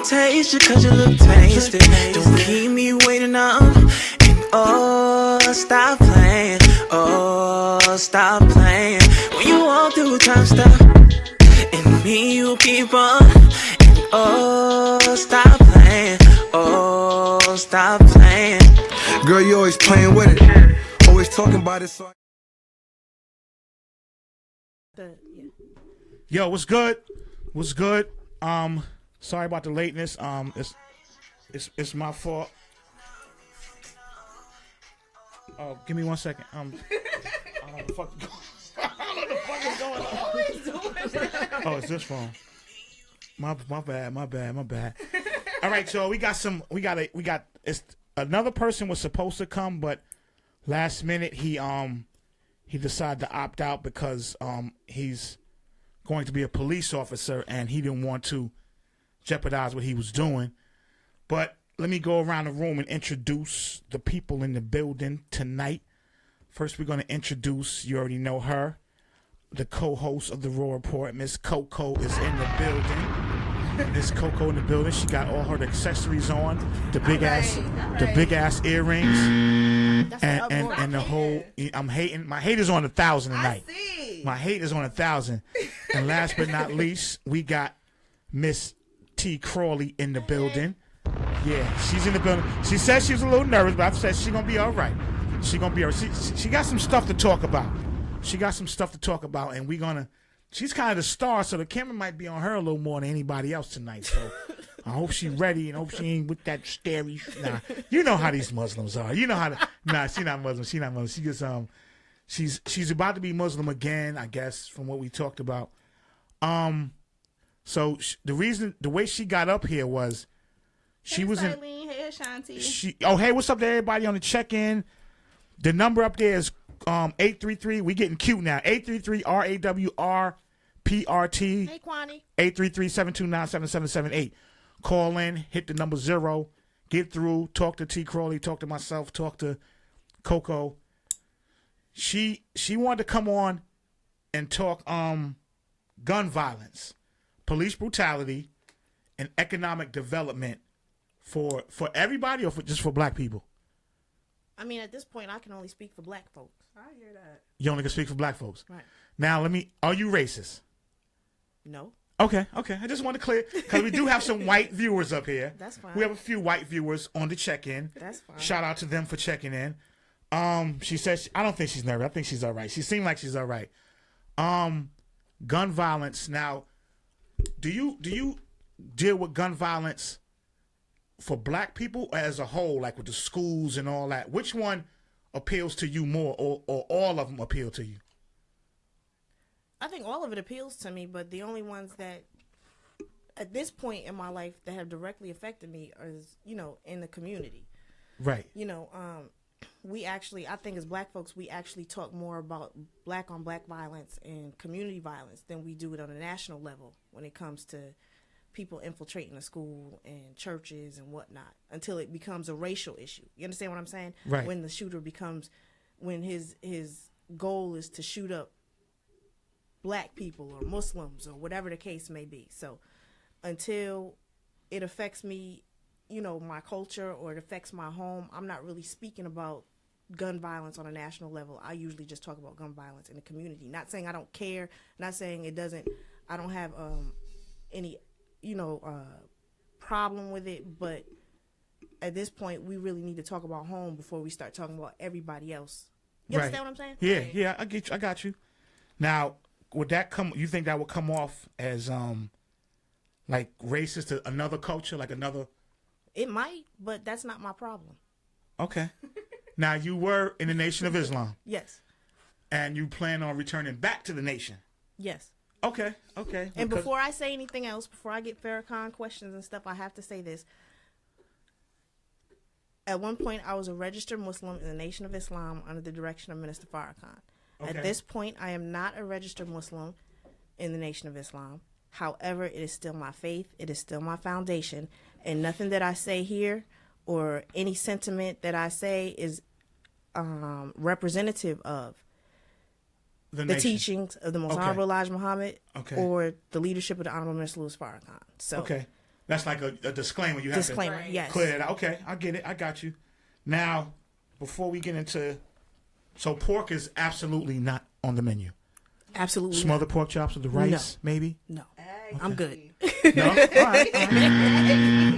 taste you cause you look tasty. Don't keep me waiting up. And oh, stop playing. Oh, stop playing. When you walk through time stuff, and me you keep on. And oh, stop playing. Oh, stop playing. Girl, you always playing with it. Always talking about it. So Yo, what's good? What's good? Sorry about the lateness. It's my fault. Oh, give me 1 second. I don't know what the fuck is going on. Oh, it's this phone. My bad. All right, so we got it's another person was supposed to come, but last minute he decided to opt out because he's going to be a police officer and he didn't want to jeopardize what he was doing. But let me go around the room and introduce the people in the building tonight. First, we're going to introduce, you already know her, the co-host of the Raw Report, Miss Coco is in the building. Miss Coco in the building. She got all her accessories on, the big ass earrings, and the whole. I'm hating. My hate is on 1,000 tonight. My hate is on 1,000. And last but not least, we got Miss T. Crawley in the building. Yeah, she's in the building. She said she was a little nervous, but I said she's gonna be all right. She gonna be all right. She got some stuff to talk about. And she's kind of the star, so the camera might be on her a little more than anybody else tonight. So I hope she's ready and hope she ain't with that scary. Nah, you know how these Muslims are. You know how to. Nah, she's not Muslim. She just she's about to be Muslim again, I guess, from what we talked about. So the way she got up here was she was in. Hey, Ashanti. Hey, what's up to everybody on the check-in? The number up there is 833. We getting cute now. 833 RAWRPRT. Hey, Kwani. 833-729-7778. Call in, hit the number 0, get through, talk to T. Crawley, talk to myself, talk to Coco. She wanted to come on and talk gun violence, police brutality, and economic development for everybody or just for black people. I mean, at this point, I can only speak for black folks. I hear that. You only can speak for black folks. Right. Now, are you racist? No. Okay. I just want to clear, because we do have some white viewers up here. That's fine. We have a few white viewers on the check-in. That's fine. Shout out to them for checking in. She says, I don't think she's nervous. I think she's all right. She seemed like she's all right. Gun violence. Now, do you deal with gun violence for black people as a whole, like with the schools and all that? Which one appeals to you more, or all of them appeal to you? I think all of it appeals to me, but the only ones that at this point in my life that have directly affected me is, in the community. Right. We actually, I think as black folks, we actually talk more about black on black violence and community violence than we do it on a national level when it comes to people infiltrating the school and churches and whatnot, until it becomes a racial issue. You understand what I'm saying? Right. When the shooter when his goal is to shoot up black people or Muslims or whatever the case may be. So until it affects me, my culture, or it affects my home, I'm not really speaking about gun violence on a national level. I usually just talk about gun violence in the community. Not saying I don't care, not saying I don't have any problem with it, but at this point we really need to talk about home before we start talking about everybody else. You understand what I'm saying? Yeah, I get you. I got you. Now, would that you think that would come off as like racist to another culture, like another? It might, but that's not my problem. Okay. Now, you were in the Nation of Islam. Yes. And you plan on returning back to the nation. Yes. Okay. And before I say anything else, before I get Farrakhan questions and stuff, I have to say this. At one point, I was a registered Muslim in the Nation of Islam under the direction of Minister Farrakhan. Okay. At this point, I am not a registered Muslim in the Nation of Islam. However, it is still my faith. It is still my foundation. And nothing that I say here or any sentiment that I say is representative of the teachings of the Most Honorable Elijah Muhammad or the leadership of the Honorable Minister Louis Farrakhan. So, That's like a disclaimer. You have Disclaimer, to yes. clear it out. Okay, I get it. I got you. Now, before we get into, so pork is absolutely not on the menu. Absolutely. Smothered pork chops with the rice, maybe. No, I'm good. No, all right.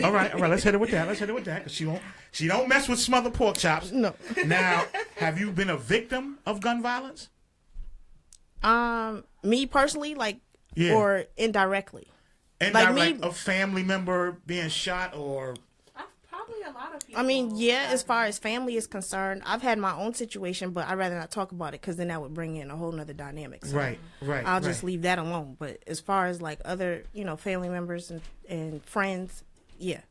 All right. Let's hit it with that. Because she don't mess with smothered pork chops. No. Now, have you been a victim of gun violence? Me personally, Yeah. or indirectly. And Like a family member being shot, or Probably a lot of people. I mean, yeah, as far as family is concerned, I've had my own situation, but I'd rather not talk about it because then that would bring in a whole nother dynamic. So right. I'll just leave that alone. But as far as like other, family members and friends, yeah,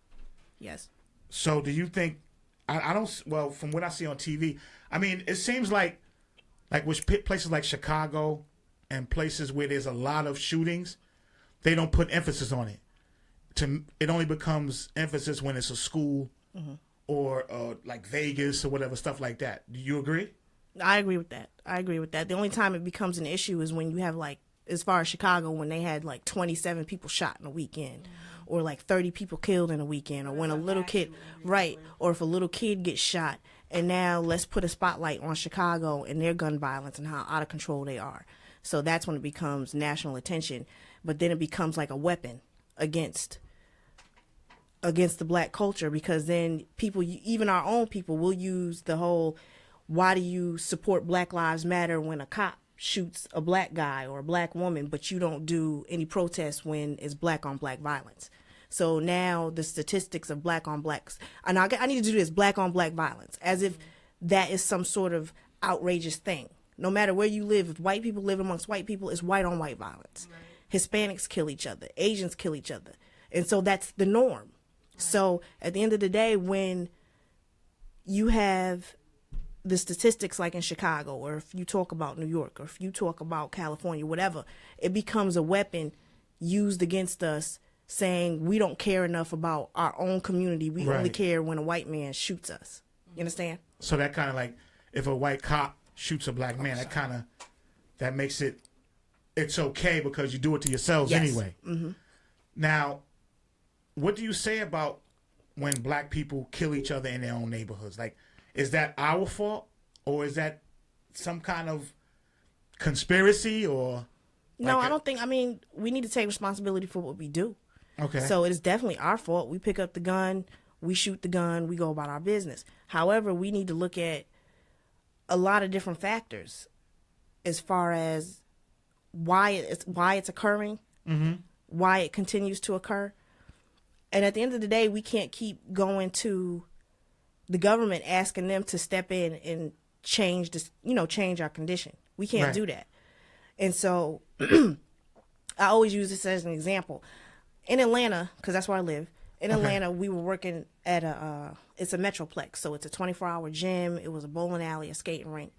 yes. So do you think? I don't. Well, from what I see on TV, I mean, it seems like with places like Chicago and places where there's a lot of shootings, they don't put emphasis on it. It only becomes emphasis when it's a school or like Vegas or whatever, stuff like that. Do you agree? I agree with that. The only time it becomes an issue is when you have as far as Chicago, when they had 27 people shot in a weekend, or 30 people killed in a weekend, or when a little kid, right, or if a little kid gets shot. And now let's put a spotlight on Chicago and their gun violence and how out of control they are. So that's when it becomes national attention. But then it becomes like a weapon against the black culture, because then people, even our own people, will use the whole, why do you support Black Lives Matter when a cop shoots a black guy or a black woman, but you don't do any protests when it's black on black violence. So now the statistics of black on blacks, and I need to do this, black on black violence, as if that is some sort of outrageous thing. No matter where you live, if white people live amongst white people, it's white on white violence. Right. Hispanics kill each other. Asians kill each other. And so that's the norm. Right. So at the end of the day, when you have the statistics like in Chicago, or if you talk about New York, or if you talk about California, whatever, it becomes a weapon used against us, saying we don't care enough about our own community. We only care when a white man shoots us. You understand? So that kind of like, if a white cop shoots a black man, that makes it's okay because you do it to yourselves anyway. Mm-hmm. Now, what do you say about when black people kill each other in their own neighborhoods? Like, is that our fault, or is that some kind of conspiracy, or? No, I don't think. I mean, we need to take responsibility for what we do. Okay. So it is definitely our fault. We pick up the gun, we shoot the gun, we go about our business. However, we need to look at a lot of different factors as far as why it's occurring, why it continues to occur. And at the end of the day, we can't keep going to the government asking them to step in and change this, change our condition. We can't do that. And so I always use this as an example. In Atlanta, because that's where I live, in Atlanta, we were working at it's a Metroplex. So it's a 24-hour gym. It was a bowling alley, a skating rink.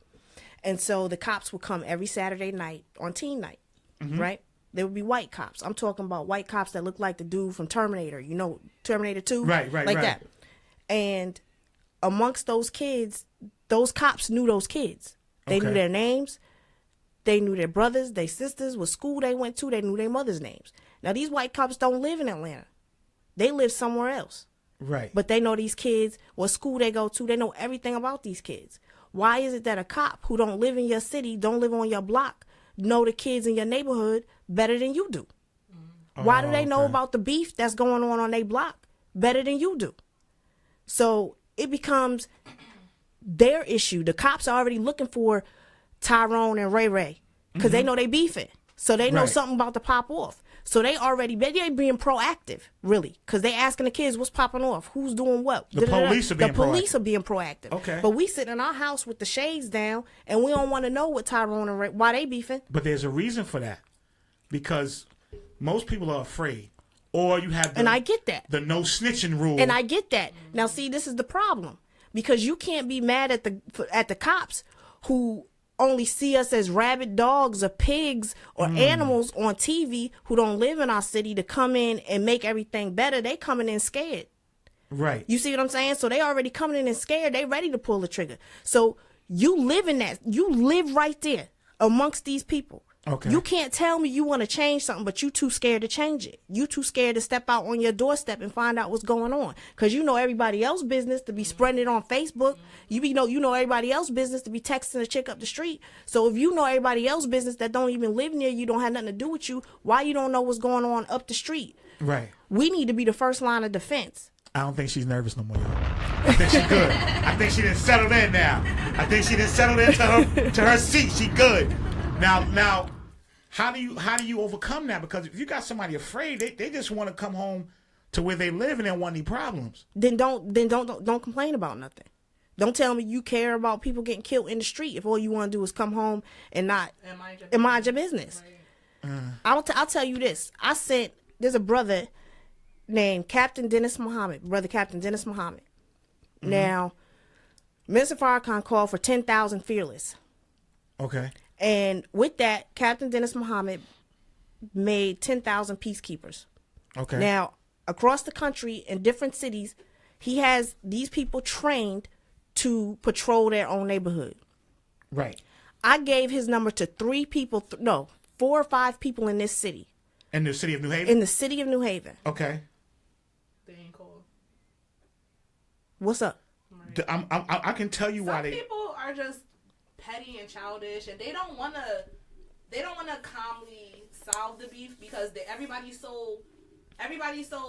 And so the cops would come every Saturday night on teen night, right? There would be white cops. I'm talking about white cops that look like the dude from Terminator, Terminator 2? Right. That. And amongst those kids, those cops knew those kids. They knew their names. They knew their brothers, their sisters, what school they went to. They knew their mother's names. Now, these white cops don't live in Atlanta. They live somewhere else. Right. But they know these kids, what school they go to. They know everything about these kids. Why is it that a cop who don't live in your city, don't live on your block, know the kids in your neighborhood better than you do? Why do they know about the beef that's going on their block better than you do? So it becomes their issue. The cops are already looking for Tyrone and Ray Ray because they know they beefing. So they know something about to pop off. So they being proactive, really, because they asking the kids what's popping off, who's doing what. The police are being proactive. Okay. But we sitting in our house with the shades down, and we don't want to know what Tyrone and Ray, why they beefing. But there's a reason for that, because most people are afraid, or you have and I get that, the no snitching rule. And I get that. Now, see, this is the problem, because you can't be mad at the cops who only see us as rabid dogs or pigs or animals on TV, who don't live in our city, to come in and make everything better. They coming in scared. Right. You see what I'm saying? So they already coming in and scared. They ready to pull the trigger. So you live in that. You live right there amongst these people. Okay. You can't tell me you want to change something, but you too scared to change it. You too scared to step out on your doorstep and find out what's going on. Because you know everybody else's business to be spreading it on Facebook. You know everybody else's business to be texting a chick up the street. So if you know everybody else's business that don't even live near you, don't have nothing to do with you, why you don't know what's going on up the street? Right. We need to be the first line of defense. I don't think she's nervous no more, y'all. I think she's good. I think she done settled in now. I think she done settled into her seat. She good. Now, how do you overcome that? Because if you got somebody afraid, they just want to come home to where they live and they don't want any problems. Then don't complain about nothing. Don't tell me you care about people getting killed in the street if all you want to do is come home and not mind your business. Right. I'll tell you this. There's a brother named Captain Dennis Muhammad. Mm-hmm. Now, Minister Farrakhan called for 10,000 fearless. Okay. And with that, Captain Dennis Muhammad made 10,000 peacekeepers. Okay. Now, across the country in different cities, he has these people trained to patrol their own neighborhood. Right. I gave his number to 4 or 5 people in this city. In the city of New Haven? In the city of New Haven. Okay. They ain't cool. What's up? Right. I can tell you why Some people are just petty and childish, and they don't want to calmly solve the beef because everybody's so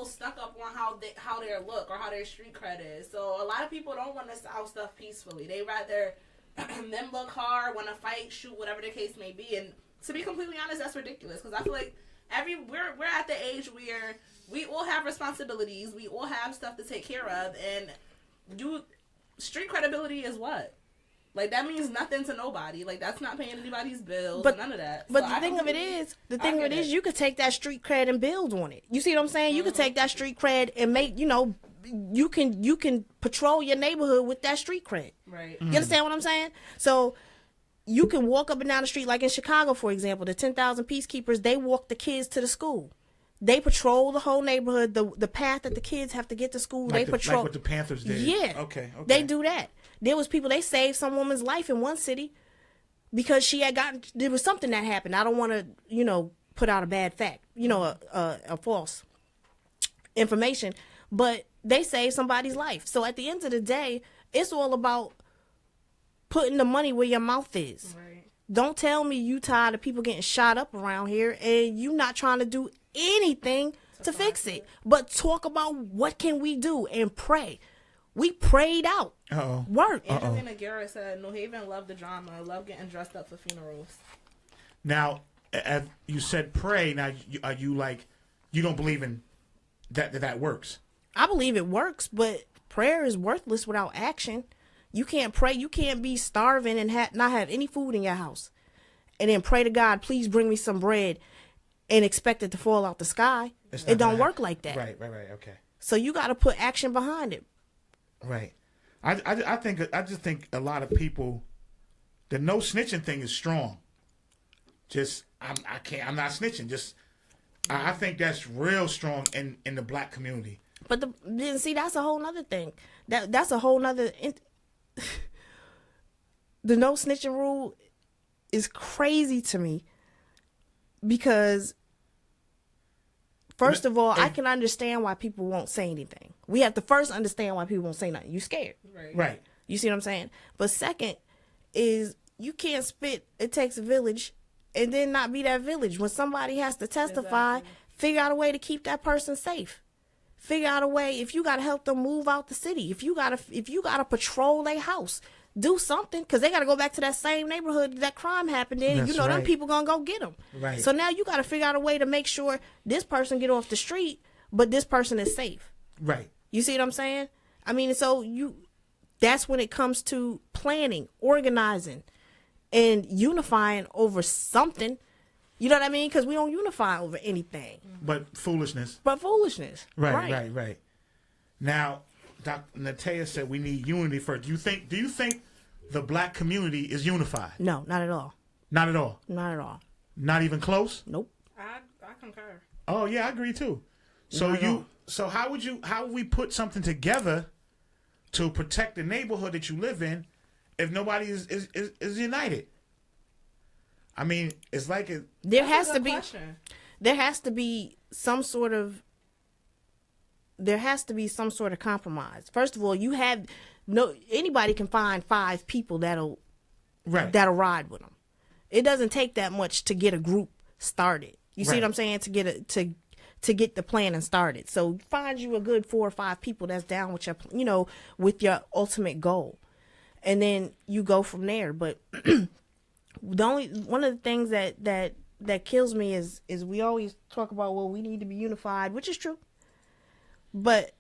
stuck up on how their look or how their street cred is. So a lot of people don't want to solve stuff peacefully. They rather them look hard, want to fight, shoot, whatever the case may be. And to be completely honest, that's ridiculous because I feel like we're at the age where we all have responsibilities, we all have stuff to take care of, and street credibility is what? Like, that means nothing to nobody. Like, that's not paying anybody's bills, none of that. But the thing of it is, you could take that street cred and build on it. You see what I'm saying? Mm-hmm. You could take that street cred and make, you can patrol your neighborhood with that street cred. Right. You understand what I'm saying? So you can walk up and down the street, like in Chicago, for example, the 10,000 peacekeepers, they walk the kids to the school. They patrol the whole neighborhood, the path that the kids have to get to school. Like they patrol. Like what the Panthers did. Yeah. Okay. They do that. There was people, they saved some woman's life in one city because there was something that happened. I don't want to, put out a bad fact, a false information, but they saved somebody's life. So at the end of the day, it's all about putting the money where your mouth is. Right. Don't tell me you tired of people getting shot up around here and you not trying to do anything to fix it. But talk about what can we do and pray. We prayed out. Uh-oh. Work. Angelina Garrett said, New Haven loved the drama. I love getting dressed up for funerals. Now, as you said pray. Now, are you like, you don't believe in that works? I believe it works, but prayer is worthless without action. You can't pray. You can't be starving and not have any food in your house. And then pray to God, please bring me some bread and expect it to fall out the sky. It don't work like that. Right. Okay. So you got to put action behind it. Right. I just think a lot of people, the no snitching thing is strong. Just I'm not snitching. I think that's real strong in the black community. But see, that's a whole nother thing. That's a whole nother. The no snitching rule is crazy to me because, first of all, I can understand why people won't say anything. We have to first understand why people won't say nothing. You scared. Right. You see what I'm saying? But second is you can't spit "it takes a village" and then not be that village. When somebody has to testify, figure out a way to keep that person safe. Figure out a way, if you got to help them move out the city, if you got to patrol their house, do something, because they got to go back to that same neighborhood that crime happened in. That's them right. people going to go get them. Right. So now you got to figure out a way to make sure this person get off the street, but this person is safe. Right. You see what I'm saying? I mean, so that's when it comes to planning, organizing, and unifying over something. You know what I mean? Because we don't unify over anything. But foolishness. Right. Now, Dr. Natea said we need unity first. Do you think the black community is unified? No, not at all. Not at all? Not at all. Not even close? Nope. I concur. Oh, yeah, I agree too. So how would we put something together to protect the neighborhood that you live in if nobody is united? I mean, it's like there has That's a to good be question. there has to be some sort of compromise. First of all, you have anybody can find 5 people that'll ride with them. It doesn't take that much to get a group started. You see what I'm saying? To get to get the planning started. So find you a good 4 or 5 people that's down with your with your ultimate goal, and then you go from there. But one of the things that kills me is we always talk about, well, we need to be unified, which is true, but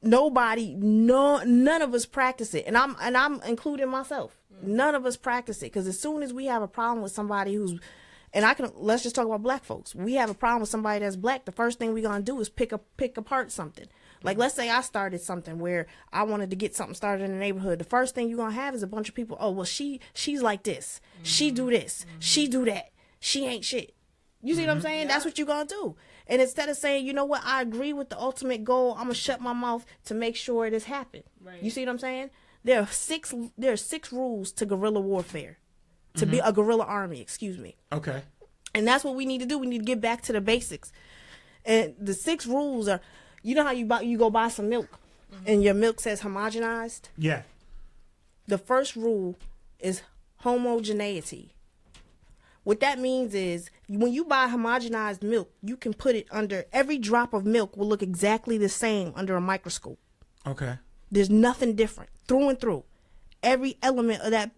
none of us practice it, and I'm including myself. None of us practice it, because as soon as we have a problem with somebody let's just talk about black folks. We have a problem with somebody that's black. The first thing we're gonna do is pick apart something. Like, let's say I started something where I wanted to get something started in the neighborhood. The first thing you're gonna have is a bunch of people. Oh, well, she's like this. She do this. She do that. She ain't shit. You see what I'm saying? Yeah. That's what you're gonna do. And instead of saying, you know what, I agree with the ultimate goal, I'm gonna shut my mouth to make sure it has happened. Right. You see what I'm saying? There are 6 rules to guerrilla warfare. To be a guerrilla army, excuse me. Okay. And that's what we need to do. We need to get back to the basics. And the 6 rules are, you know how you go buy some milk and your milk says homogenized? Yeah. The first rule is homogeneity. What that means is, when you buy homogenized milk, you can put it under, every drop of milk will look exactly the same under a microscope. Okay. There's nothing different through and through. Every element of that,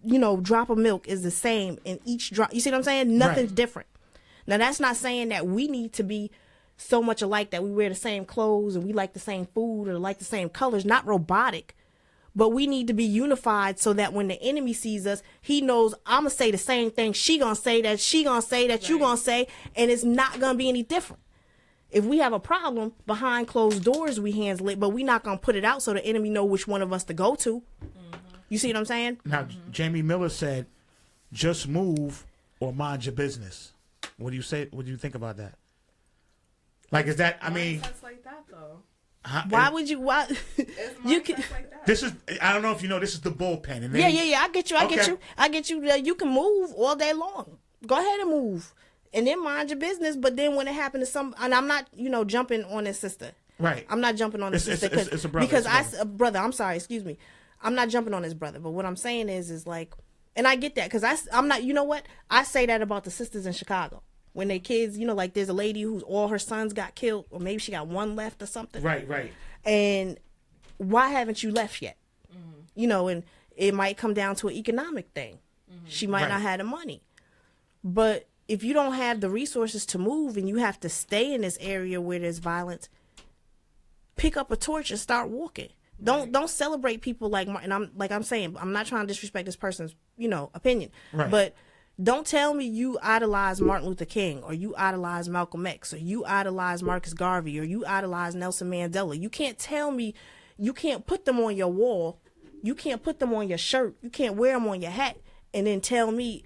drop of milk is the same in each drop. You see what I'm saying? Nothing's different. Now, that's not saying that we need to be so much alike that we wear the same clothes and we like the same food or like the same colors. Not robotic, but we need to be unified so that when the enemy sees us, he knows I'm going to say the same thing she going to say, that she going to say, that you going to say, and it's not going to be any different. If we have a problem, behind closed doors, we handle it, but we not going to put it out so the enemy know which one of us to go to. You see what I'm saying? Now, Jamie Miller said, just move or mind your business. What do you say? What do you think about that? Like, is that, I mean... Mindsets like that, though. Why would you, you can, like that. This is, I don't know if you know, this is the bullpen. And yeah, I get you, I get you. You can move all day long. Go ahead and move. And then mind your business, but then when it happened to and I'm not, jumping on his sister. Right. I'm not jumping on his sister. It's a brother. Because brother, I'm sorry, excuse me. I'm not jumping on his brother, but what I'm saying is like, and I get that, because I'm not, you know what? I say that about the sisters in Chicago. When they kids, like there's a lady who's all her sons got killed, or maybe she got one left or something. Right. And why haven't you left yet? And it might come down to an economic thing. She might not have the money. But if you don't have the resources to move and you have to stay in this area where there's violence, pick up a torch and start walking. Don't celebrate people like Martin. I'm saying, I'm not trying to disrespect this person's, opinion. Right. But don't tell me you idolize Martin Luther King, or you idolize Malcolm X, or you idolize Marcus Garvey, or you idolize Nelson Mandela. You can't tell me, you can't put them on your wall. You can't put them on your shirt. You can't wear them on your hat and then tell me,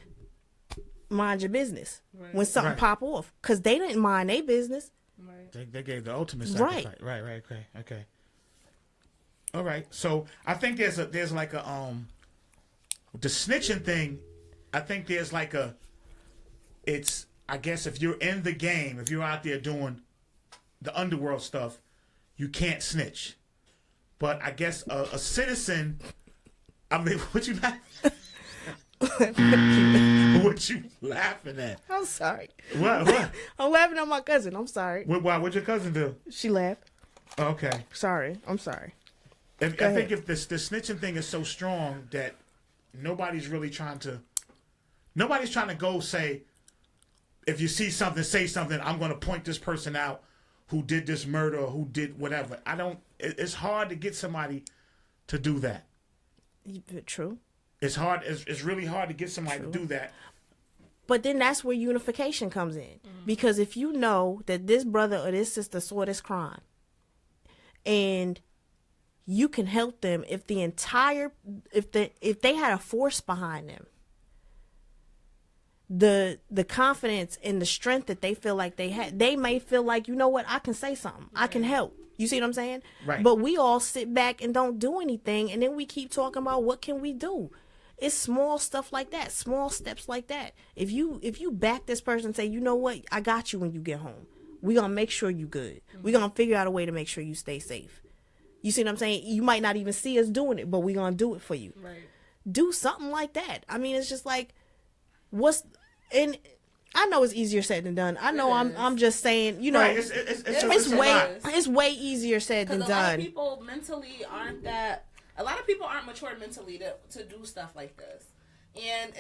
mind your business when something pop off. Because they didn't mind their business. Right. They gave the ultimate sacrifice. Right. Okay. All right. So I think there's like a the snitching thing. I think there's like it's, I guess, if you're in the game, if you're out there doing the underworld stuff, you can't snitch. But I guess a citizen, I mean, what you laughing? What you laughing at? I'm sorry. What? I'm laughing at my cousin. I'm sorry. Why? What'd your cousin do? She laughed. Okay. Sorry. I'm sorry. I think if the snitching thing is so strong that nobody's trying to go say, if you see something, say something, I'm going to point this person out who did this murder or who did whatever. It's hard to get somebody to do that. True. It's hard. It's really hard to get somebody to do that. But then that's where unification comes in. Because if you know that this brother or this sister saw this crime, and you can help them if they had a force behind them, the confidence and the strength that they feel like they had, they may feel like, you know what, I can say something. I can help. You see what I'm saying? Right. But we all sit back and don't do anything, and then we keep talking about what can we do. It's small stuff like that, small steps like that. If you back this person and say, you know what, I got you when you get home. We gonna make sure you good. We gonna figure out a way to make sure you stay safe. You see what I'm saying? You might not even see us doing it, but we gonna do it for you. Right. Do something like that. I mean, it's just like, and I know it's easier said than done. I know I'm just saying, you know, Right, it's way easier said than Because a lot of done. people mentally aren't that. A lot of people aren't mature mentally to do stuff like this, and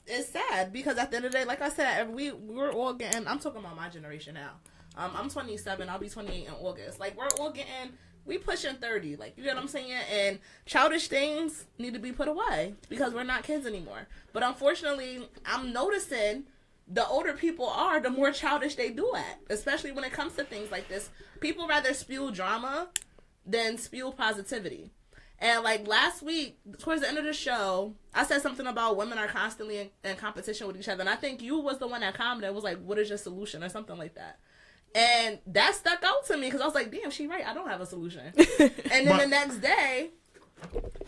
it's sad because at the end of the day, like I said, we're all getting. I'm talking about my generation now. I'm 27. I'll be 28 in August. Like we're all getting. We pushing 30. Like you get what I'm saying, and childish things need to be put away because we're not kids anymore. But unfortunately, I'm noticing the older people are, the more childish they do act, especially when it comes to things like this. People rather spew drama than spew positivity. And like last week, towards the end of the show, I said something about women are constantly in competition with each other. And I think you was the one that commented, was like, what is your solution or something like that. And that stuck out to me because I was like, damn, she right. I don't have a solution. And then the next day,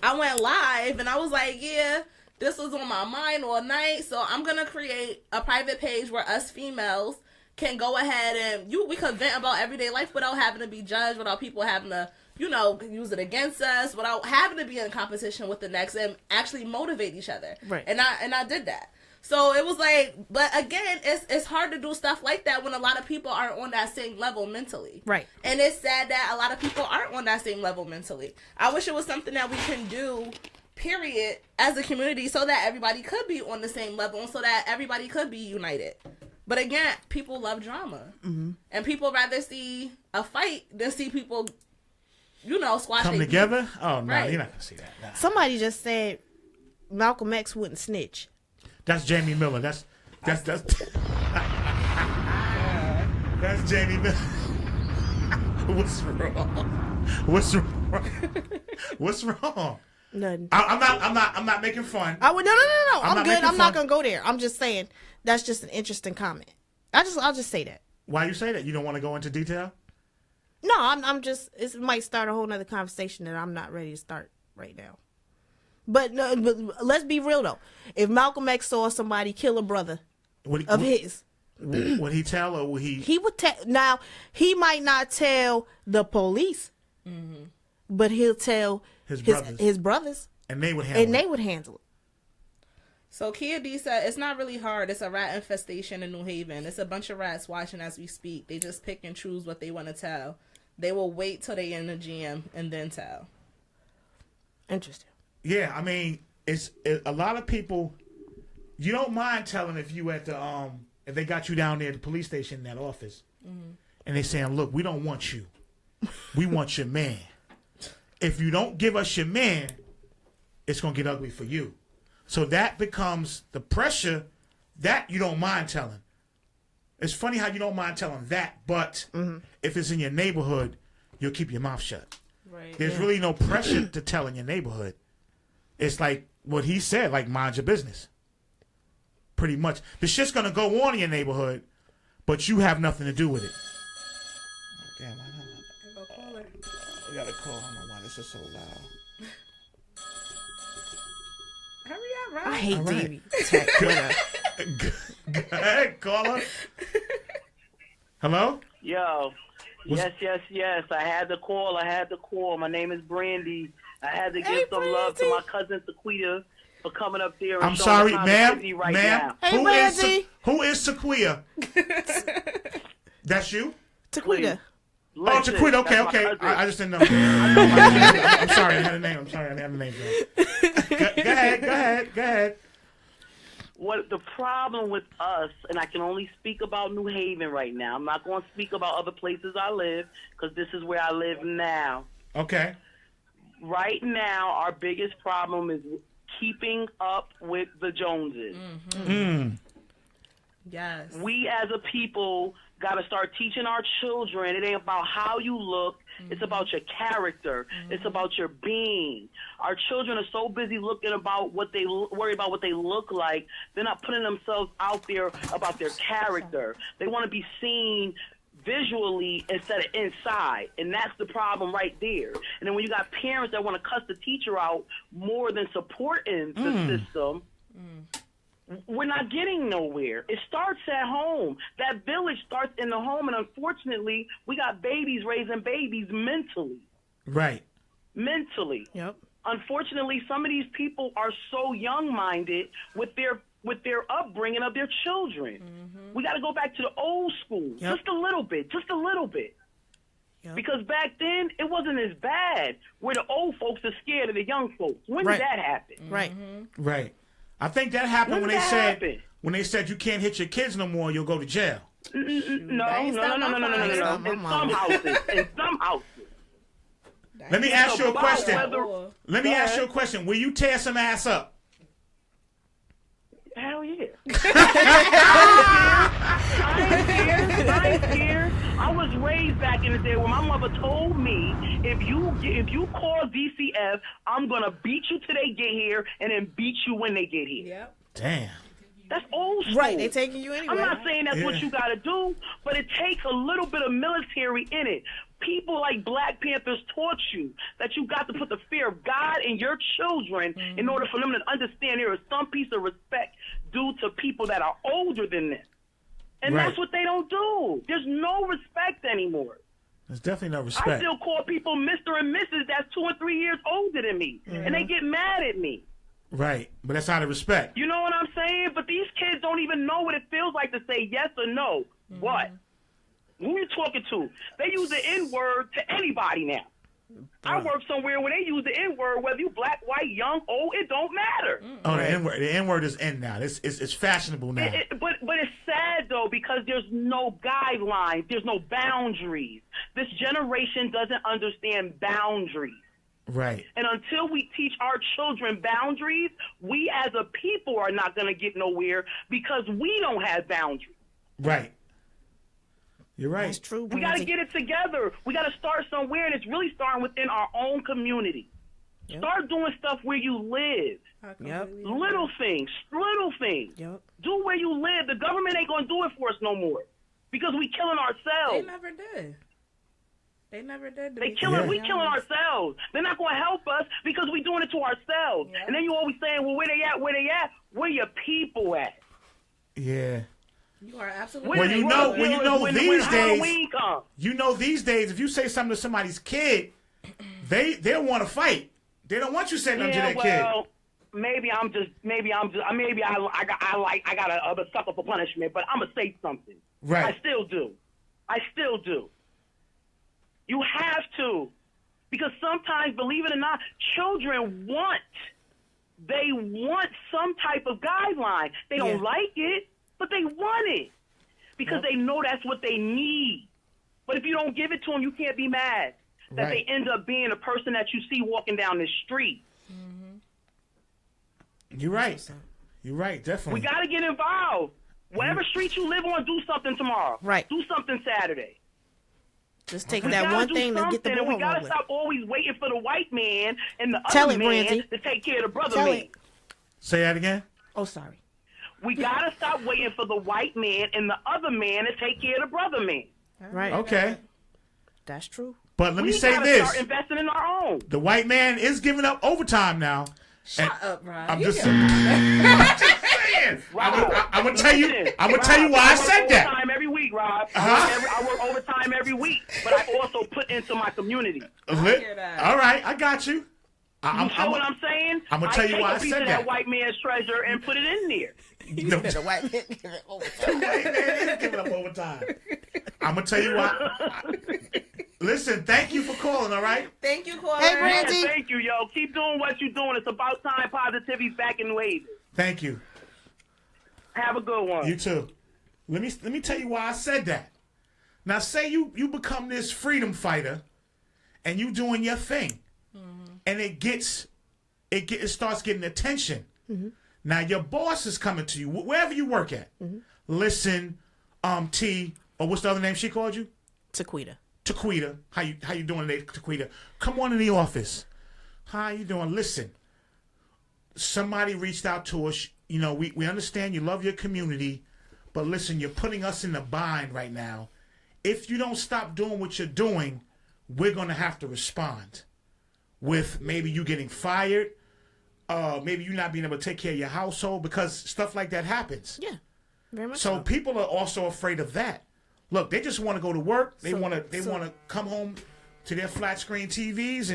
I went live and I was like, yeah, this was on my mind all night. So I'm going to create a private page where us females can go ahead and we could vent about everyday life without having to be judged, without people having to, you know, use it against us, without having to be in competition with the next and actually motivate each other. Right. And I did that. So it was like, but again, it's hard to do stuff like that when a lot of people aren't on that same level mentally. Right. And it's sad that a lot of people aren't on that same level mentally. I wish it was something that we can do, period, as a community so that everybody could be on the same level and so that everybody could be united. But again, people love drama. Mm-hmm. And people rather see a fight than see people, you know, squash come together. Oh no, right. You're not gonna see that. Nah. Somebody just said Malcolm X wouldn't snitch. That's Jamie Miller. That's that's Jamie Miller. What's wrong? What's wrong? What's wrong? Nothing. I'm not making fun. I would no. I'm good. I'm not fun. gonna go there. I'm just saying that's just an interesting comment. I'll just say that. Why you say that? You don't want to go into detail? No, I'm just. It might start a whole nother conversation that I'm not ready to start right now. But let's be real though. If Malcolm X saw somebody kill a brother his, would he tell or would he? He would tell. Now he might not tell the police, but he'll tell his brothers, and they would handle it. So Kia D said, it's not really hard. It's a rat infestation in New Haven. It's a bunch of rats watching as we speak. They just pick and choose what they want to tell. They will wait till they in the gym and then tell. Interesting. Yeah, I mean, it's a lot of people. You don't mind telling if you at the if they got you down there at the police station in that office, and they saying, "Look, we don't want you. We want your man. If you don't give us your man, it's gonna get ugly for you." So that becomes the pressure that you don't mind telling. It's funny how you don't mind telling that, but if it's in your neighborhood, you'll keep your mouth shut. Right. There's really no pressure to tell in your neighborhood. It's like what he said, like mind your business. Pretty much. The shit's going to go on in your neighborhood, but you have nothing to do with it. Damn, I got to call. I don't know why this is so loud. Hurry up, Rob. I hate Davey. Go ahead, caller. Hello? Yo. Yes. I had to call. My name is Brandy. I had to give some love to my cousin Sequita for coming up there and I'm showing sorry, the ma'am. positivity right Ma'am. now. Hey, Who is Sequia? That's you? Taquita. Listen, Taquita. Okay. that's my cousin. I just didn't know. I'm sorry. I had a name. I'm sorry. I didn't have a name. Go ahead. What the problem with us, and I can only speak about New Haven right now. I'm not going to speak about other places I live because this is where I live now. Okay. Right now, our biggest problem is keeping up with the Joneses. Yes. We as a people got to start teaching our children. It ain't about how you look. It's about your character. It's about your being. Our children are so busy looking about what they worry about what they look like. They're not putting themselves out there about their character. They want to be seen visually instead of inside, and that's the problem right there. And then when you got parents that want to cuss the teacher out more than supporting the system, we're not getting nowhere. It starts at home. That village starts in the home, and unfortunately, we got babies raising babies mentally. Right. Mentally. Yep. Unfortunately, some of these people are so young-minded with their upbringing of their children. We got to go back to the old school, just a little bit. Yep. Because back then, it wasn't as bad where the old folks are scared of the young folks. When did that happen? Right. Right. I think that happened when they said you can't hit your kids no more, you'll go to jail. No. In some houses. Let me ask you a question. Will you tear some ass up? Hell yeah. I ain't scared. I was raised back in the day when my mother told me, if you call DCF, I'm going to beat you till they get here and then beat you when they get here. Yep. Damn. That's old school. Right, they taking you anyway. I'm not saying that's what you got to do, but it takes a little bit of military in it. People like Black Panthers taught you that you got to put the fear of God in your children in order for them to understand there is some piece of respect due to people that are older than them. And that's what they don't do. There's no respect anymore. There's definitely no respect. I still call people Mr. and Mrs. that's 2 or 3 years older than me, and they get mad at me. Right, but that's out of respect. You know what I'm saying? But these kids don't even know what it feels like to say yes or no. What? Who you talking to? They use the N-word to anybody now. I work somewhere where they use the N-word, whether you black, white, young, old, it don't matter. Oh, the N-word is in now. It's fashionable now. But it's sad, though, because there's no guidelines. There's no boundaries. This generation doesn't understand boundaries. Right. And until we teach our children boundaries, we as a people are not going to get nowhere because we don't have boundaries. Right. You're right. That's true. We got to get it together. We got to start somewhere, and it's really starting within our own community. Yep. Start doing stuff where you live. Yep. Little things. Yep. Do where you live. The government ain't going to do it for us no more because we killing ourselves. They never did. We killing ourselves. They're not going to help us because we doing it to ourselves. Yeah. And then you always saying, well, where they at? Where your people at? Yeah. You are absolutely right. These days, if you say something to somebody's kid, they'll want to fight. They don't want you saying nothing to their kid. Maybe I got a sucker for punishment, but I'm gonna say something. Right. I still do. You have to, because sometimes, believe it or not, children want some type of guideline. They don't like it, but they want it because they know that's what they need. But if you don't give it to them, you can't be mad that they end up being a person that you see walking down the street. You're right. You're right, definitely. We got to get involved. Whatever street you live on, do something tomorrow. Right. Do something Saturday. Just take that one thing to get the ball rolling. We got to stop always waiting for the white man and the other man to take care of the brother man. Say that again? Oh, sorry. We got to stop waiting for the white man and the other man to take care of the brother man. Right. Okay. That's true. But let me say this. Start investing in our own. The white man is giving up overtime now. Shut up, Rob. I'm just saying. I'm gonna tell you why I said that. Overtime every week, Rob. I work overtime every week, but I also put into my community. All right, I got you. You know what I'm saying? I'm gonna tell you why I said that. I take a piece of that white man's treasure and put it in there. You said the white man giving overtime. The white man is giving up overtime. I'm gonna tell you why. Listen, thank you for calling, all right? Thank you, caller. Hey, Brandy. Yeah, thank you, yo. Keep doing what you're doing. It's about time positivity's back in waves. Thank you. Have a good one. You too. Let me tell you why I said that. Now, say you become this freedom fighter, and you doing your thing, and it starts getting attention. Now your boss is coming to you wherever you work at. Listen, T, or what's the other name she called you? Taquita. How you doing today, Taquita? Come on in the office. How you doing? Listen, somebody reached out to us. You know, we understand you love your community, but listen, you're putting us in a bind right now, if you don't stop doing what you're doing, we're going to have to respond with maybe you getting fired, maybe you not being able to take care of your household, because stuff like that happens. Yeah, very much So people are also afraid of that. Look, they just want to go to work. They want to come home to their flat screen TVs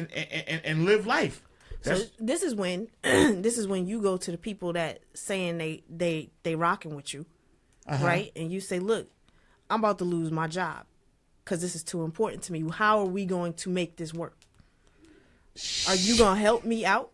and live life. So this is when you go to the people that saying they rocking with you, right? And you say, look, I'm about to lose my job because this is too important to me. How are we going to make this work? Are you gonna help me out?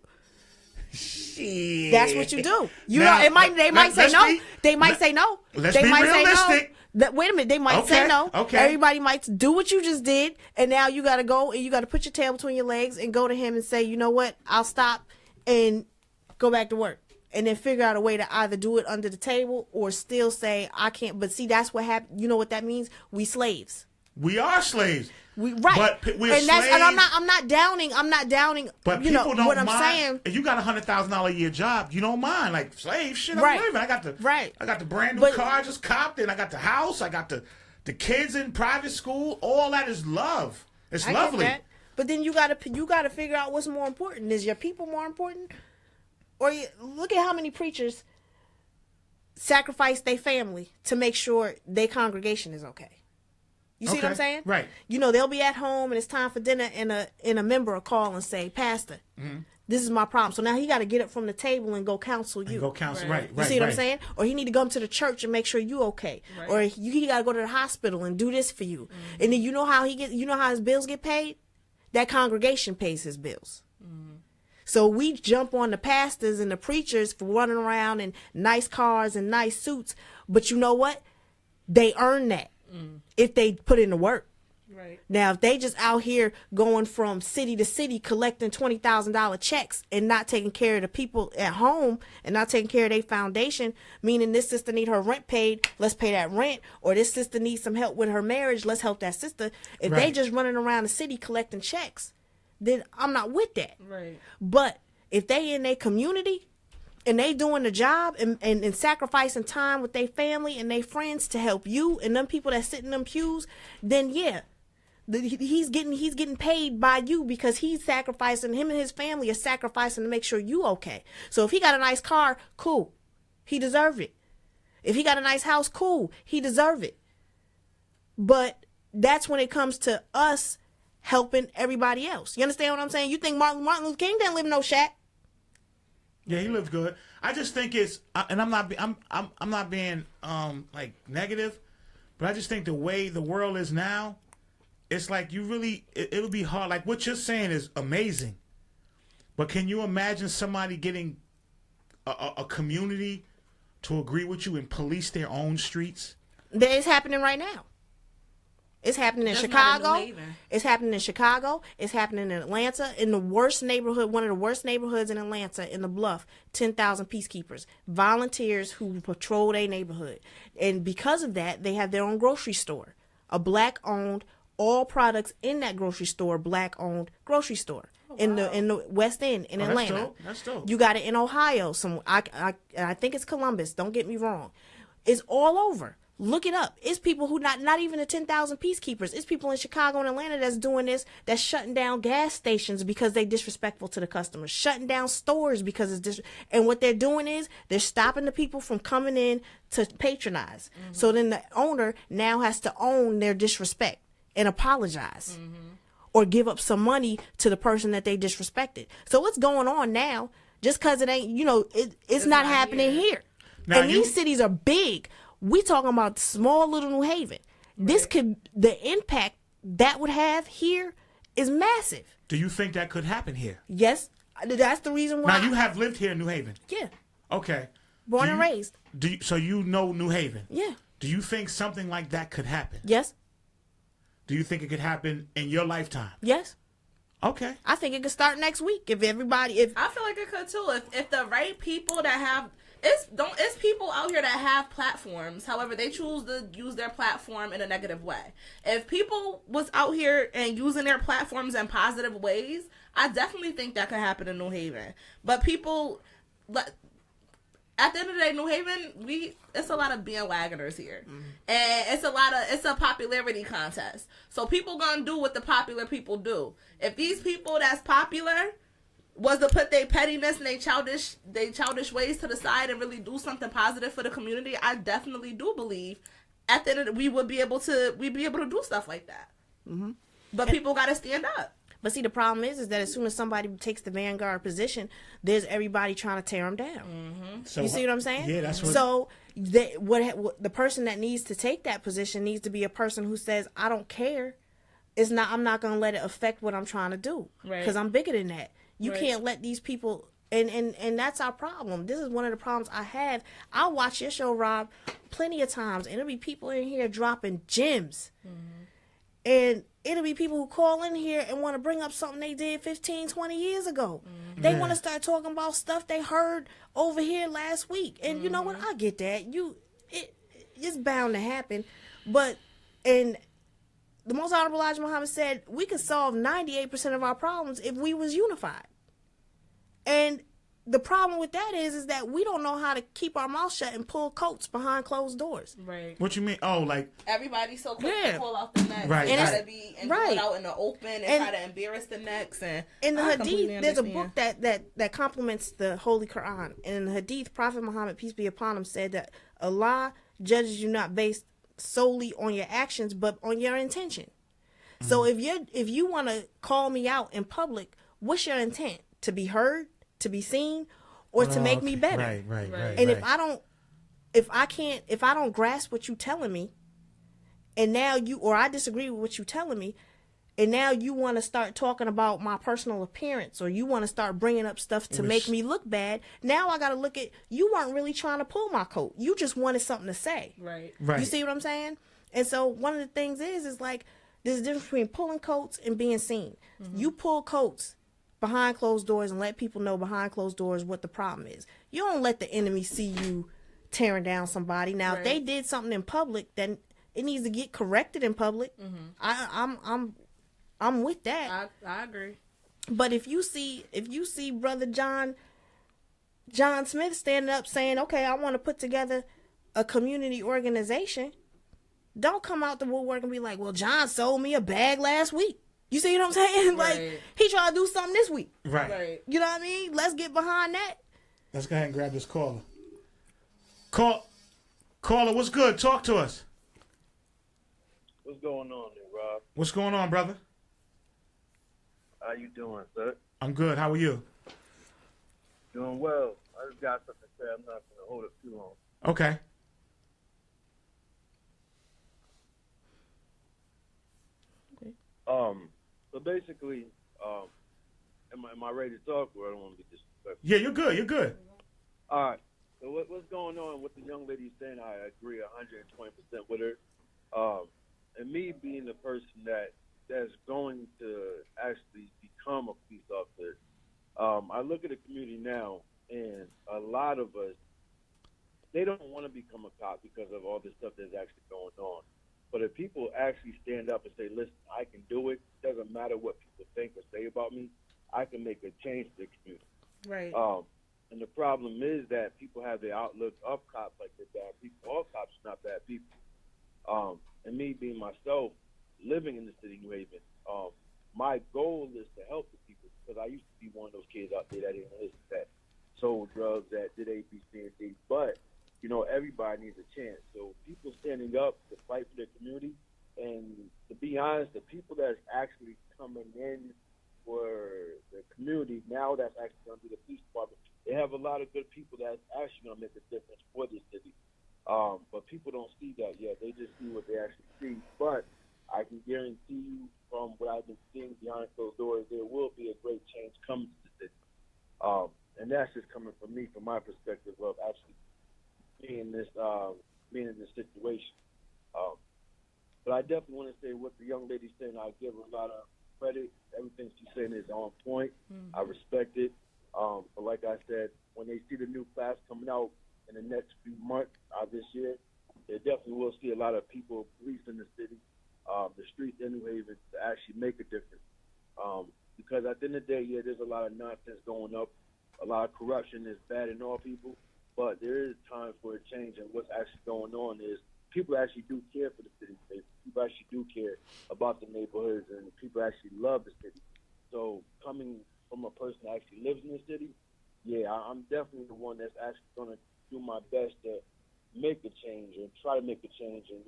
Shit. That's what you do. Now, They might say no. They might say no. Let's They be might realistic. say no. Wait a minute. They might say no. Okay. Everybody might do what you just did, and now you got to go and you got to put your tail between your legs and go to him and say, you know what? I'll stop and go back to work, and then figure out a way to either do it under the table or still say I can't. But see, that's what happened. You know what that means? We slaves. We are slaves. Right. But we're and slaves. And I'm not downing. But you people know don't what I'm mind. saying. If you got $100,000 a year job, you don't mind. Like, slave shit, I'm Right. living. I got the brand new car I just copped, and I got the house. I got the kids in private school. All that is love. It's lovely. Get that. But then you gotta figure out what's more important. Is your people more important, or look at how many preachers sacrifice their family to make sure their congregation is okay. You see what I'm saying? Right. You know, they'll be at home and it's time for dinner, and a member will call and say, Pastor, this is my problem. So now he got to get up from the table and go counsel you. Right. You see what I'm saying? Or he need to come to the church and make sure you okay. Right. Or he got to go to the hospital and do this for you. And then you know how his bills get paid? That congregation pays his bills. So we jump on the pastors and the preachers for running around in nice cars and nice suits. But you know what? They earn that if they put in the work. Right. Now, if they just out here going from city to city collecting $20,000 checks and not taking care of the people at home and not taking care of their foundation, meaning this sister need her rent paid, let's pay that rent, or this sister needs some help with her marriage, let's help that sister. If they just running around the city collecting checks, then I'm not with that. Right. But if they in their community and they doing the job and sacrificing time with their family and their friends to help you and them people that sit in them pews, then yeah, he's getting paid by you because he's sacrificing, him and his family are sacrificing to make sure you okay. So if he got a nice car, cool, he deserve it. If he got a nice house, cool, he deserve it. But that's when it comes to us helping everybody else. You understand what I'm saying? You think Martin Luther King didn't live in no shack? Yeah, he lives good. I just think it's, and I'm not being like negative, but I just think the way the world is now, it's like it'll be hard. Like what you're saying is amazing, but can you imagine somebody getting a community to agree with you and police their own streets? It's happening right now. It's happening in Chicago. It's happening in Chicago. It's happening in Atlanta. In the worst neighborhood, one of the worst neighborhoods in Atlanta, in the Bluff, 10,000 peacekeepers, volunteers who patrol their neighborhood. And because of that, they have their own grocery store, a black-owned, all products in that grocery store, black-owned grocery store. Oh, wow. in the West End in Atlanta. That's dope. You got it in Ohio. I think it's Columbus. Don't get me wrong. It's all over. Look it up. It's people who not even the 10,000 peacekeepers. It's people in Chicago and Atlanta that's doing this, that's shutting down gas stations because they disrespectful to the customers, shutting down stores because it's and what they're doing is they're stopping the people from coming in to patronize. So then the owner now has to own their disrespect and apologize or give up some money to the person that they disrespected. So what's going on now, just because it ain't, it's not happening here. Now and these cities are big. We talking about small little New Haven. Right. The impact that would have here is massive. Do you think that could happen here? Yes, that's the reason why. Now you have lived here in New Haven. Yeah. Okay. Born and raised. So you know New Haven. Yeah. Do you think something like that could happen? Yes. Do you think it could happen in your lifetime? Yes. Okay. I think it could start next week if I feel like it could too. If the right people that have it's people out here that have platforms. However, they choose to use their platform in a negative way. If people was out here and using their platforms in positive ways, I definitely think that could happen in New Haven. But people, at the end of the day, New Haven, it's a lot of bandwagoners here, and it's a popularity contest. So people gonna do what the popular people do. If these people that's popular was to put their pettiness and their childish ways to the side and really do something positive for the community, I definitely do believe at the end of the, we'd be able to do stuff like that. Mm-hmm. But people got to stand up. But see, the problem is that as soon as somebody takes the vanguard position, there's everybody trying to tear them down. Mm-hmm. So, you see what I'm saying? Yeah, that's what. So what the person that needs to take that position needs to be a person who says, "I don't care. I'm not going to let it affect what I'm trying to do because I'm bigger than that. You can't let these people." And that's our problem. This is one of the problems I have. I'll watch your show, Rob, plenty of times, and there'll be people in here dropping gems. Mm-hmm. And it'll be people who call in here and want to bring up something they did 15, 20 years ago. Mm-hmm. They want to start talking about stuff they heard over here last week. And you know what? I get that. It's bound to happen. But, and the Most Honorable Elijah Muhammad said, we could solve 98% of our problems if we was unified. And the problem with that is that we don't know how to keep our mouth shut and pull coats behind closed doors. Right. What you mean? Oh, like everybody's so quick to pull out the necks. Right. And try to be and pull it out in the open and try to embarrass the necks. And in the Hadith, there's a book that complements the Holy Quran. And in the Hadith, Prophet Muhammad, peace be upon him, said that Allah judges you not based solely on your actions, but on your intention. Mm-hmm. So if you want to call me out in public, what's your intent? To be heard? To be seen, or to make me better. Right. And if I don't grasp what you're telling me, and now I disagree with what you're telling me, and now you want to start talking about my personal appearance, or you want to start bringing up stuff to make me look bad. Now I got to look at, you weren't really trying to pull my coat. You just wanted something to say. Right. You see what I'm saying? And so one of the things is like, there's a difference between pulling coats and being seen. Mm-hmm. You pull coats behind closed doors and let people know behind closed doors what the problem is. You don't let the enemy see you tearing down somebody. Now, if they did something in public, then it needs to get corrected in public. Mm-hmm. I'm with that. I agree. But if you see Brother John Smith standing up saying, "Okay, I want to put together a community organization," don't come out the woodwork and be like, "Well, John sold me a bag last week." You see what I'm saying? Like, he tried to do something this week. Right. You know what I mean? Let's get behind that. Let's go ahead and grab this caller. Caller, what's good? Talk to us. What's going on there, Rob? What's going on, brother? How you doing, sir? I'm good. How are you? Doing well. I just got something to say. I'm not going to hold it too long. Okay. So basically, am I ready to talk, or I don't want to be disrespectful? Yeah, you're good. You're good. All right. So what's going on with the young lady saying? I agree 120% with her. And me being the person that's going to actually become a police officer, I look at the community now, and a lot of us, they don't want to become a cop because of all this stuff that's actually going on. But if people actually stand up and say, "Listen, I can do it. Doesn't matter what people think or say about me. I can make a change to the community." Right. And the problem is that people have the outlook of cops like they're bad people. All cops are not bad people. And me being myself, living in the city of New Haven, my goal is to help the people, because I used to be one of those kids out there that didn't listen, that sold drugs, that did A, B, C, and D. But you know, everybody needs a chance. So people standing up to fight for their community, and to be honest, the people that's actually coming in for the community now, that's actually going to be the police department. They have a lot of good people that's actually going to make a difference for the city. But people don't see that yet. They just see what they actually see. But I can guarantee you, from what I've been seeing behind closed doors, there will be a great change coming to the city. And that's just coming from me, from my perspective of actually being in this situation. But I definitely want to say what the young lady's saying. I give her a lot of credit. Everything she's saying is on point. Mm-hmm. I respect it. But like I said, when they see the new class coming out in the next few months this year, they definitely will see a lot of people, police in the city, the streets in New Haven, to actually make a difference. Because at the end of the day, there's a lot of nonsense going up. A lot of corruption is bad in all people. but there is time for a change. And what's actually going on is people actually do care for the city. People actually do care about the neighborhoods, and people actually love the city. So coming from a person that actually lives in the city, yeah, I'm definitely the one that's actually going to do my best to make a change and try to make a change and,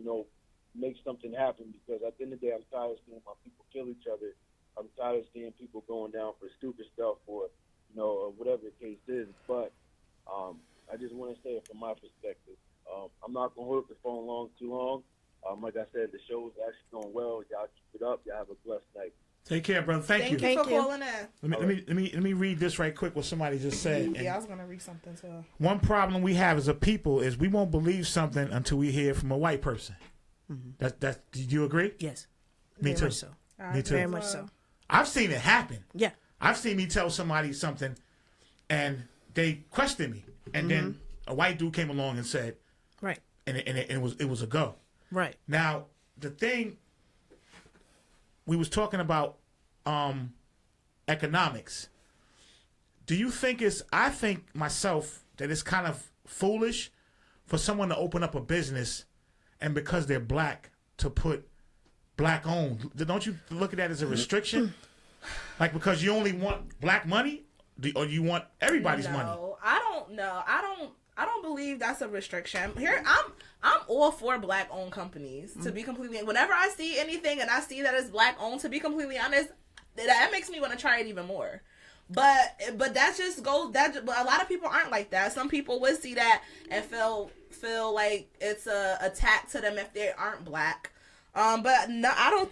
make something happen, because at the end of the day, I'm tired of seeing my people kill each other. I'm tired of seeing people going down for stupid stuff or, whatever the case is. But I just want to say it from my perspective. I'm not going to hold up the phone too long. Like I said, the show is actually going well. Y'all keep it up. Y'all have a blessed night. Take care, brother. Thank you. Thank you for calling in. Let me read this right quick. What somebody just said. Yeah, I was gonna read something too. One problem we have as a people is we won't believe something until we hear it from a white person. Mm-hmm. That's. Do you agree? Yes. Me Very too. Much so. Me too. Very much so. I've seen it happen. Yeah. I've seen me tell somebody something, and they questioned me, and then a white dude came along and said, right, and it was a go. Right. Now the thing we was talking about economics. Do you think I think myself that it's kind of foolish for someone to open up a business and because they're black to put black owned. Don't you look at that as a restriction? Like because you only want black money or you want everybody's money? No, I don't know. I don't believe that's a restriction. Here I'm all for black owned companies. To be completely, whenever I see anything and I see that it's black owned, to be completely honest, that makes me want to try it even more. But that just goes but a lot of people aren't like that. Some people would see that and feel like it's a attack to them if they aren't black. But no, I don't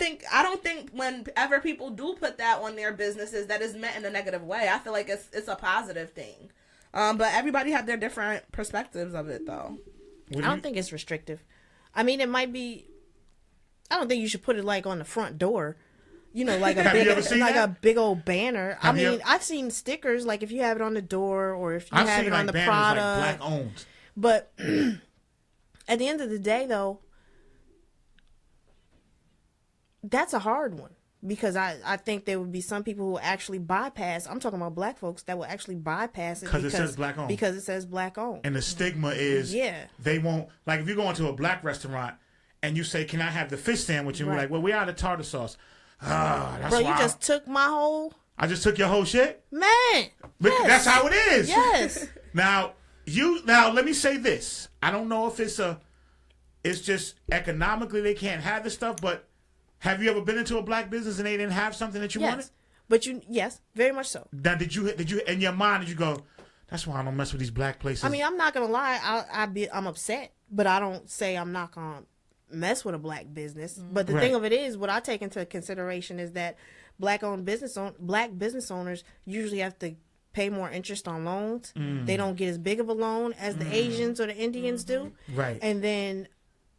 think whenever people do put that on their businesses that is meant in a negative way. I feel like it's a positive thing. But everybody have their different perspectives of it though. I don't think it's restrictive. I mean, it might be. I don't think you should put it like on the front door. You know, like a big old banner. I've seen stickers like if you have it on the door or if you have it on the product. Like black owned. But at the end of the day, though, that's a hard one because I think there would be some people who actually bypass. I'm talking about black folks that will actually bypass it because it says black owned. Because it says black owned. And the stigma is they won't, like if you go into a black restaurant and you say, "Can I have the fish sandwich?" and we're like, "Well, we out of tartar sauce." That's bro, you just took my whole. I just took your whole shit, man. Yes. That's how it is. Yes. Now let me say this. I don't know if it's just economically they can't have this stuff, but have you ever been into a black business and they didn't have something that you wanted? But yes, very much so. Now, did you in your mind did you go, that's why I don't mess with these black places? I mean, I'm not gonna lie, I'm upset, but I don't say I'm not gonna mess with a black business. But the thing of it is, what I take into consideration is that black business owners usually have to pay more interest on loans. They don't get as big of a loan as the Asians or the Indians do. Right. And then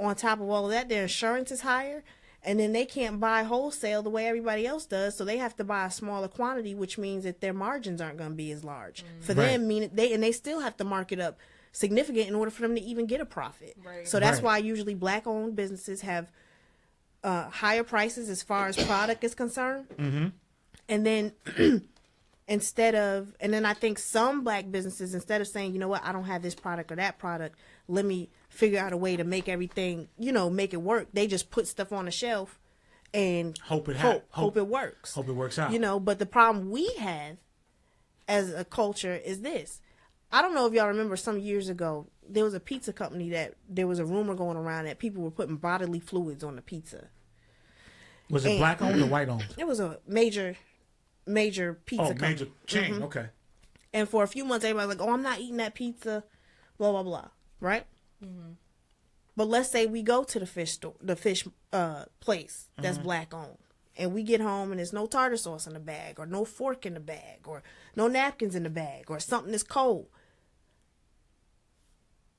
on top of all of that, their insurance is higher. And then they can't buy wholesale the way everybody else does, so they have to buy a smaller quantity, which means that their margins aren't going to be as large. For them, they still have to mark it up significant in order for them to even get a profit. Right. So that's why usually black-owned businesses have higher prices as far as product is concerned. Mm-hmm. And then and then I think some black businesses, instead of saying, you know what, I don't have this product or that product, let me figure out a way to make everything, make it work. They just put stuff on the shelf and hope it works. Hope it works out. But the problem we have as a culture is this. I don't know if y'all remember some years ago, there was a pizza company that there was a rumor going around that people were putting bodily fluids on the pizza. Was it black owned or white owned? It was a major pizza company. Major chain, okay. And for a few months, everybody was like, I'm not eating that pizza, blah, blah, blah, right? Mm-hmm. But let's say we go to the fish place that's black owned. And we get home and there's no tartar sauce in the bag or no fork in the bag or no napkins in the bag or something that's cold.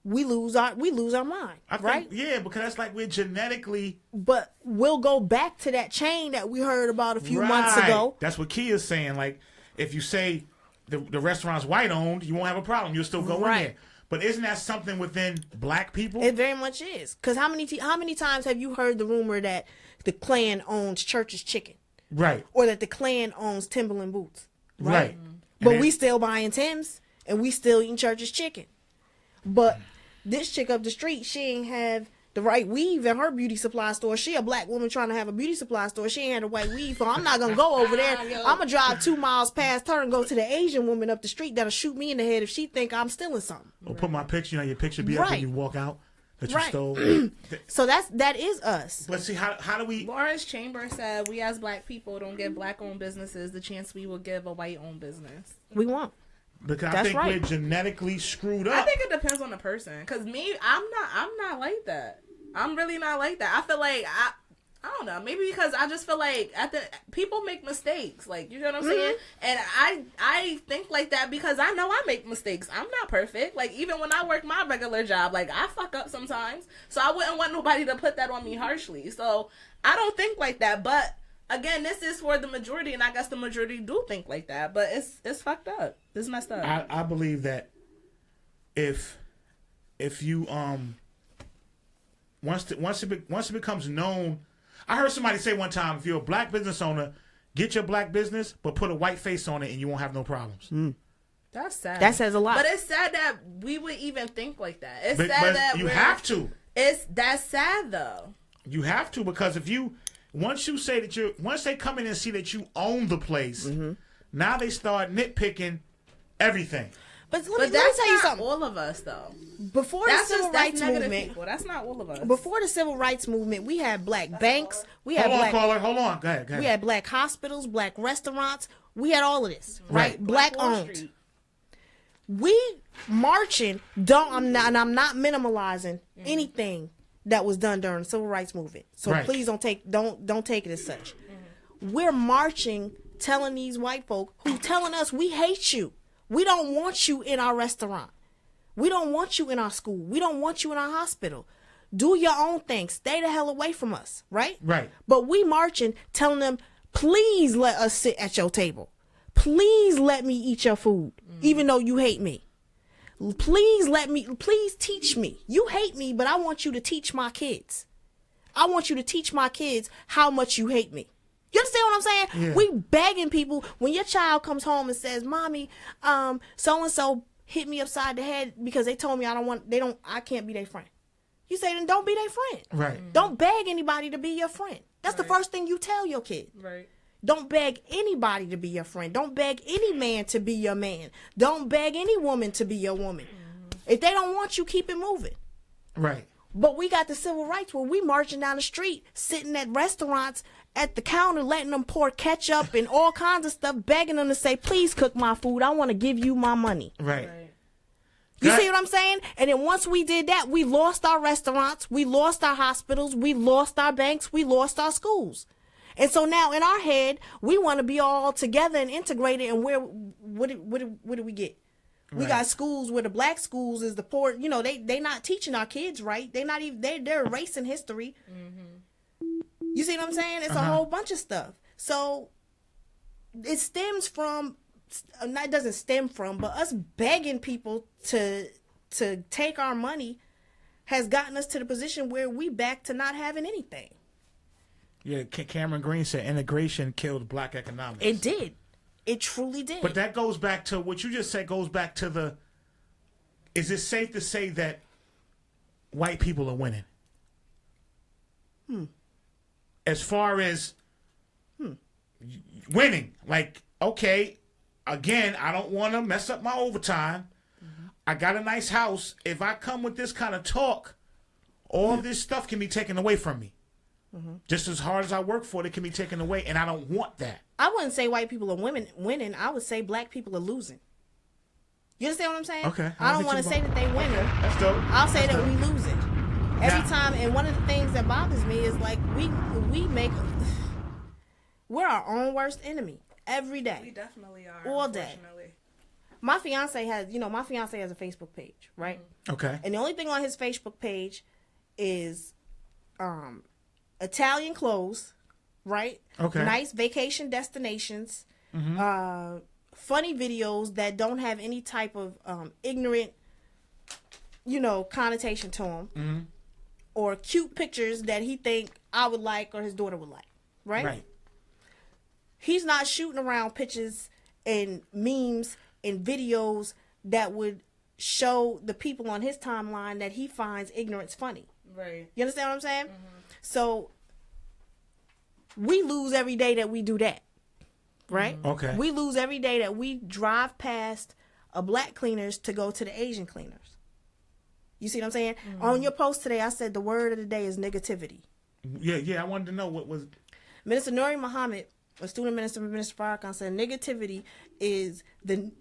We lose our mind, right? Because that's like we're genetically. But we'll go back to that chain that we heard about a few months ago. That's what Kia's saying. Like, if you say the restaurant's white owned, you won't have a problem. You'll still go in there. But isn't that something within black people? It very much is. Because how many times have you heard the rumor that the Klan owns Church's Chicken? Right. Or that the Klan owns Timberland boots? Right. But we still buying Tim's and we still eating Church's Chicken. But this chick up the street, she ain't have the right weave in her beauty supply store. She a black woman trying to have a beauty supply store. She ain't had the right weave, so I'm not gonna go over there. I'm gonna drive 2 miles past her and go to the Asian woman up the street that'll shoot me in the head if she think I'm stealing something. Or put my picture, your picture be up when you walk out that you stole. So that is us. Let's see, how do we... Lawrence Chambers said, we as black people don't give black-owned businesses the chance we will give a white-owned business. We won't. Because I think we're genetically screwed up. I think it depends on the person. Because me, I'm not like that. I'm really not like that. I feel like I don't know. Maybe because I just feel like people make mistakes. Like, you know what I'm saying? And I think like that because I know I make mistakes. I'm not perfect. Like, even when I work my regular job, like, I fuck up sometimes. So I wouldn't want nobody to put that on me harshly. So I don't think like that. But again, this is for the majority, and I guess the majority do think like that. But it's fucked up. It's messed up. I believe that if you once it becomes known, I heard somebody say one time, if you're a black business owner, get your black business, but put a white face on it, and you won't have no problems. That's sad. That says a lot. But it's sad that we would even think like that. It's sad but that you have to. That's sad though. You have to, because if you once they come in and see that you own the place, now they start nitpicking everything. But let me tell you something. All of us though. Before the civil rights movement, people. That's not all of us. Before the civil rights movement, we had black banks. We had Hold on. Go ahead. We had black hospitals, black restaurants. We had all of this, right? Black owned. We marching. I'm not minimalizing anything that was done during the civil rights movement. So please don't take it as such. We're marching, telling these white folk who telling us we hate you. We don't want you in our restaurant. We don't want you in our school. We don't want you in our hospital. Do your own thing. Stay the hell away from us, right? Right. But we marching, telling them, please let us sit at your table. Please let me eat your food, even though you hate me. Please teach me. You hate me, but I want you to teach my kids. I want you to teach my kids how much you hate me. You understand what I'm saying? Yeah. We begging people. When your child comes home and says, "Mommy, so-and-so hit me upside the head because they told me I can't be their friend." You say, then don't be their friend. Right. Don't beg anybody to be your friend. That's the first thing you tell your kid. Right. Don't beg anybody to be your friend. Don't beg any man to be your man. Don't beg any woman to be your woman. If they don't want you, keep it moving. Right. But we got the civil rights where we marching down the street, sitting at restaurants at the counter, letting them pour ketchup and all kinds of stuff, begging them to say, please cook my food. I want to give you my money. Right. You see what I'm saying? And then once we did that, we lost our restaurants, we lost our hospitals, we lost our banks, we lost our schools. And so now in our head, we want to be all together and integrated. And what do we get? We got schools where the black schools is the poor. You know, they not teaching our kids right. They're erasing history. You see what I'm saying? It's a whole bunch of stuff. So it stems from, it doesn't stem from, but us begging people to take our money has gotten us to the position where we back to not having anything. Yeah, Cameron Green said integration killed black economics. It did. It truly did. But that goes back to what you just said, goes back to is it safe to say that white people are winning? As far as winning, like, okay, again, I don't want to mess up my overtime. I got a nice house. If I come with this kind of talk, all this stuff can be taken away from me. Just as hard as I work for it, it can be taken away, and I don't want that. I wouldn't say white people are winning. I would say black people are losing. You understand what I'm saying? Okay. I don't want to say that they winning. That's dope. I'll say that we losing every time. And one of the things that bothers me is like we're our own worst enemy every day. We definitely are. All day. My fiance has a Facebook page, right? Okay. And the only thing on his Facebook page is Italian clothes, right? Okay. Nice vacation destinations, funny videos that don't have any type of ignorant, connotation to them, or cute pictures that he think I would like or his daughter would like, right? Right. He's not shooting around pictures and memes and videos that would show the people on his timeline that he finds ignorance funny. Right. You understand what I'm saying? So we lose every day that we do that. Right? Okay. We lose every day that we drive past a black cleaners to go to the Asian cleaners. You see what I'm saying? On your post today, I said the word of the day is negativity. Yeah. I wanted to know what was. Minister Nuri Muhammad, a student minister for Minister Farrakhan, said negativity is the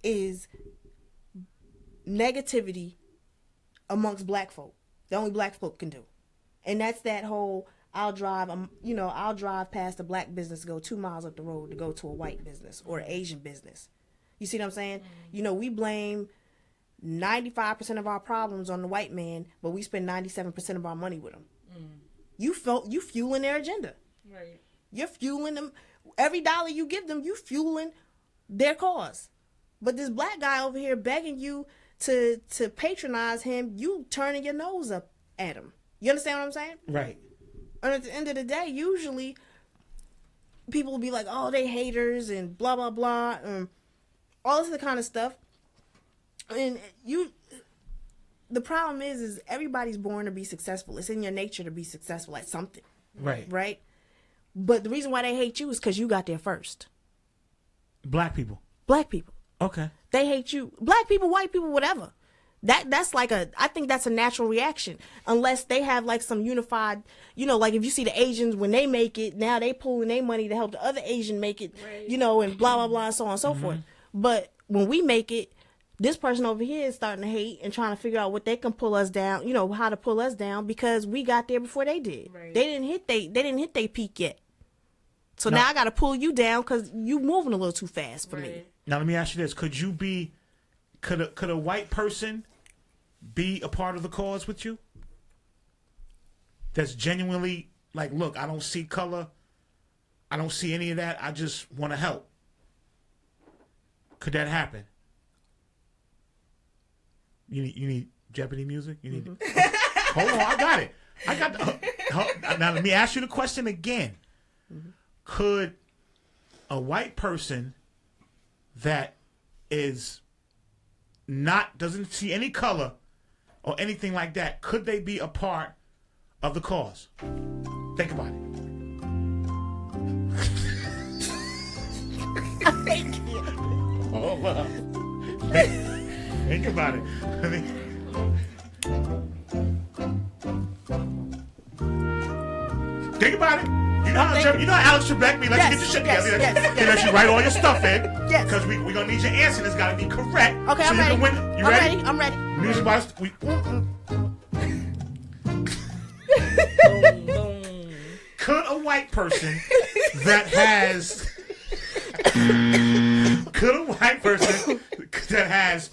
is negativity amongst black folk. The only black folk can do, and that's that whole. I'll drive past a black business, go 2 miles up the road to go to a white business or an Asian business. You see what I'm saying? We blame 95% of our problems on the white man, but we spend 97% of our money with them. You fueling their agenda. Right. You're fueling them. Every dollar you give them, you fueling their cause. But this black guy over here begging you to patronize him, you turning your nose up at him. You understand what I'm saying? Right. And at the end of the day, usually people will be like, oh, they haters and blah, blah, blah, and all this other kind of stuff. And the problem is everybody's born to be successful. It's in your nature to be successful at something. Right. Right? But the reason why they hate you is because you got there first. Black people. Black people. Okay. They hate you. Black people, white people, whatever. That's like I think that's a natural reaction. Unless they have like some unified, like if you see the Asians, when they make it, now they pulling their money to help the other Asian make it, right. And blah, blah, blah, and so on and so forth. But when we make it, this person over here is starting to hate and trying to figure out what they can pull us down, how to pull us down because we got there before they did. Right. They didn't hit their peak yet. So now I got to pull you down because you moving a little too fast for me. Now let me ask you this: could a white person be a part of the cause with you? That's genuinely like, look, I don't see color, I don't see any of that. I just want to help. Could that happen? You need Jeopardy music. You need. Hold on, I got it. Now let me ask you the question again. Could a white person that is doesn't see any color or anything like that, could they be a part of the cause? Think about it. Hold on. Think about it. Think about it. You know how Alex Trebek be let you get your shit together. He let you write all your stuff in. Yes. Because we're going to need your answer. It's got to be correct. Okay, so I'm ready. You can win. You ready? I'm ready. Music box. Could a white person that has... Could a white person that has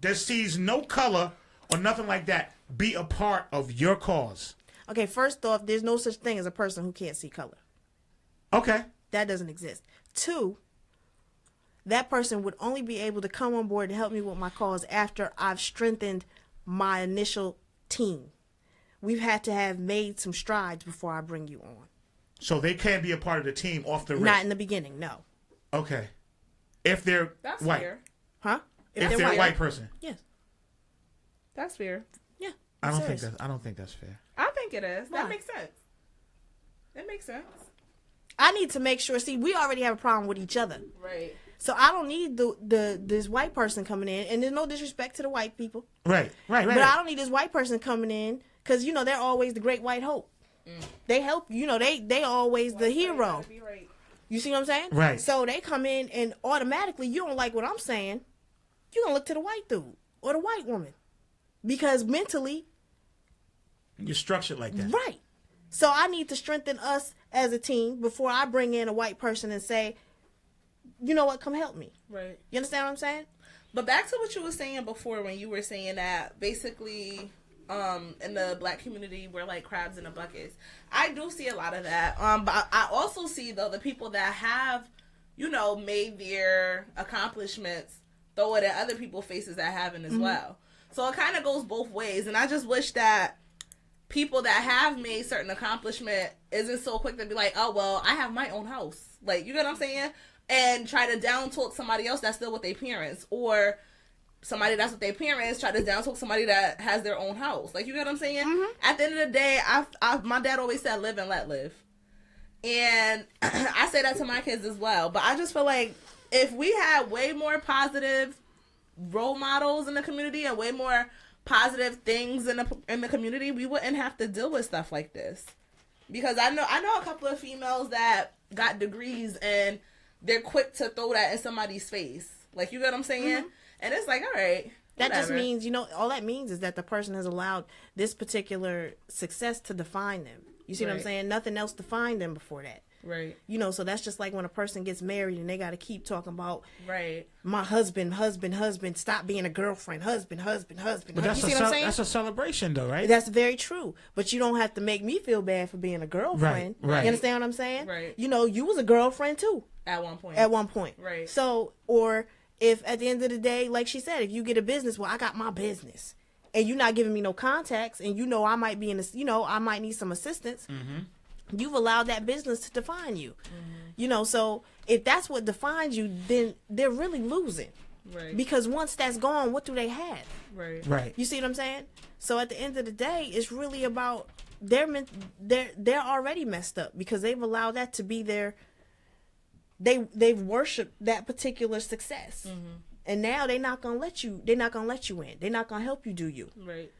that sees no color or nothing like that be a part of your cause? Okay, first off, there's no such thing as a person who can't see color. Okay. That doesn't exist. 2, that person would only be able to come on board to help me with my cause after I've strengthened my initial team. We've had to have made some strides before I bring you on. So they can't be a part of the team off the rip? Not in the beginning, no. Okay. If they're That's white. fair. Huh? If they're a white person. Yes. That's fair. Yeah. I don't think that's fair. I think it is. Why? That makes sense. That makes sense. I need to make sure. See, we already have a problem with each other. Right. So I don't need this white person coming in, and there's no disrespect to the white people. Right. But I don't need this white person coming in because they're always the great white hope. They help. They always the hero. Right. You see what I'm saying? Right. So they come in and automatically you don't like what I'm saying, you're gonna look to the white dude or the white woman because mentally you're structured like that. Right. So I need to strengthen us as a team before I bring in a white person and say, you know what, come help me. Right. You understand what I'm saying? But back to what you were saying before when you were saying that basically in the black community we're like crabs in the buckets. I do see a lot of that. But I also see though the people that have, made their accomplishments throw it at other people's faces that haven't as well. So it kind of goes both ways. And I just wish that people that have made certain accomplishment isn't so quick to be like, oh, well, I have my own house. Like, you know what I'm saying? And try to down talk somebody else that's still with their parents. Or somebody that's with their parents try to down talk somebody that has their own house. Like, you get what I'm saying? At the end of the day, my dad always said live and let live. And I say that to my kids as well. But I just feel like if we had way more positive role models in the community and way more positive things in the community, we wouldn't have to deal with stuff like this. Because I know a couple of females that got degrees and they're quick to throw that in somebody's face. Like, you get what I'm saying? And it's like, all right. That whatever. just means, all that means is that the person has allowed this particular success to define them. You see what I'm saying? Nothing else defined them before that. Right. So that's just like when a person gets married and they got to keep talking about my husband, stop being a girlfriend, husband. But that's you see what I'm saying? That's a celebration, though, right? That's very true. But you don't have to make me feel bad for being a girlfriend. Right. You understand what I'm saying? Right. You was a girlfriend too. At one point. Right. So, or if at the end of the day, like she said, if you get a business, well, I got my business. And you're not giving me no contacts, and I might be I might need some assistance. You've allowed that business to define you. So if that's what defines you, then they're really losing. Right. Because once that's gone, what do they have? Right. You see what I'm saying? So at the end of the day, it's really about they're already messed up because they've allowed that to be they've worshipped that particular success. And now they're not gonna let you in. They're not gonna help you do you. Right.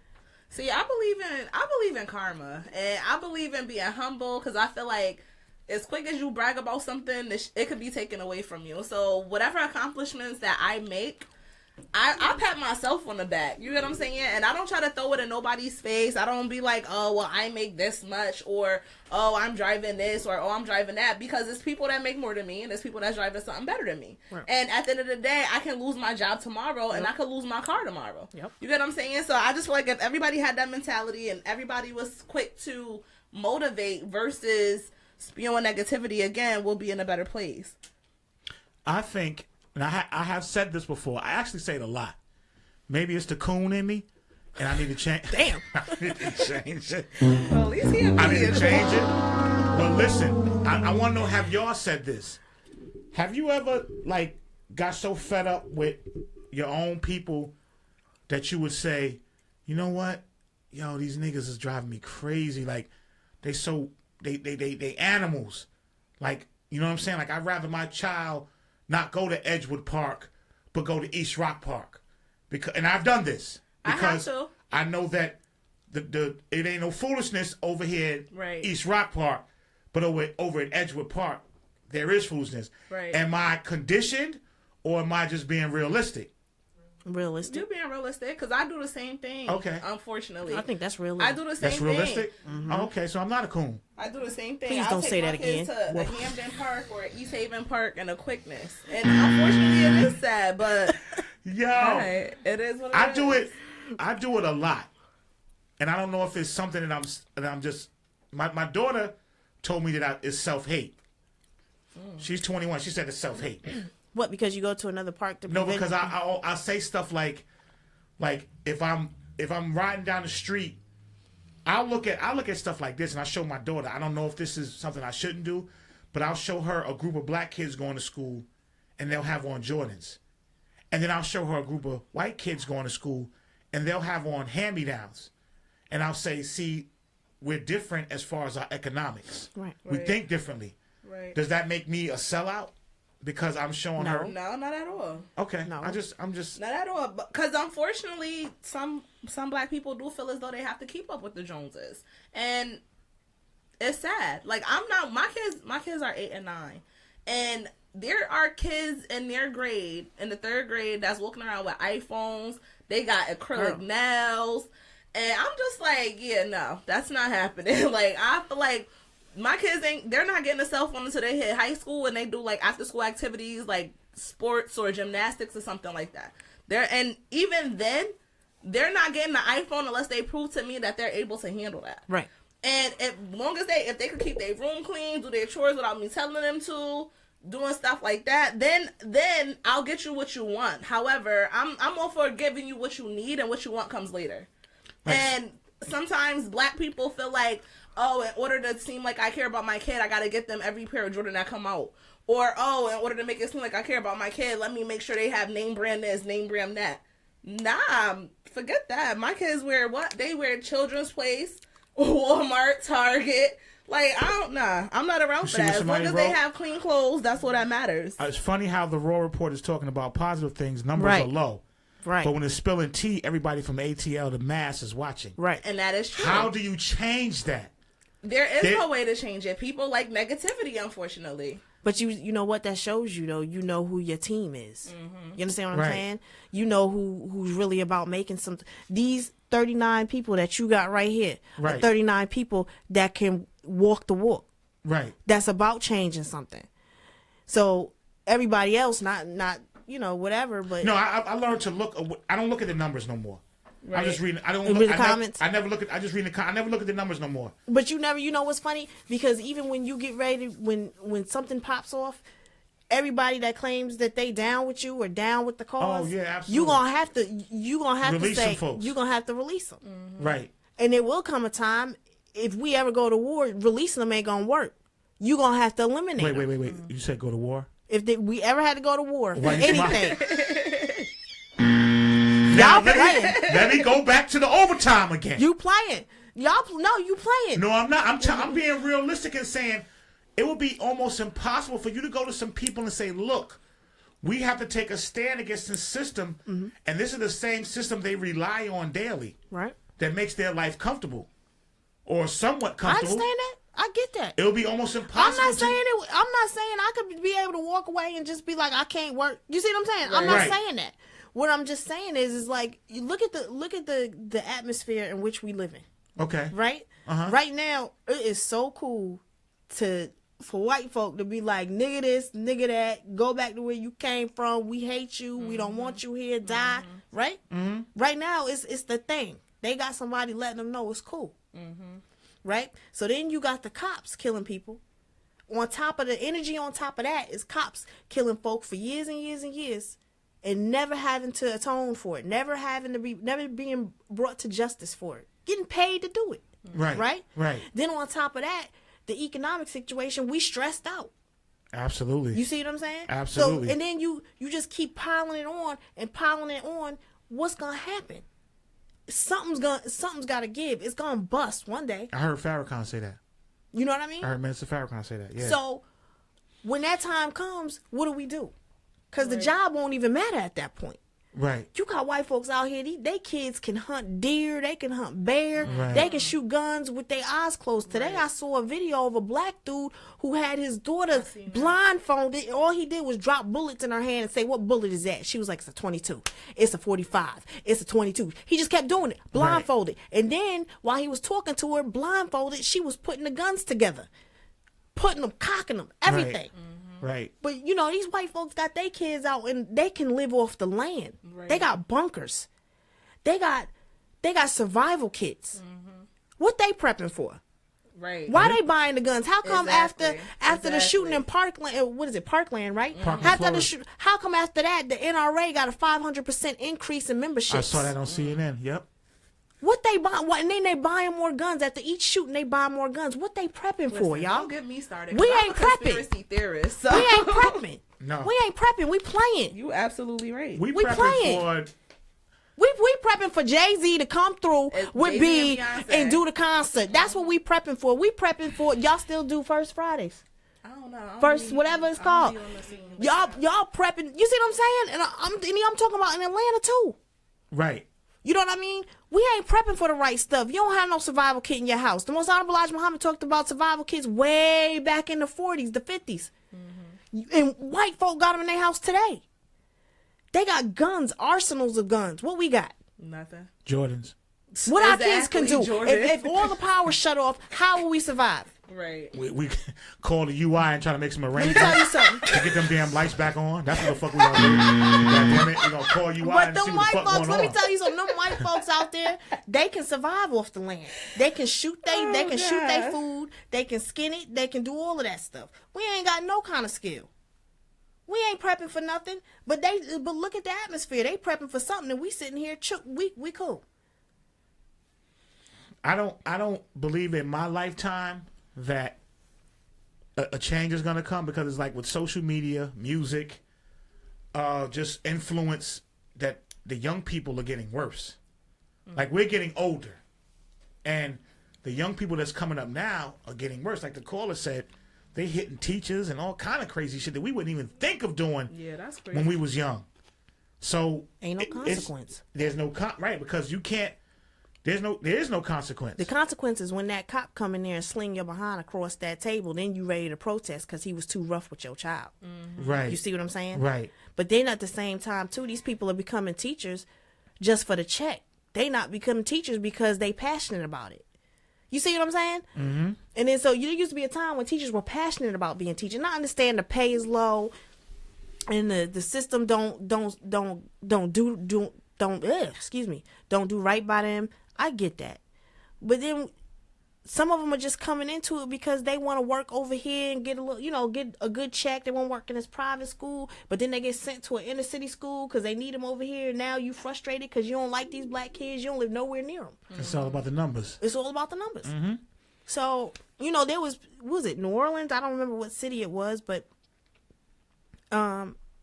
See, I believe in karma, and I believe in being humble, because I feel like as quick as you brag about something, it could be taken away from you. So whatever accomplishments that I make, I pat myself on the back. You know what I'm saying? And I don't try to throw it in nobody's face. I don't be like, oh, well, I make this much, or, oh, I'm driving this, or, oh, I'm driving that, because it's people that make more than me, and there's people that's driving something better than me. Right. And at the end of the day, I can lose my job tomorrow, and I could lose my car tomorrow. Yep. You get what I'm saying? So I just feel like if everybody had that mentality and everybody was quick to motivate versus spewing negativity, again, we'll be in a better place. I think... And I have said this before. I actually say it a lot. Maybe it's the coon in me, and I need to change. Damn. I need to change it. Well, at least I need to change it. But listen, I want to know, have y'all said this? Have you ever, got so fed up with your own people that you would say, you know what? Yo, these niggas is driving me crazy. Like, they animals. Like, you know what I'm saying? Like, I'd rather my child not go to Edgewood Park, but go to East Rock Park, and I've done this because I know that it ain't no foolishness over here at East Rock Park, but over at Edgewood Park there is foolishness. Right. Am I conditioned, or am I just being realistic? Realistic. You're being realistic, because I do the same thing. Okay. Unfortunately, I think that's realistic. I do the same thing. That's realistic. Okay, so I'm not a coon. I do the same thing. Please don't say that again. To a Hamden Park or East Haven Park and a Quickness, and unfortunately, it is sad, but it is what it is. I do it a lot, and I don't know if it's something that I'm just. My daughter told me that it's self-hate. She's 21. She said it's self-hate. What? Because you go to another park to no? Because I say stuff like if I'm riding down the street, I'll look at stuff like this, and I show my daughter. I don't know if this is something I shouldn't do, but I'll show her a group of black kids going to school, and they'll have on Jordans, and then I'll show her a group of white kids going to school, and they'll have on hand-me-downs, and I'll say, see, we're different as far as our economics. Right. We think differently. Right. Does that make me a sellout? Because I'm showing her. No, not at all. Okay. No. I'm just not at all. Because unfortunately, some black people do feel as though they have to keep up with the Joneses, and it's sad. Like, I'm not. My kids are 8 and 9, and there are kids in their grade, in the 3rd grade, that's walking around with iPhones. They got acrylic nails, and I'm just like, yeah, no, that's not happening. Like, I feel like my kids they're not getting a cell phone until they hit high school, and they do like after school activities like sports or gymnastics or something like that. And even then, they're not getting the iPhone unless they prove to me that they're able to handle that. Right. And if they could keep their room clean, do their chores without me telling them to, doing stuff like that, then I'll get you what you want. However, I'm all for giving you what you need, and what you want comes later. Right. And sometimes black people feel like, oh, in order to seem like I care about my kid, I got to get them every pair of Jordan that come out. Or, oh, in order to make it seem like I care about my kid, let me make sure they have name brand this, name brand that. Nah, forget that. My kids wear what? They wear Children's Place, Walmart, Target. Like, I'm not around for that. As long as they have clean clothes, that's what that matters. It's funny how the Raw Report is talking about positive things. Numbers are low. Right. But when it's spilling tea, everybody from ATL to Mass is watching. Right. And that is true. How do you change that? There is no way to change it. People like negativity, unfortunately. But you know what that shows you, though? You know who your team is. You understand what I'm saying? You know who's really about making some... These 39 people that you got right here are 39 people that can walk the walk. Right. That's about changing something. So everybody else, not whatever, but... No, I learned to look... I don't look at the numbers no more. Right. I'm just reading. I don't read the comments. I never look at. I just read the. I never look at the numbers no more. But you never. You know what's funny? Because even when you get ready, when something pops off, everybody that claims that they down with you or down with the cause, absolutely. you gonna have to release say some folks. you gonna have to release them. Right. And there will come a time if we ever go to war, releasing them ain't gonna work. You gonna have to eliminate. Wait. You said go to war? If we ever had to go to war for Why you anything. Now, let me go back to the overtime again. You playing. You playing. No, I'm not. I'm being realistic and saying it would be almost impossible for you to go to some people and say, look, we have to take a stand against this system, and this is the same system they rely on daily. Right. That makes their life comfortable or somewhat comfortable. I understand that. I get that. It would be almost impossible. I'm not saying I could be able to walk away and just be like, I can't work. You see what I'm saying? I'm not saying that. What I'm just saying is like, you look at the atmosphere in which we live in. Okay. Right? Right now, it is so cool for white folk to be like, nigga this, nigga that, go back to where you came from. We hate you. We don't want you here. Die. Right? Right now, it's the thing. They got somebody letting them know it's cool. Right? So then you got the cops killing people. On top of the energy, on top of that is cops killing folk for years and years and years. And never having to atone for it, never being brought to justice for it, getting paid to do it. Right. Then on top of that, the economic situation, we stressed out. Absolutely. You see what I'm saying? Absolutely. So, and then you just keep piling it on. What's gonna happen? Something's got to give. It's gonna bust one day. I heard Farrakhan say that. You know what I mean? I heard Minister Farrakhan say that. Yeah. So when that time comes, what do? Because the job won't even matter at that point. Right. You got white folks out here, they kids can hunt deer, they can hunt bear, they can shoot guns with their eyes closed. Today I saw a video of a black dude who had his daughter blindfolded. All he did was drop bullets in her hand and say, what bullet is that? She was like, it's a 22. It's a 45. It's a 22. He just kept doing it, blindfolded. And then while he was talking to her, blindfolded, she was putting the guns together. Putting them, cocking them, everything. Right. But, these white folks got their kids out and they can live off the land. Right. They got bunkers. They got survival kits. What they prepping for? Right. Why they buying the guns? How come after the shooting in Parkland, what is it, Parkland, right? How come after that, the NRA got a 500% increase in membership? I saw that on CNN. Yep. What they buy? And then they buying more guns. After each shooting, they buy more guns. What they prepping for, y'all? Don't get me started. We ain't prepping. Conspiracy theorists. So. We ain't prepping. No. We ain't prepping. We playing. You absolutely right. We playing. For... We prepping for Jay-Z to come through with B and do the concert. That's what we prepping for. We prepping for. Y'all still do First Fridays? I don't know. First, whatever it's called. Y'all prepping. You see what I'm saying? And I'm talking about in Atlanta too. Right. You know what I mean? We ain't prepping for the right stuff. You don't have no survival kit in your house. The most Honorable Elijah Muhammad talked about survival kits way back in the 40s, the 50s. And white folk got them in their house today. They got guns, arsenals of guns. What we got? Nothing. Jordans. What our kids can do. If all the power shut off, how will we survive? Right. We call the UI and try to make some arrangements. Let me tell you something. To get them damn lights back on. That's what the fuck we are doing. God damn it. We're going to call UI But and them see what white the fuck folks, going let me on. tell you something. Them white folks out there, they can survive off the land. They can shoot shoot their food. They can skin it. They can do all of that stuff. We ain't got no kind of skill. We ain't prepping for nothing. But look at the atmosphere. They prepping for something, and we sitting here. We cool. I don't believe in my lifetime that a change is going to come, because it's like with social media, music, just influence that the young people are getting worse. Like, we're getting older. And the young people that's coming up now are getting worse. Like the caller said, they hitting teachers and all kind of crazy shit that we wouldn't even think of doing that's crazy. when we was young. So ain't no consequence. There's no right, because you can't. There is no consequence. The consequence is when that cop come in there and sling your behind across that table, then you ready to protest because he was too rough with your child. Right. You see what I'm saying? Right. But then at the same time too, these people are becoming teachers just for the check. They not becoming teachers because they passionate about it. You see what I'm saying? Mm-hmm. And then so there used to be a time when teachers were passionate about being teachers. And I understand the pay is low, and the system don't do right by them. I get that. But then some of them are just coming into it because they want to work over here and get a little, get a good check. They want to work in this private school, but then they get sent to an inner city school because they need them over here. Now you frustrated because you don't like these black kids. You don't live nowhere near them. It's all about the numbers. It's all about the numbers. Mm-hmm. So, there was it New Orleans? I don't remember what city it was, but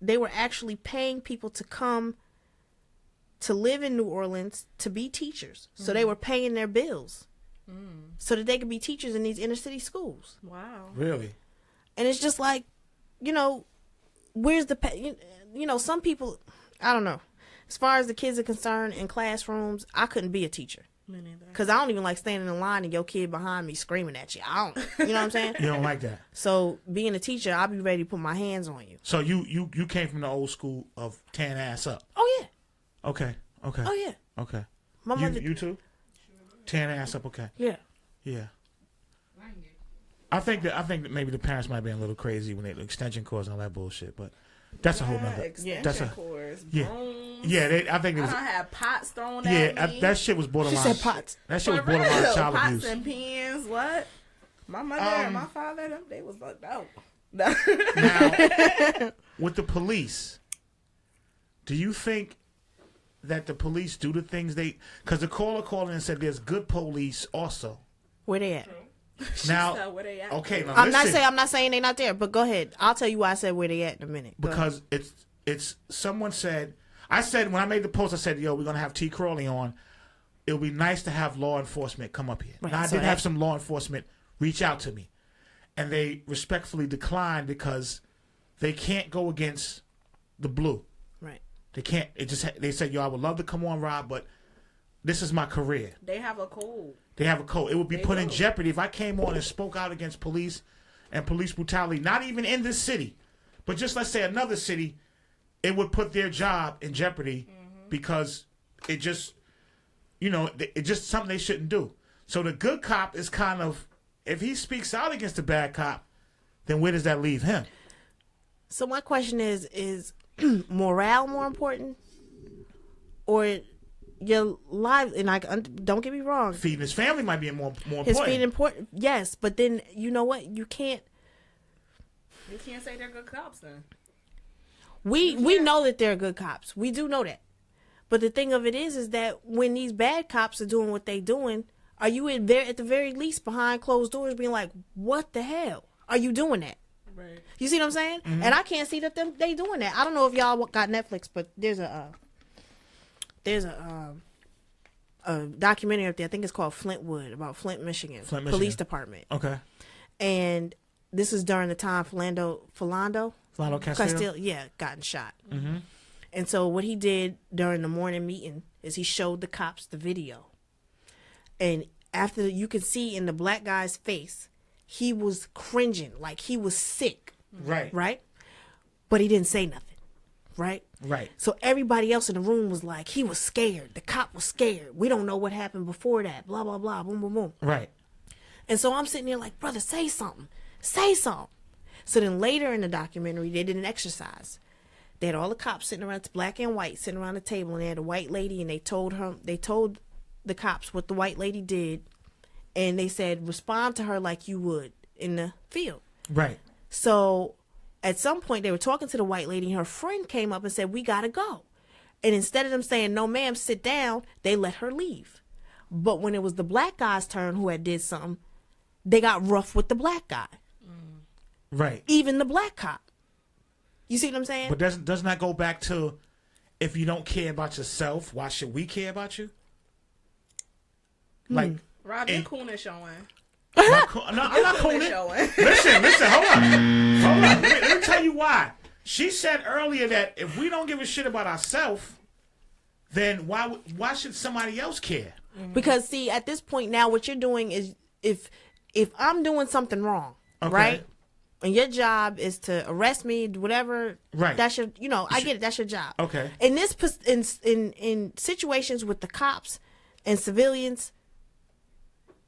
they were actually paying people to come to live in New Orleans to be teachers. So they were paying their bills so that they could be teachers in these inner city schools. Wow. Really? And it's just like, where's the pay? Some people, I don't know. As far as the kids are concerned in classrooms, I couldn't be a teacher. Me neither. Because I don't even like standing in line and your kid behind me screaming at you. I don't, you know what I'm saying? You don't like that. So being a teacher, I'll be ready to put my hands on you. So you came from the old school of tearing ass up. Oh, yeah. Okay. Oh, yeah. Okay. My mother, You too? Tearing ass up. Okay. yeah. Yeah. I think that maybe the parents might be a little crazy when they extension cords and all that bullshit, but that's a whole nother. Extension cords, brooms. Yeah. I think it was. I had pots thrown at me. That shit was borderline. She said pots. That shit was For real. borderline child Pots abuse. and pens. What? My mother and my father, they was like, no. Now, with the police, do you think that the police do the things they? Because the caller called in and said there's good police also. Where they at? Now, said where they at. okay. Now I'm listen, not saying they not there, but go ahead. I'll tell you why I said where they at in a minute. Go because it's someone said. I said when I made the post, I said, "Yo, we're gonna have T. Crawley on. It would be nice to have law enforcement come up here." Right, Now I so did that- have some law enforcement reach out to me, and they respectfully declined because they can't go against the blue. Right. They can't. They said, "Yo, I would love to come on, Rob, but this is my career." They have a code. They have a code. It would be They put in do. jeopardy if I came on and spoke out against police and police brutality, not even in this city, but just let's say another city. It would put their job in jeopardy because it just, it's just something they shouldn't do. So the good cop is kind of, if he speaks out against the bad cop, then where does that leave him? So my question is morale more important, or your life? And don't get me wrong, Feeding his family might be more his important. feet important. Yes, but then you know what? You can't. You can't say they're good cops then. We know that they're good cops. We do know that. But the thing of it is that when these bad cops are doing what they doing, are you in there at the very least behind closed doors being like, what the hell are you doing that? Right. You see what I'm saying? And I can't see that they doing that. I don't know if y'all got Netflix, but there's a documentary up there. I think it's called Flintwood, about Flint, Michigan. Flint, Police Michigan. Department. Okay. And this is during the time Philando Castillo? gotten shot. Mm-hmm. And so what he did during the morning meeting is he showed the cops the video. And after, you can see in the black guy's face, he was cringing, like he was sick. Right. Right? But he didn't say nothing. Right? Right. So everybody else in the room was like, he was scared. The cop was scared. We don't know what happened before that. Blah, blah, blah. Boom, boom, boom. Right. And so I'm sitting there like, brother, say something. Say something. So then later in the documentary, they did an exercise. They had all the cops sitting around, black and white, sitting around the table, and they had a white lady, and they told the cops what the white lady did, and they said, respond to her like you would in the field. Right. So at some point, they were talking to the white lady, and her friend came up and said, we got to go. And instead of them saying, no, ma'am, sit down, they let her leave. But when it was the black guy's turn who had did something, they got rough with the black guy. Right. Even the black cop. You see what I'm saying? But doesn't that go back to if you don't care about yourself, why should we care about you? Like, Rob, your coon is showing. no, I'm not cooning. Listen, hold on. Let me tell you why. She said earlier that if we don't give a shit about ourselves, then why should somebody else care? Because see, at this point now, what you're doing is if I'm doing something wrong, Okay. right? And your job is to arrest me, whatever. Right. That's your, I get it. That's your job. Okay. In this, in situations with the cops and civilians,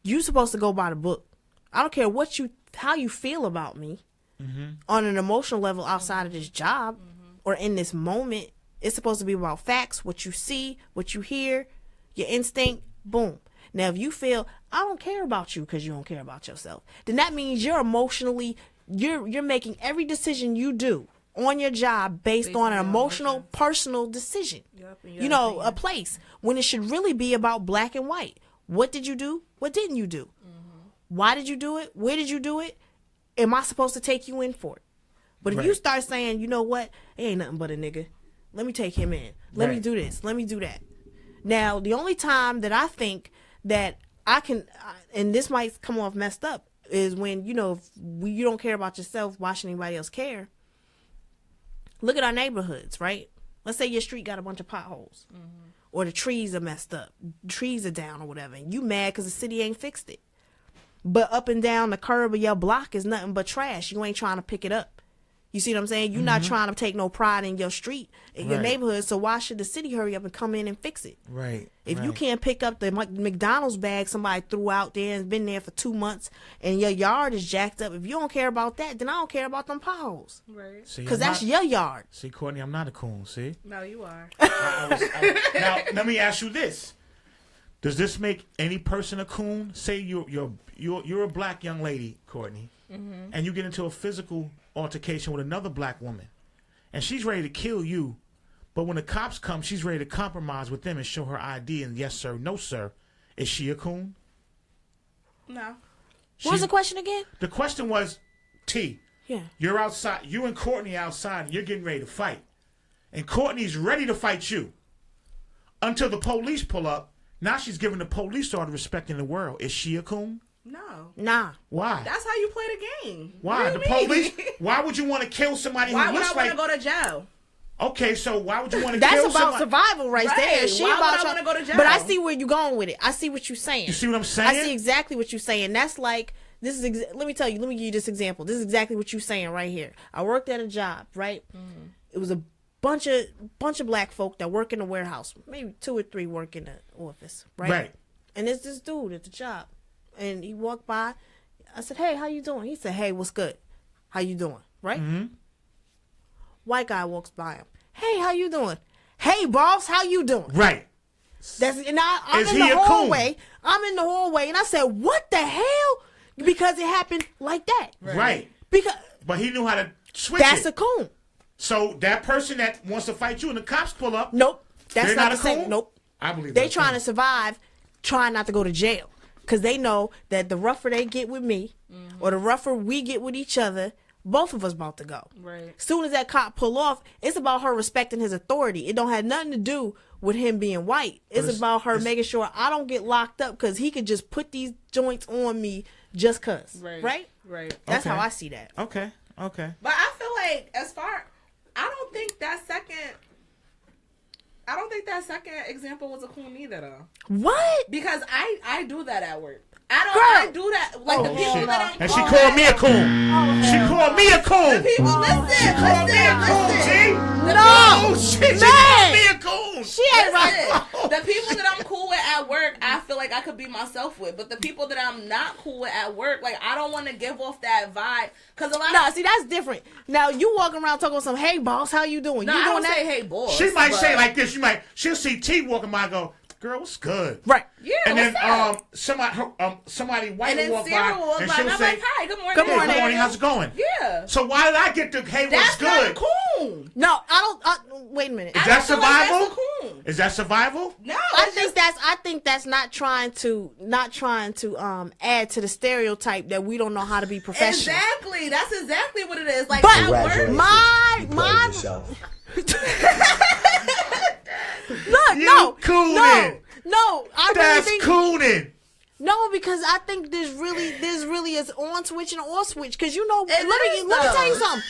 you supposed to go by the book. I don't care how you feel about me on an emotional level outside of this job or in this moment. It's supposed to be about facts, what you see, what you hear, your instinct, boom. Now, if you feel, I don't care about you because you don't care about yourself, then that means you're emotionally, you're making every decision you do on your job based on an emotional, personal decision. Yep, a place when it should really be about black and white. What did you do? What didn't you do? Why did you do it? Where did you do it? Am I supposed to take you in for it? But if you start saying, you know what, it ain't nothing but a nigga. Let me take him in. Let me do this. Let me do that. Now, the only time that I think that I can, and this might come off messed up, is when, if you don't care about yourself, why should anybody else care? Look at our neighborhoods, right? Let's say your street got a bunch of potholes. Or the trees are messed up. Trees are down or whatever. And you mad because the city ain't fixed it. But up and down the curb of your block is nothing but trash. You ain't trying to pick it up. You see what I'm saying? You're not trying to take no pride in your street, in your neighborhood. So why should the city hurry up and come in and fix it? Right. If you can't pick up the McDonald's bag somebody threw out there and been there for 2 months and your yard is jacked up, if you don't care about that, then I don't care about them potholes. Right. Because that's your yard. See, Courtney, I'm not a coon, see? No, you are. Now, let me ask you this. Does this make any person a coon? Say you're a black young lady, Courtney, and you get into a physical altercation with another black woman, and she's ready to kill you, but when the cops come, she's ready to compromise with them and show her ID and yes sir, no sir. Is she a coon? No. What was the question again? The question was, T, Yeah. you're outside, you and Courtney outside, and you're getting ready to fight, and Courtney's ready to fight you until the police pull up. Now she's giving the police all the respect in the world. Is she a coon? No. Nah. Why? That's how you play the game. Why? The police? Why would you want to kill somebody Why who would looks I want like... to go to jail? Okay, so why would you want to That's kill about somebody? survival right there. She Why would about I want to go to jail? But I see where you're going with it. I see what you're saying. You see what I'm saying? I see exactly what you're saying. That's like, this is, let me tell you, let me give you this example. This is exactly what you're saying right here. I worked at a job, right? It was a bunch of black folk that work in the warehouse. Maybe 2 or 3 work in the office, right? Right. And there's this dude at the job. And he walked by. I said, hey, how you doing? He said, hey, what's good? How you doing? Right? White guy walks by him. Hey, how you doing? Hey, boss, how you doing? Right. I'm Is in he the a coon? hallway. I'm in the hallway, and I said, what the hell? Because it happened like that. Right. Because But he knew how to switch that's it. a coon. So that person that wants to fight you and the cops pull up... Nope. That's they're not not the a same. coon? Nope. I believe They that's trying coon. to survive, trying not to go to jail. Because they know that the rougher they get with me, or the rougher we get with each other, both of us about to go. Right. Soon as that cop pull off, it's about her respecting his authority. It don't have nothing to do with him being white. It's about her making sure I don't get locked up because he could just put these joints on me just cause. Right? Right. That's Okay. how I see that. Okay. But I feel like I don't think that second example was a coon either though. What? Because I do that at work. Girl. I do that like the Oh, people shit. that I'm And she cool called with. me a coon. She called me a coon. People She called me a coon, T. No. Oh, shit. She Man. called me a coon. She ain't right. Listen, the people that I'm cool with at work, I feel like I could be myself with. But the people that I'm not cool with at work, like I don't want to give off that vibe because a lot No, of see, that's different. Now, you walking around talking about some, hey, boss, how you doing? no, you I doing don't that? say hey boss. She might but- say like this. She'll see T walking by and go, girl, what's good? Right. yeah, And then what's up? somebody white And then will walk Sarah by will walk and by, she'll and I'm say, like, hi, good morning. Good hey, morning. good morning, how's it going? Yeah. So why did I get the hey, what's That's not good? a coon. No, I don't. Wait a minute. Is I that don't feel like survival? that's a coon. Is that survival? No, I think that's not trying to add to the stereotype that we don't know how to be professional. exactly. That's exactly what it is. Like But at work, Congratulations. my You played yourself. No, cooning. no. I really That's think cooning. no, because I think there's really is on switch and off switch. Because you know, It let me tell you something.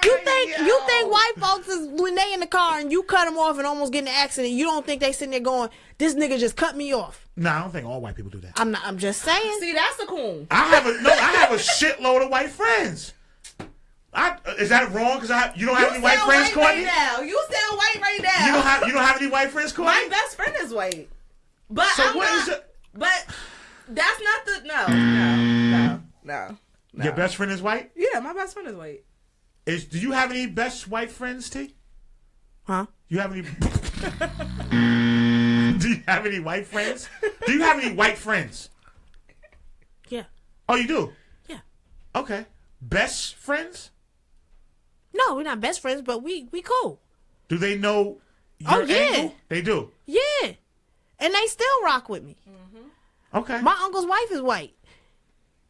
You think white folks is when they in the car and you cut them off and almost get in an accident? You don't think they sitting there going, "This nigga just cut me off"? No, I don't think all white people do that. I'm just saying. See, that's the coon. I have a shitload of white friends. Is that wrong? Because you don't have any white friends, Courtney? Right now. You sound white right now. You don't have any white friends, Courtney? My best friend is white. But So I'm what not, is it? But that's not the no. Your best friend is white? Yeah, my best friend is white. Do you have any best white friends, T? Huh? You have any? Do you have any white friends? Do you have any white friends? Yeah. Oh, you do? Yeah. Okay. Best friends? No, we're not best friends, but we cool. Do they know your Oh, yeah. angle? They do. Yeah. And they still rock with me. Okay. My uncle's wife is white.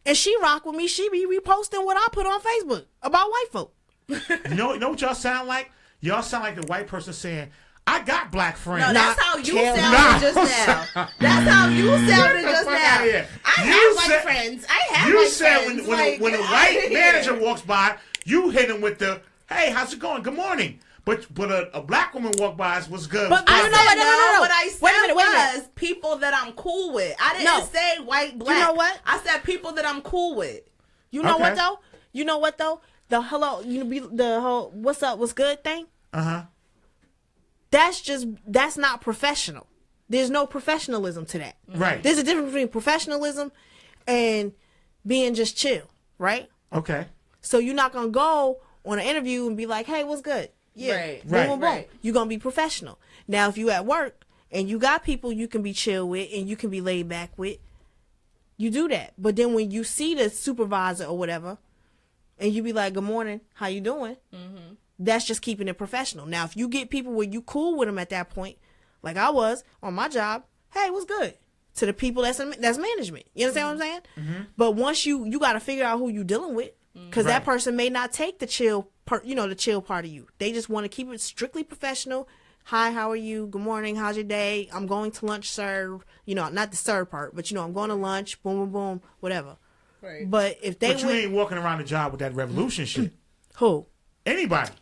And she rock with me. She be reposting what I put on Facebook about white folk. You know what y'all sound like? Y'all sound like the white person saying, I got black friends. No, that's how you chill. sounded just now. That's how you sounded Get the just fuck now. outta here. I You have said- white friends. I have You white said friends. when a Get white outta here. manager walks by, you hit him with the, hey, how's it going? Good morning. But a black woman walk by, what's good? But I you know what? No. What I said Wait a minute. was people that I'm cool with. I didn't No. say white, black. You know what? I said people that I'm cool with. You know Okay. what though? You know what though? The hello, the whole what's up, what's good thing. Uh-huh. That's not professional. There's no professionalism to that. Right. There's a difference between professionalism and being just chill, right? Okay. So you're not gonna go on an interview and be like, "Hey, what's good?" Yeah, Right. boom, Right. boom, boom. Right. You're gonna be professional. Now, if you at work and you got people you can be chill with and you can be laid back with, you do that. But then when you see the supervisor or whatever, and you be like, "Good morning, how you doing?" That's just keeping it professional. Now, if you get people where you cool with them at that point, like I was on my job, "Hey, what's good?" to the people that's management. You understand what I'm saying? But once you got to figure out who you dealing with, because that Right. person may not take the chill part, the chill part of you. They just want to keep it strictly professional. Hi, how are you? Good morning. How's your day? I'm going to lunch, sir. Not the sir part, but I'm going to lunch. Boom, boom, boom, whatever. Right. But if they But you ain't walking around the job with that revolution shit. who? Anybody.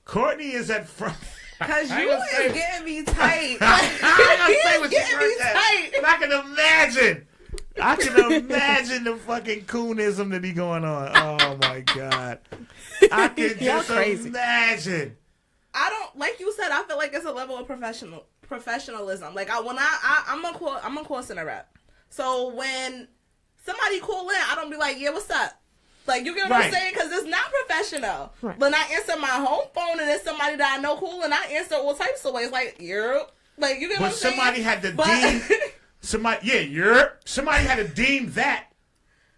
Courtney is at front. Because I you ain't gonna is say- getting me tight. I'm gonna say what you getting me heard that. tight. And I can imagine. I can imagine the fucking coonism that he going on. Oh my god. I can Y'all just crazy. imagine. I don't, like you said, I feel like it's a level of professionalism. Like I'm a call center rep. So when somebody call in, I don't be like, yeah, what's up? Like, you get what Right. I'm saying? Because it's not professional. Right. When I answer my home phone and it's somebody that I know cool, and I answer all types of ways, like, you're, like, you get what But I'm saying? somebody had to But- deem somebody somebody had to deem that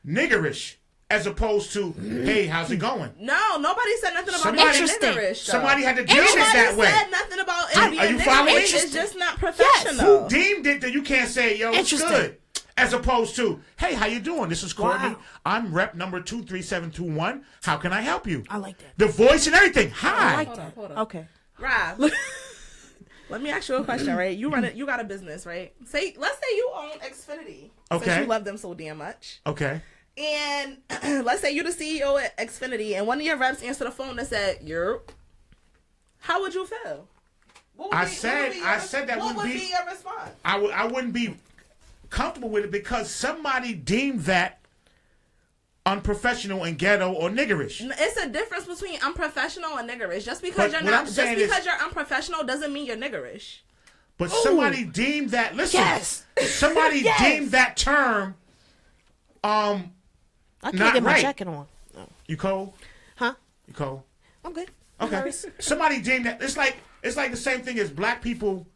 niggerish as opposed to, hey, how's it going? No, nobody said nothing about Somebody- being Interesting. niggerish, though. Somebody had to deem it Nobody that way. said nothing about it Are being you following me? niggerish. It's just not professional. Who deemed it that you can't say, yo, it's Interesting. good? As opposed to, hey, how you doing? This is Courtney. Wow. I'm rep number 23721. How can I help you? I like that. The voice and everything. Hi. like Hold on. Okay. Rob, let me ask you a question, right? You got a business, right? Let's say you own Xfinity. Okay. Since you love them so damn much. Okay. And let's say you're the CEO at Xfinity and one of your reps answered the phone that said, how would you feel? What would I be- said- what would be I said that what wouldn't would be- be your response? I wouldn't be comfortable with it because somebody deemed that unprofessional and ghetto or niggerish. It's a difference between unprofessional and niggerish. Just But because you're what not, I'm just saying is- because you're unprofessional doesn't mean you're niggerish. But somebody deemed that, listen, Yes. somebody Yes. deemed that term, I can't Not get my right. jacket on. you cold? Huh? You cold? I'm good. Okay. Somebody deemed that, it's like the same thing as black people,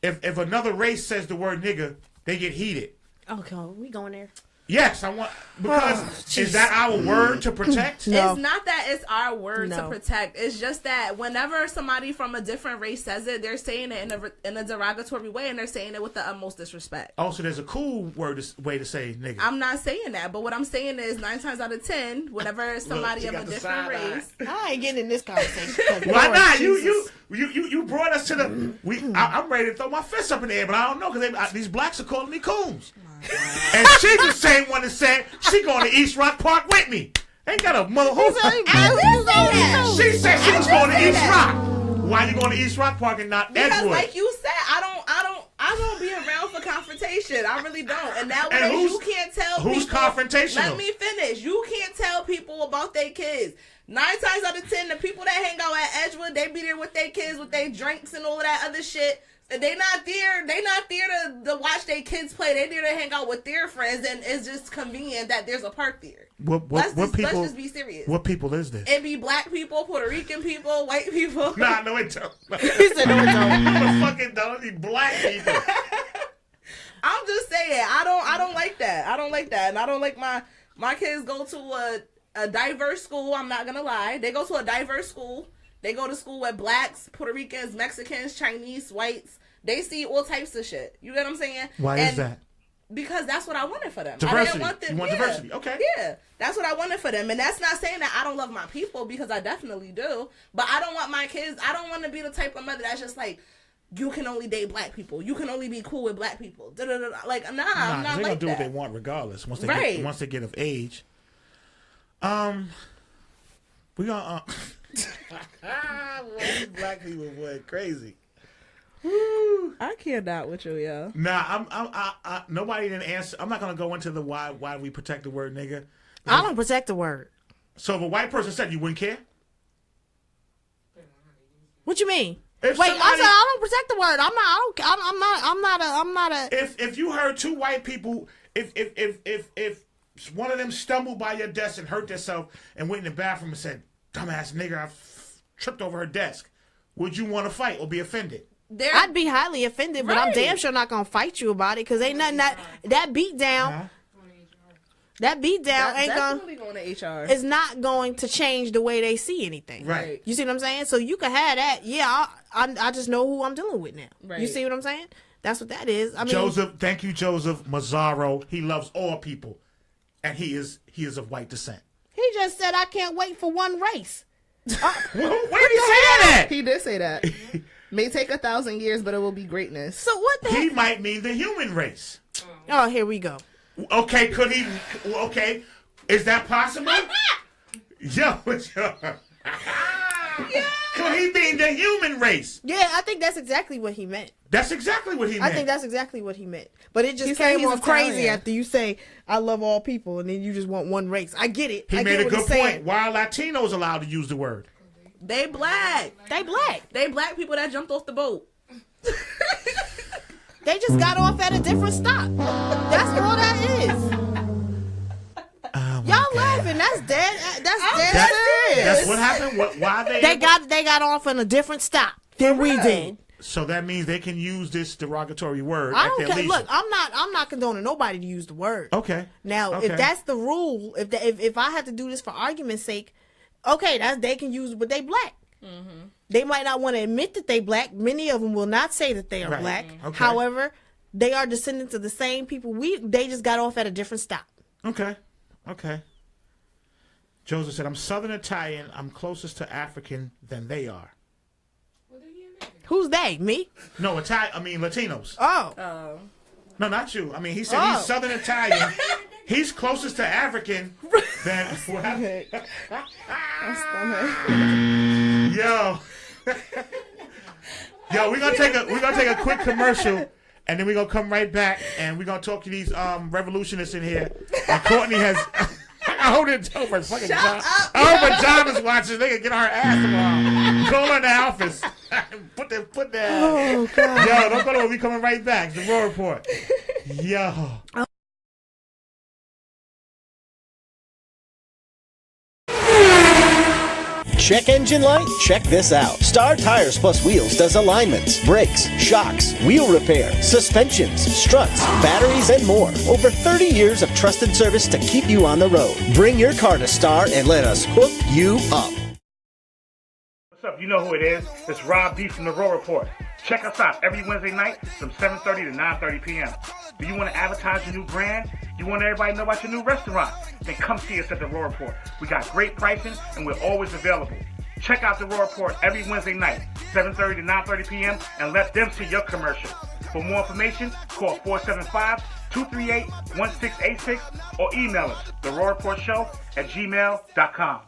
if another race says the word nigger, they get heated. Okay, we going there. Yes, I want because is that our word to protect? No. It's not that it's our word to No. protect. It's just that whenever somebody from a different race says it, they're saying it in a derogatory way, and they're saying it with the utmost disrespect. Also, there's a cool way to say nigga. I'm not saying that, but what I'm saying is 9 times out of 10, whenever somebody she of got a the different side eye. race, I ain't getting in this conversation. Why Lord not? Jesus. You brought us to the. I'm ready to throw my fist up in the air, but I don't know because these blacks are calling me coons. And she's the same one that said she going to East Rock Park with me. Ain't got a mother. She said she was going to East Rock. Why you going to East Rock Park and not because Edgewood? like you said, I don't be around for confrontation. I really don't. And nowadays And you can't tell who's people. confrontational? Let me finish. You can't tell people about their kids. 9 times out of 10, the people that hang out at Edgewood, they be there with their kids, with their drinks and all of that other shit. They not there. They not there to watch their kids play. They there to hang out with their friends, and it's just convenient that there's a park there. Let's just be serious. What people is this? It be black people, Puerto Rican people, white people. Nah, no, it don't. He said, no, it don't. I'm a fucking don't be black people. I'm just saying, I don't like that. I don't like that, and I don't like my kids go to a diverse school. I'm not gonna lie, they go to a diverse school. They go to school with blacks, Puerto Ricans, Mexicans, Chinese, whites. They see all types of shit. You get what I'm saying? Why is that? Because that's what I wanted for them. Diversity. I didn't want them. You want diversity? Okay. Yeah, that's what I wanted for them, and that's not saying that I don't love my people because I definitely do. But I don't want my kids. I don't want to be the type of mother that's just like, you can only date black people. You can only be cool with black people. Da-da-da-da. Like, nah, I'm not they're like gonna do that. what they want regardless. Once they get of age. We gonna. These black people went crazy. Woo. I cannot with you, yo. Nah, I nobody didn't answer. I'm not gonna go into the why we protect the word nigga. I don't protect the word. So if a white person said you wouldn't care? What you mean? If Wait, somebody- I said I don't protect the word. I'm not a. If you heard two white people, if one of them stumbled by your desk and hurt themselves and went in the bathroom and said, "Dumbass nigger, I tripped over her desk," would you want to fight or be offended? I'd be highly offended, but I'm damn sure not gonna fight you about it because ain't nothing that beat down. Huh? That beat down ain't definitely going to HR. It's not going to change the way they see anything. Right. You see what I'm saying? So you can have that. Yeah, I just know who I'm dealing with now. Right. You see what I'm saying? That's what that is. I mean, Joseph, thank you, Joseph Mazzaro. He loves all people, and he is of white descent. he just said I can't wait for one race. Where did he say that? He did say that. May take 1,000 years, but it will be greatness. So what the He heck? might mean the human race. Oh, here we go. Okay, could he? Okay, is that possible? Yo. Could he mean the human race? Yeah, I think that's exactly what he meant. That's exactly what he meant. I think that's exactly what he meant. But it just He said came he's off crazy Italian. after you say I love all people and then you just want one race. I get it. He I made get a what good he's saying. point. Why are Latinos allowed to use the word? They black. They black. They black people that jumped off the boat. They just got off at a different stop. That's all that is. Oh my Y'all God. laughing? That's dead. That's dead That's serious. what happened. Why They got off on a different stop than we did. So that means they can use this derogatory word I at don't their care. leisure. Look, I'm not condoning nobody to use the word. Okay. Now, Okay. if that's the rule, if I had to do this for argument's sake, okay, they can use it, but they black. Mm-hmm. They might not want to admit that they black. Many of them will not say that they are Right. black. Okay. However, they are descendants of the same people. They just got off at a different stop. Okay. Joseph said, "I'm Southern Italian. I'm closest to African than they are." Who's they? Me? No, Latinos. Oh. No, not you. I mean, he said Oh. he's Southern Italian. He's closest to African than what happened? Yo. Yo, we're gonna take a quick commercial, and then we're gonna come right back, and we're gonna talk to these revolutionists in here. And Courtney has. I hope it's over. Fucking John. I hope John is watching. They can get our ass tomorrow. Call her in the office. Put that. Oh, God. Yo, don't go to. We coming right back. It's the Raw Report. Yo. Check engine light? Check this out. Star Tires Plus Wheels does alignments, brakes, shocks, wheel repair, suspensions, struts, batteries, and more. Over 30 years of trusted service to keep you on the road. Bring your car to Star and let us hook you up. What's up? You know who it is. It's Rob B from the Raw Report. Check us out every Wednesday night from 7:30 to 9:30 p.m. Do you want to advertise your new brand? You want everybody to know about your new restaurant? Then come see us at the Raw Report. We got great pricing and we're always available. Check out the Raw Report every Wednesday night, 7:30 to 9:30 p.m. and let them see your commercial. For more information, call 475-238-1686 or email us, therawreportshow@gmail.com.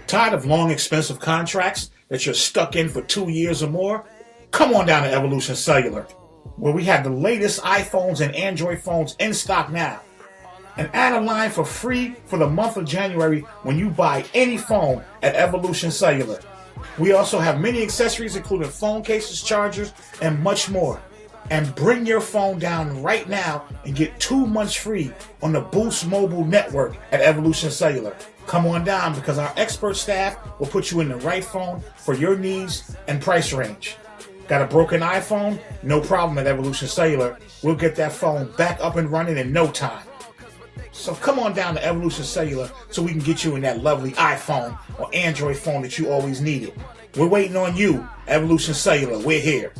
Tired of long, expensive contracts that you're stuck in for 2 years or more? Come on down to Evolution Cellular, where we have the latest iPhones and Android phones in stock now. And add a line for free for the month of January when you buy any phone at Evolution Cellular. We also have many accessories including phone cases, chargers, and much more. And bring your phone down right now and get 2 months free on the Boost Mobile network at Evolution Cellular. Come on down because our expert staff will put you in the right phone for your needs and price range. Got a broken iPhone? No problem at Evolution Cellular. We'll get that phone back up and running in no time. So come on down to Evolution Cellular so we can get you in that lovely iPhone or Android phone that you always needed. We're waiting on you, Evolution Cellular. We're here.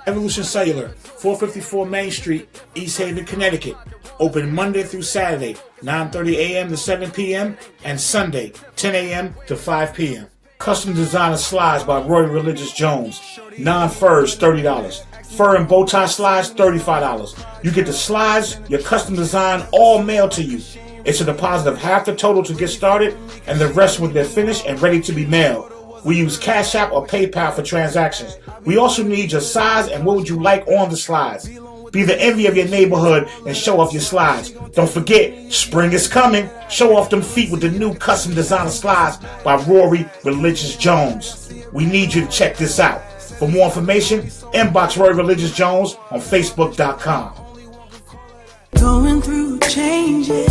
Evolution Cellular, 454 Main Street, East Haven, Connecticut. Open Monday through Saturday, 9:30 a.m. to 7 p.m. and Sunday, 10 a.m. to 5 p.m. Custom designer slides by Roy Religious Jones. Non-furs, $30. Fur and bow tie slides, $35. You get the slides, your custom design, all mailed to you. It's a deposit of half the total to get started, and the rest when they're finished and ready to be mailed. We use Cash App or PayPal for transactions. We also need your size and what would you like on the slides. Be the envy of your neighborhood and show off your slides. Don't forget, spring is coming. Show off them feet with the new custom designer slides by Rory Religious Jones. We need you to check this out. For more information, inbox Rory Religious Jones on Facebook.com. Going through changes,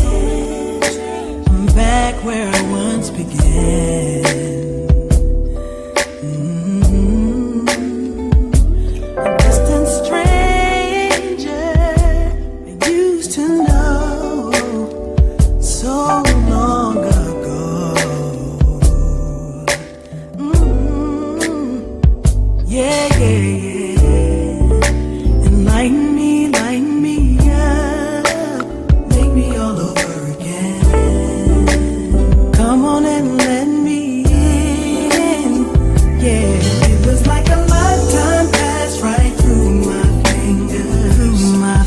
I'm back where I once began. A distant stranger I used to know so long ago. Yeah, yeah, yeah. Enlighten me up, make me all over again. Come on and let me in. Yeah, it was like a lifetime passed right through my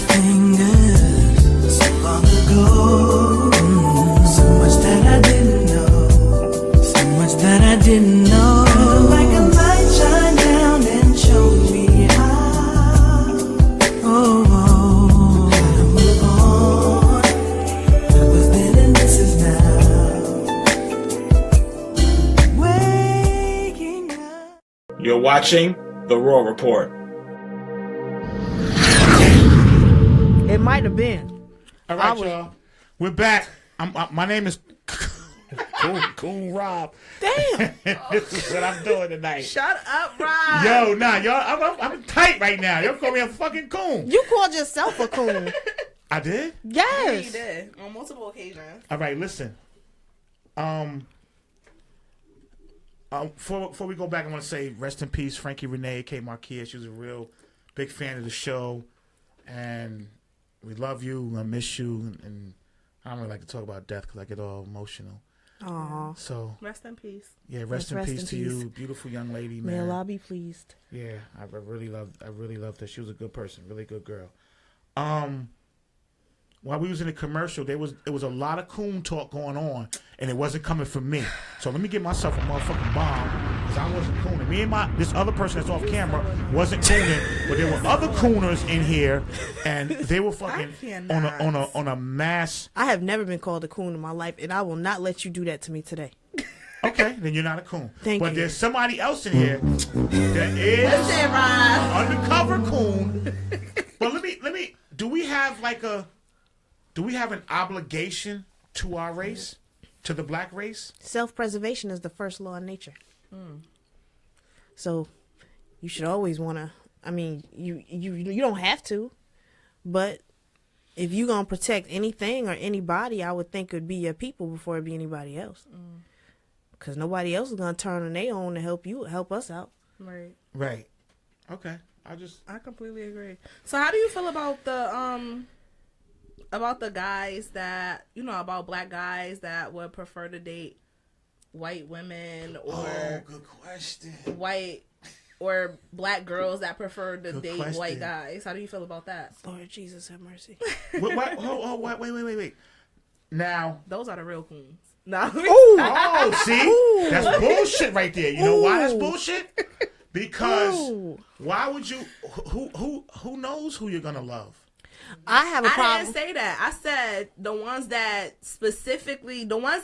fingers, so long ago. So much that I didn't know, so much that I didn't know. Like a light shine down and show me how. Oh, gotta move on. That was then and this is now. Waking up. You're watching The Raw Report. It might have been. All right, y'all. We're back. My name is Cool Rob. Damn. This is what I'm doing tonight. Shut up, Rob. Yo, nah, y'all, I'm tight right now. Y'all call me a fucking coon. You called yourself a coon. I did? Yeah, you Yes. did on multiple occasions. All right, listen. Before we go back, I want to say rest in peace, Frankie Renee, K. Marquez. She was a real big fan of the show, and we love you. I miss you, and I don't really like to talk about death because I get all emotional. Aw. So Rest in peace. yeah, rest in peace to you, beautiful young lady, May man. Allah be pleased. Yeah, I really loved her. She was a good person, really good girl. While we was in the commercial, it was a lot of coon talk going on, and it wasn't coming from me. So let me get myself a motherfucking bomb, because I wasn't cooning. Me and this other person that's off camera wasn't cooning, but there were other cooners in here, and they were fucking on a mass. I have never been called a coon in my life, and I will not let you do that to me today. Okay, then you're not a coon. Thank but you. there's somebody else in here that is undercover coon. But let me. Do we have an obligation to our race? to the black race? Self-preservation is the first law of nature. So you should always want to, I mean, you don't have to, but if you're going to protect anything or anybody, I would think it would be your people before it be anybody else. Because nobody else is going to turn on their own to help us out. Right. Right. Okay. I completely agree. So how do you feel about the guys that, about black guys that would prefer to date white women or good question. white or black girls that prefer to Good date question. white guys? How do you feel about that? Lord Jesus, have mercy. Wait. Now. Those are the real coons. No. Oh, see? That's bullshit right there. You know why that's bullshit? Because why would you? Who knows who you're gonna love? I have a problem. I didn't say that. I said the ones that specifically, because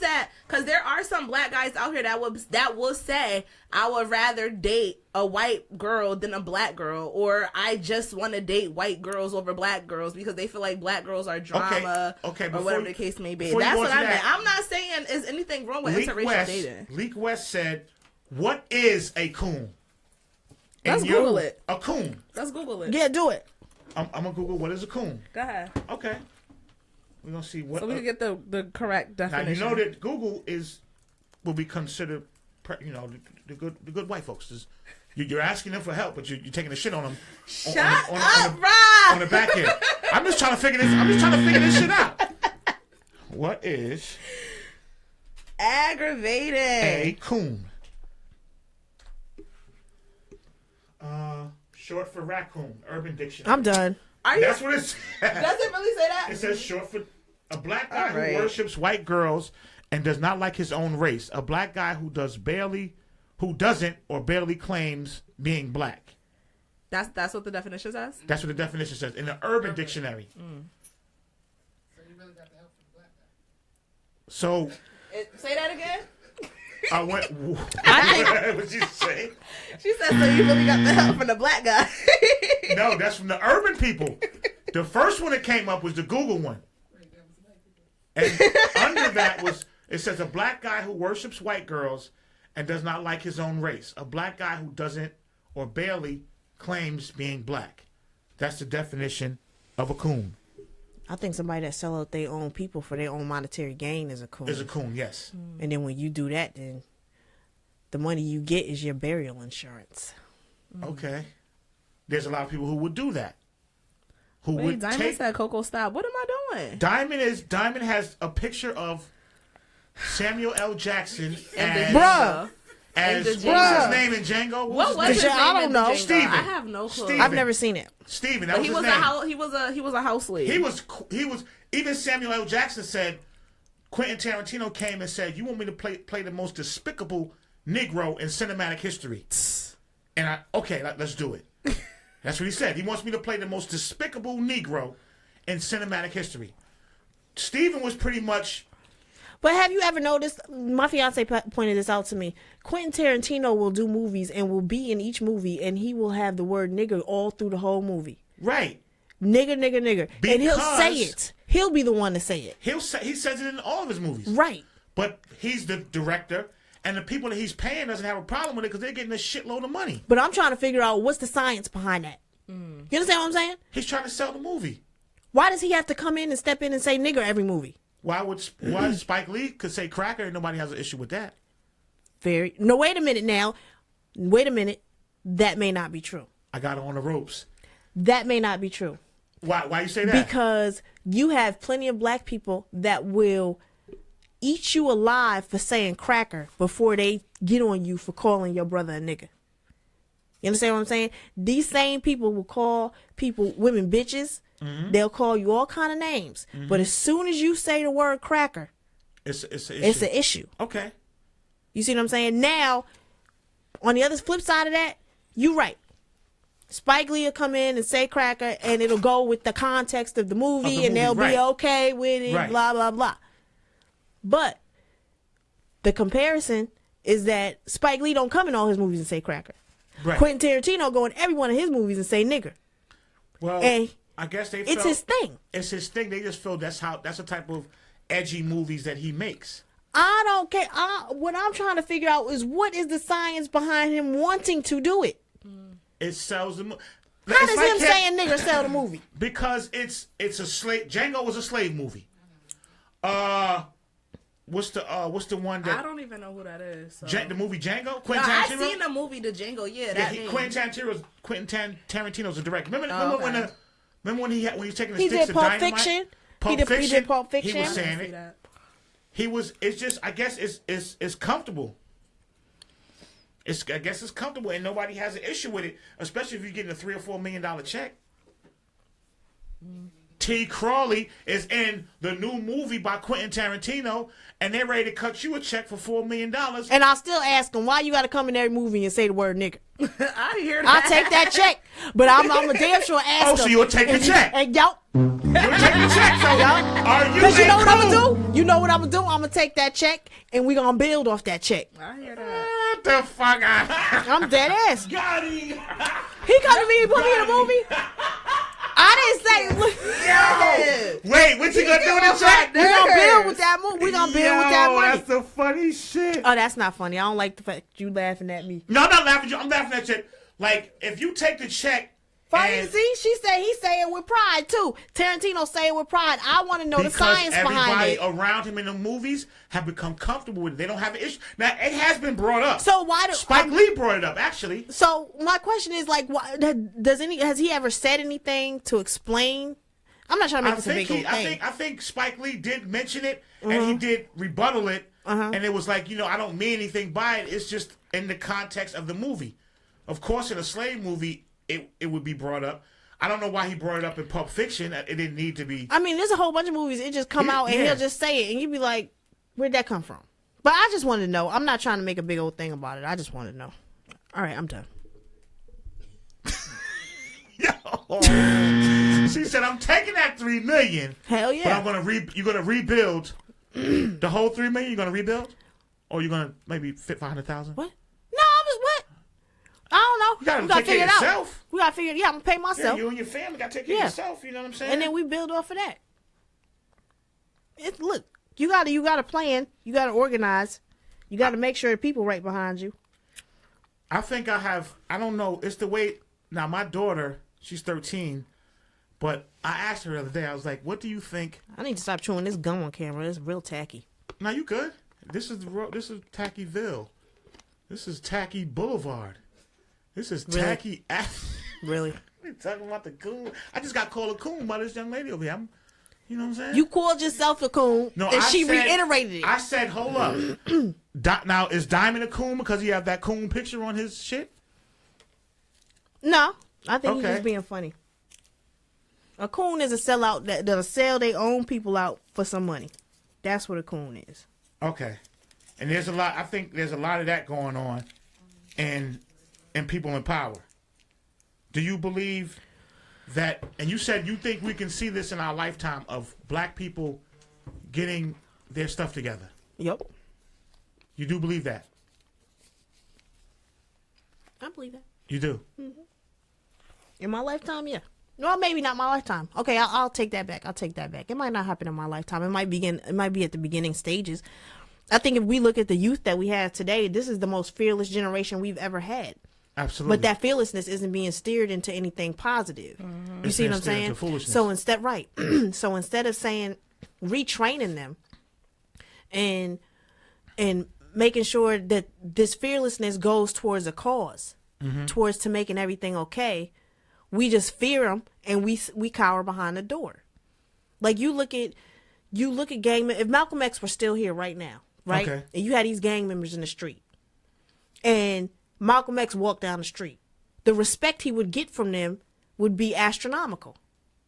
there are some black guys out here that will say, I would rather date a white girl than a black girl, or I just want to date white girls over black girls because they feel like black girls are drama, okay, or whatever the case may be. That's That's what I meant. I'm not saying is anything wrong with interracial dating. Leak West said, "What is a coon?" Let's Google it. A coon. Let's Google it. Yeah, do it. I'm gonna Google what is a coon. Go ahead. Okay. We're gonna see what. So we can get the correct definition. Now you know that Google will be considered, the good white folks. You're asking them for help, but you're taking a shit on them. Shut up, Rob. On the back end. I'm just trying to figure this shit out. What is aggravating a coon? Short for raccoon. Urban Dictionary. I'm done. That's what it says. Does it really say that? It says short for a black guy Right. who worships white girls and does not like his own race. A black guy who doesn't or barely claims being black. That's what the definition says? That's what the definition says in the Urban Dictionary. So you really got the help from the black guy. So Say that again? I went. What did you say? She said, so you really got the help from the black guy. No, that's from the urban people. The first one that came up was the Google one. And under that it says a black guy who worships white girls and does not like his own race. A black guy who doesn't or barely claims being black. That's the definition of a coon. I think somebody that sell out their own people for their own monetary gain is a coon. Is a coon, yes. And then when you do that, then the money you get is your burial insurance. Okay. There's a lot of people who would do that. Wait, Diamond said Coco stop. What am I doing? Diamond has a picture of Samuel L. Jackson as Bruh. As And the what was his Bruh. name in Django? What was his his name? name? I don't know. in Django? Steven. I have no clue. Steven. I've never seen it. Steven, that But was he his was name. he was a house slave. He was even Samuel L. Jackson said, Quentin Tarantino came and said, you want me to play the most despicable Negro in cinematic history. And let's do it. That's what he said. He wants me to play the most despicable Negro in cinematic history. Steven was pretty much... But have you ever noticed, my fiance pointed this out to me, Quentin Tarantino will do movies and will be in each movie and he will have the word nigger all through the whole movie. Right. Nigger. And he'll say Because- it. He'll be the one to say it. He says it in all of his movies. Right. But he's the director, and the people that he's paying doesn't have a problem with it because they're getting a shitload of money. But I'm trying to figure out what's the science behind that. You understand what I'm saying? He's trying to sell the movie. Why does he have to come in and step in and say nigger every movie? Why Spike Lee could say cracker and nobody has an issue with that? No, wait a minute now. Wait a minute. That may not be true. I got it on the ropes. That may not be true. Why you say that? Because you have plenty of black people that will eat you alive for saying cracker before they get on you for calling your brother a nigger. You understand what I'm saying? These same people will call women bitches. Mm-hmm. They'll call you all kind of names. Mm-hmm. But as soon as you say the word cracker, it's an issue. It's an issue. Okay. You see what I'm saying? Now, on the other flip side of that, you're right. Spike Lee will come in and say cracker, and it'll go with the context of the movie, and they'll be okay with it, blah, blah, blah. But the comparison is that Spike Lee don't come in all his movies and say cracker. Right. Quentin Tarantino go in every one of his movies and say nigger. Well, and I guess it's his thing. It's his thing. They just feel that's the type of edgy movies that he makes. I don't care. What I'm trying to figure out is what is the science behind him wanting to do it? It sells the movie. How does him saying nigger sell the movie? Because it's a slave. Django was a slave movie. What's the one that I don't even know who that is. So. the movie Django? No, Quentin I've Tarantino. seen the movie The Django. Yeah, that name. Quentin Tarantino's a director. Remember okay. when he was taking the He sticks did of Pulp dynamite? Fiction. Pulp He Fiction. did Pulp Fiction. He was saying I didn't see it. that. He was. It's just. I guess it's comfortable. I guess it's comfortable, and nobody has an issue with it, especially if you're getting a $3 or $4 million check. T. Crawley is in the new movie by Quentin Tarantino, and they're ready to cut you a check for $4 million. And I'll still ask him, why you got to come in every movie and say the word nigger? I didn't hear that. I'll take that check, but I'm a damn sure ask him. So you'll take the check? And yo, You'll take the check, so are you? because you know what I'm cool? gonna do? You know what I'm gonna do? I'm gonna take that check and we gonna build off that check. I hear that. What the fuck? I'm dead ass. Got him. He come to me and put me in a movie. I didn't say. Wait, what you gonna do with the check? We gonna build with that movie. We gonna build with that money. That's the funny shit. Oh, that's not funny. I don't like the fact you laughing at me. No, I'm not laughing at you. I'm laughing at you. Like, if you take the check. Funny, and see, he say it with pride too. Tarantino say it with pride. I want to know the science behind it. Everybody around him in the movies have become comfortable with it. They don't have an issue. Now, it has been brought up. So why do Spike Lee brought it up, actually. So my question is, like, why, has he ever said anything to explain? I'm not trying to make this a big old thing. I think Spike Lee did mention it, and he did rebuttal it, and it was like, I don't mean anything by it. It's just in the context of the movie. Of course, in a slave movie, it would be brought up. I don't know why he brought it up in Pulp Fiction. It didn't need to be. I mean, there's a whole bunch of movies. It just come out and he'll just say it, and you'd be like, "Where'd that come from?" But I just wanted to know. I'm not trying to make a big old thing about it. I just wanted to know. All right, I'm done. She said, "I'm taking that $3 million. Hell yeah! But you're gonna rebuild the whole $3 million. You're gonna rebuild, or you're gonna maybe fit $500,000. What? No, what? I don't know. You gotta take care of yourself. We gotta figure it out. Yeah, I'm gonna pay myself. Yeah, you and your family gotta take care of yourself. You know what I'm saying? And then we build off of that. Look, you gotta plan. You gotta organize. You gotta make sure the people right behind you. I think I don't know. It's the way. Now, my daughter, she's 13, but I asked her the other day, I was like, what do you think? I need to stop chewing this gum on camera. It's real tacky. No, you good. This is Tackyville. This is Tacky Boulevard. This is Tacky. Really? We're talking about the coon. I just got called a coon by this young lady over here. You know what I'm saying? You called yourself a coon, and she reiterated it. I said, hold up. Now, is Diamond a coon because he have that coon picture on his shit? No, I think he's just being funny. A coon is a sellout that'll sell their own people out for some money. That's what a coon is. Okay. And there's a lot, I think there's a lot of that going on in people in power. Do you believe that, and you said you think we can see this in our lifetime of black people getting their stuff together? Yep. You do believe that? I believe that. You do? Mm-hmm. In my lifetime, yeah. No, maybe not my lifetime. Okay, I'll take that back. It might not happen in my lifetime. It might be at the beginning stages. I think if we look at the youth that we have today, this is the most fearless generation we've ever had. Absolutely. But that fearlessness isn't being steered into anything positive. Mm-hmm. You see what I'm saying? So instead of saying retraining them and making sure that this fearlessness goes towards a cause, towards to making everything okay, we just fear them and we cower behind the door. Like you look at gang. If Malcolm X were still here right now, right, and you had these gang members in the street, and Malcolm X walked down the street, the respect he would get from them would be astronomical,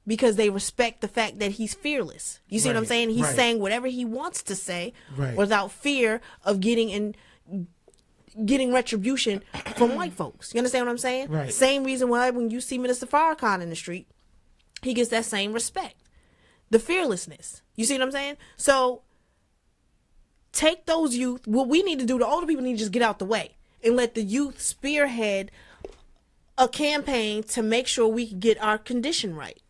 because they respect the fact that he's fearless. You see what I'm saying? He's saying whatever he wants to say without fear of getting retribution from white folks. You understand what I'm saying? Right. Same reason why when you see Minister Farrakhan in the street, he gets that same respect. The fearlessness. You see what I'm saying? So take those youth. What we need to do, the older people need to just get out the way and let the youth spearhead a campaign to make sure we can get our condition right.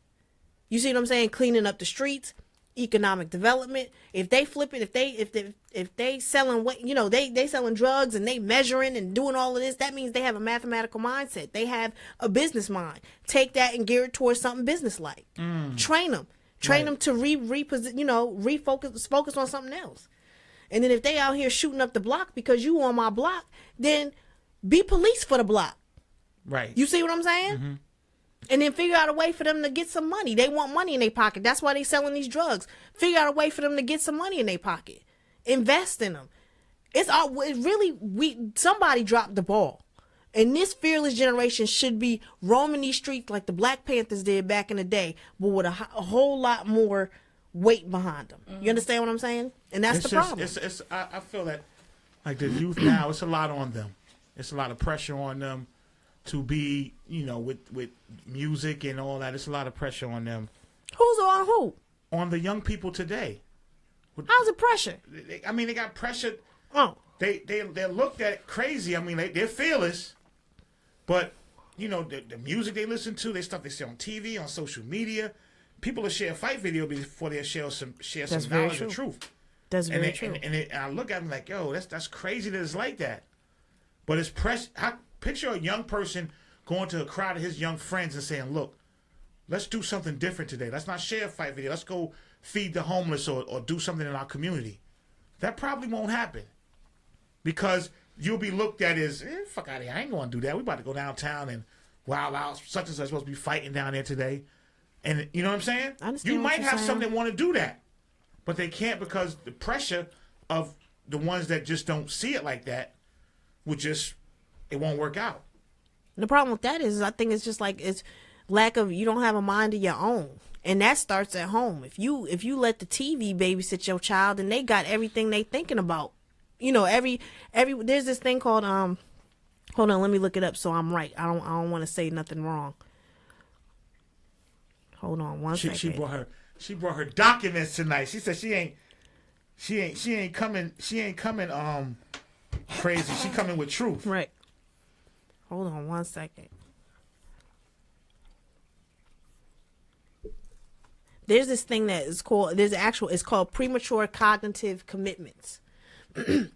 You see what I'm saying? Cleaning up the streets, economic development. If they flip it, if they selling what they selling drugs and they measuring and doing all of this, that means they have a mathematical mindset. They have a business mind. Take that and gear it towards something business like. Train them to focus on something else. And then if they out here shooting up the block because you on my block, then be police for the block. Right. You see what I'm saying? Mm-hmm. And then figure out a way for them to get some money. They want money in their pocket. That's why they selling these drugs. Figure out a way for them to get some money in their pocket. Invest in them. Somebody dropped the ball. And this fearless generation should be roaming these streets like the Black Panthers did back in the day, but with a whole lot more weight behind them. You understand what I'm saying? And that's the problem. I feel that like the youth now, it's a lot on them. It's a lot of pressure on them to be, with music and all that. It's a lot of pressure on them. Who's on who? On the young people today. How's it pressure? They got pressure. Oh. They're looked at crazy. They're fearless. But, the music they listen to, stuff they see on TV, on social media, people will share a fight video before they share some knowledge and truth. That's very true. And I look at them like, yo, that's crazy that it's like that. But it's press. Picture a young person going to a crowd of his young friends and saying, look, let's do something different today. Let's not share a fight video. Let's go feed the homeless or do something in our community. That probably won't happen. Because you'll be looked at as, fuck out of here. I ain't going to do that. We about to go downtown and wild out. Such and such supposed to be fighting down there today. And you know what I'm saying? You might have some that want to do that. But they can't because the pressure of the ones that just don't see it like that it won't work out. The problem with that is I think it's just like it's lack of, you don't have a mind of your own. And that starts at home. If you let the TV babysit your child and they got everything they thinking about. Every there's this thing called hold on, let me look it up so I'm right. I don't want to say nothing wrong. Hold on one second. She brought her documents tonight. She said she ain't coming crazy. She coming with truth. Right. Hold on one second. There's this thing that is called it's called premature cognitive commitments. And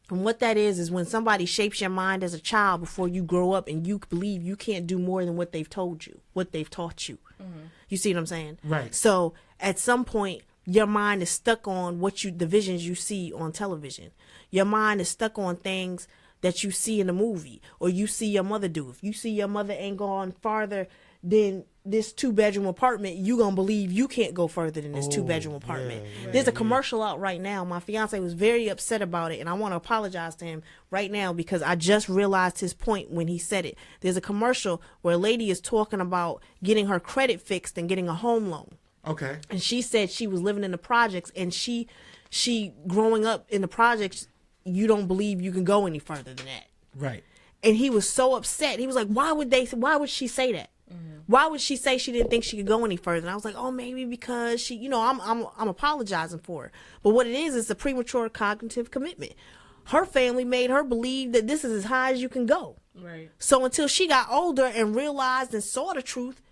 what that is when somebody shapes your mind as a child before you grow up and you believe you can't do more than what they've told you, what they've taught you. You see what I'm saying? Right. So at some point your mind is stuck on the visions you see on television. Your mind is stuck on things that you see in a movie or you see your mother do. If you see your mother ain't gone farther than this 2-bedroom apartment, you gonna believe you can't go further than this 2-bedroom apartment. There's a commercial out right now. My fiance was very upset about it, and I want to apologize to him right now because I just realized his point when he said it. There's a commercial where a lady is talking about getting her credit fixed and getting a home loan. Okay. And she said she was living in the projects, and she growing up in the projects, you don't believe you can go any further than that. Right. And he was so upset. He was like, why would she say that? Why would she say she didn't think she could go any further? And I was like, oh, maybe because she, I'm apologizing for her. But what it is a premature cognitive commitment. Her family made her believe that this is as high as you can go. Right. So until she got older and realized and saw the truth,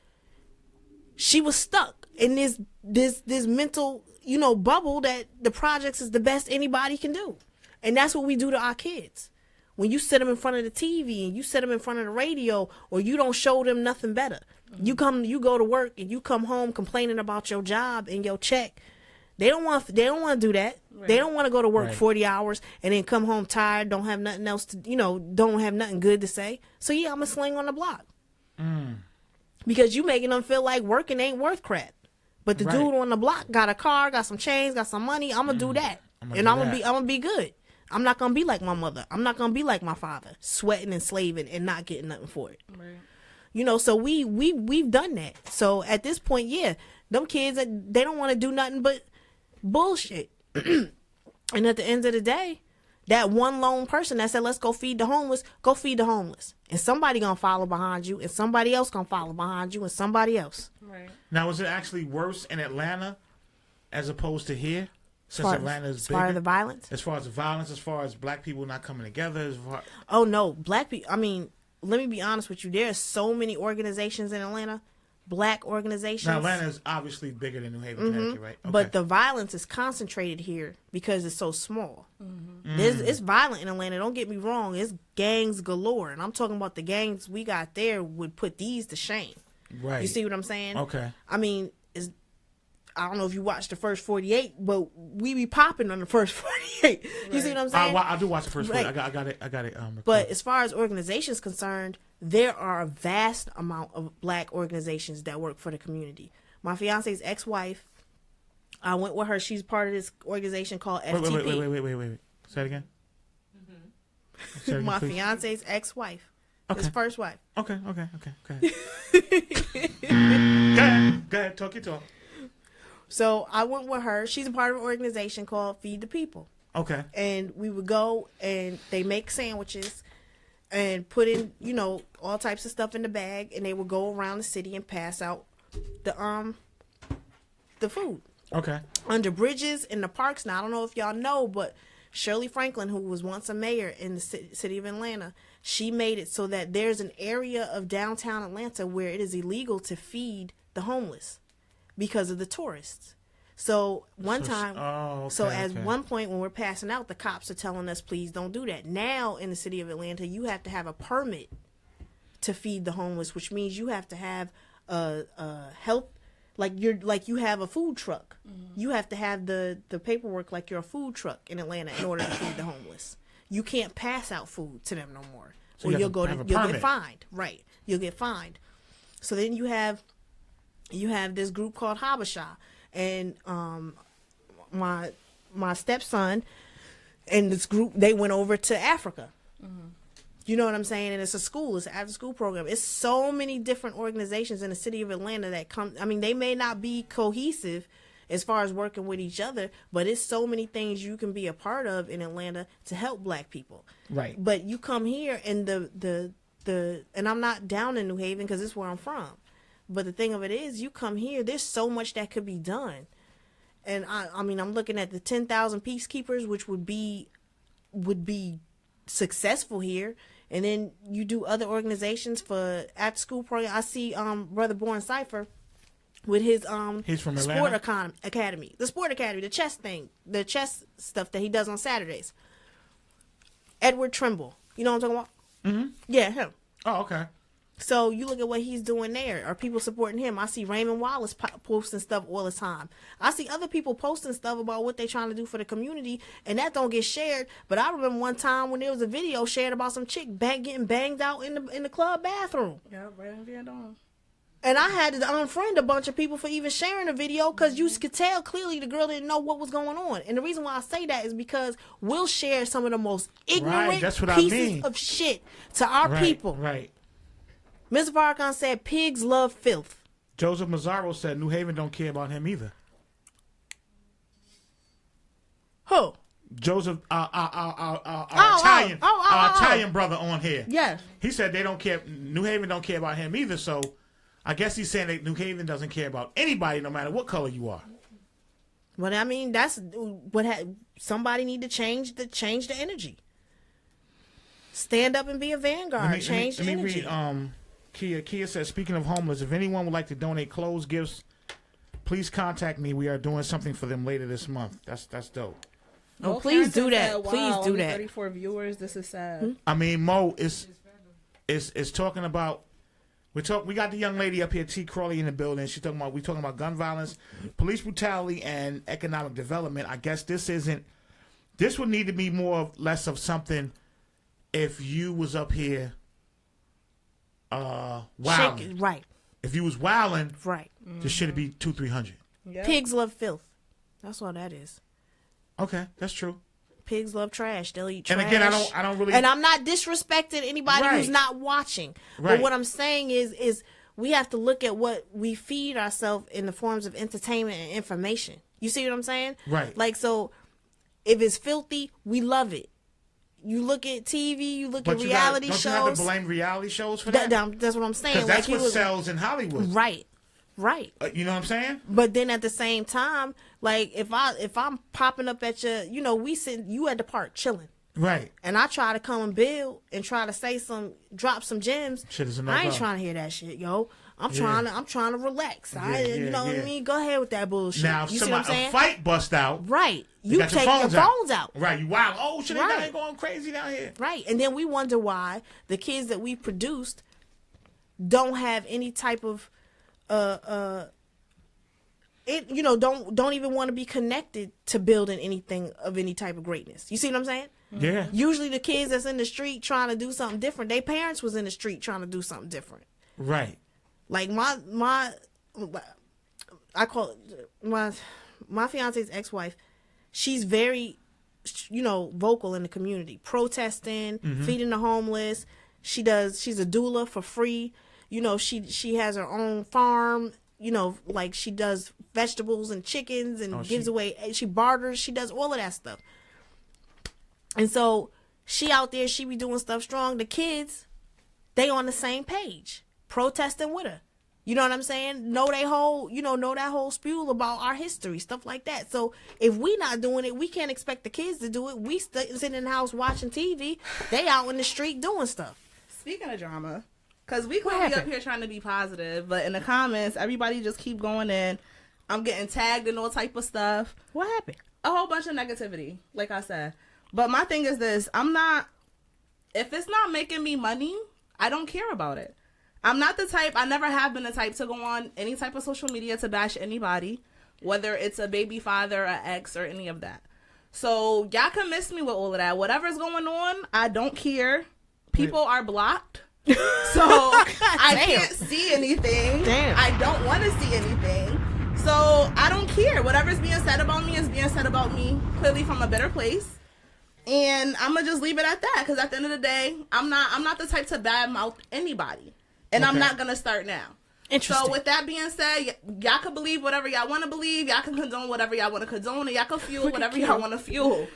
she was stuck in this mental, bubble that the projects is the best anybody can do. And that's what we do to our kids. When you sit them in front of the TV and you sit them in front of the radio, or you don't show them nothing better. You go to work and you come home complaining about your job and your check. They don't want to do that. Right. They don't want to go to work 40 hours and then come home tired, don't have nothing else to, don't have nothing good to say. So yeah, I'm a sling on the block. Because you making them feel like working ain't worth crap. But the dude on the block got a car, got some chains, got some money. I'm gonna do that. I'm gonna be good. I'm not gonna be like my mother. I'm not gonna be like my father, sweating and slaving and not getting nothing for it. Right. So we've done that. So at this point, yeah, them kids, they don't want to do nothing but bullshit. And at the end of the day, that one lone person that said, let's go feed the homeless, go feed the homeless. And somebody gonna follow behind you, and somebody else gonna follow behind you, and somebody else. Right. Now, is it actually worse in Atlanta as opposed to here? Since Atlanta is as far as the violence? As far as the violence, as far as black people not coming together? Oh, no. Black people, let me be honest with you. There are so many organizations in Atlanta, black organizations. Now, Atlanta is obviously bigger than New Haven, Connecticut, right? Okay. But the violence is concentrated here because it's so small. It's violent in Atlanta. Don't get me wrong. It's gangs galore. And I'm talking about the gangs we got there would put these to shame. Right. You see what I'm saying? Okay. I mean, I don't know if you watched the first 48, but we be popping on the first 48. You see what I'm saying? I do watch the first 48. Right. I got it. But as far as organizations concerned, there are a vast amount of black organizations that work for the community. My fiance's ex-wife, I went with her. She's part of this organization called FTP. Wait. Say it again. Say it again, My please. fiance's ex-wife. Okay. His first wife. Okay. Go ahead. Talk your talk. So I went with her. She's a part of an organization called Feed the People. Okay. And we would go and they make sandwiches and put in, all types of stuff in the bag, and they would go around the city and pass out the food. Okay. Under bridges in the parks. Now, I don't know if y'all know, but Shirley Franklin, who was once a mayor in the city of Atlanta, she made it so that there's an area of downtown Atlanta where it is illegal to feed the homeless because of the tourists. So one point when we're passing out, the cops are telling us, please don't do that. Now in the city of Atlanta, you have to have a permit to feed the homeless, which means you have to have a health, like you have a food truck. You have to have the paperwork like you're a food truck in Atlanta in order to feed the homeless. You can't pass out food to them no more, so or you'll get fined. Right, you'll get fined. So then you have this group called Habesha, and my stepson and this group, they went over to Africa. You know what I'm saying? And it's a school. It's an after-school program. It's so many different organizations in the city of Atlanta that come. I mean, they may not be cohesive as far as working with each other, but it's so many things you can be a part of in Atlanta to help black people. Right. But you come here and and I'm not down in New Haven because it's where I'm from. But the thing of it is, you come here, there's so much that could be done. And I mean, I'm looking at the 10,000 peacekeepers, which would be successful here. And then you do other organizations for after school program. I see Brother Born Cypher with his he's from sport Atlanta? academy, the chess thing, the chess stuff that he does on Saturdays. Edward Trimble, you know what I'm talking about? Mm-hmm. Yeah, him. Oh, okay. So you look at what he's doing there. Are people supporting him? I see Raymond Wallace posting stuff all the time. I see other people posting stuff about what they're trying to do for the community, and that don't get shared. But I remember one time when there was a video shared about some chick getting banged out in the club bathroom. Yeah, right in Vietnam. And I had to unfriend a bunch of people for even sharing the video because you could tell clearly the girl didn't know what was going on. And the reason why I say that is because we'll share some of the most ignorant pieces of shit to our people. Right. Mr. Farrakhan said pigs love filth. Joseph Mazzaro said New Haven don't care about him either. Who? Joseph, our Italian brother on here. Yes. He said they don't care. New Haven don't care about him either. So I guess he's saying that New Haven doesn't care about anybody, no matter what color you are. But I mean, that's what somebody need to change the energy. Stand up and be a vanguard. Change the energy. Read, Kia says, speaking of homeless, if anyone would like to donate clothes, gifts, please contact me. We are doing something for them later this month. That's dope. Oh, please do that. Please do that. 34 viewers. This is sad. I mean, Mo is talking about. We got the young lady up here, T. Crawley, in the building. We're talking about gun violence, police brutality, and economic development. I guess this would need to be less of something if you was up here wilding. Right. If you was wilding, right. This should be 200-300. Yep. Pigs love filth. That's all that is. Okay, that's true. Pigs love trash. They'll eat trash. And again, I don't really. And I'm not disrespecting anybody who's not watching. Right. But what I'm saying is we have to look at what we feed ourselves in the forms of entertainment and information. You see what I'm saying? Right. Like, so if it's filthy, we love it. You look at TV, you look at reality shows. Don't you have to blame reality shows for that? That's what I'm saying. Because that's what sells in Hollywood. Right. Right. You know what I'm saying? But then at the same time, like if I'm popping up at you at the park chilling. Right. And I try to come and build and try to drop some gems. Shit is I ain't trying to hear that shit, yo. I'm trying to relax. You know what I mean? Go ahead with that bullshit. Now, you see what I'm saying? A fight bust out. Right. You got take your phones out. Right. You wild. Oh, shit, Right. they ain't going crazy down here. Right. And then we wonder why the kids that we produced don't have any type of don't even want to be connected to building anything of any type of greatness. You see what I'm saying? Yeah. Usually the kids that's in the street trying to do something different, their parents was in the street trying to do something different. Right. Like I call it my fiance's ex-wife. She's very, vocal in the community, protesting, feeding the homeless. She's a doula for free. She has her own farm. Like she does vegetables and chickens and gives away. She barters. She does all of that stuff. And so she out there. She be doing stuff strong. The kids, they on the same page, protesting with her. You know what I'm saying? Know that whole spiel about our history, stuff like that. So if we not doing it, we can't expect the kids to do it. We sitting in the house watching TV. They out in the street doing stuff. Speaking of drama, because we could be up here trying to be positive, but in the comments, everybody just keep going in. I'm getting tagged in all type of stuff. What happened? A whole bunch of negativity, like I said. But my thing is this. If it's not making me money, I don't care about it. I'm not the type, I never have been the type to go on any type of social media to bash anybody, whether it's a baby father, an ex, or any of that. So y'all can miss me with all of that. Whatever's going on, I don't care. People are blocked. So I can't see anything. Damn. I don't want to see anything. So I don't care. Whatever's being said about me is being said about me, clearly from a better place. And I'm going to just leave it at that, because at the end of the day, I'm not the type to badmouth anybody. And I'm not going to start now. Interesting. So with that being said, y'all can believe whatever y'all want to believe. Y'all can condone whatever y'all want to condone. And y'all can fuel whatever y'all want to fuel.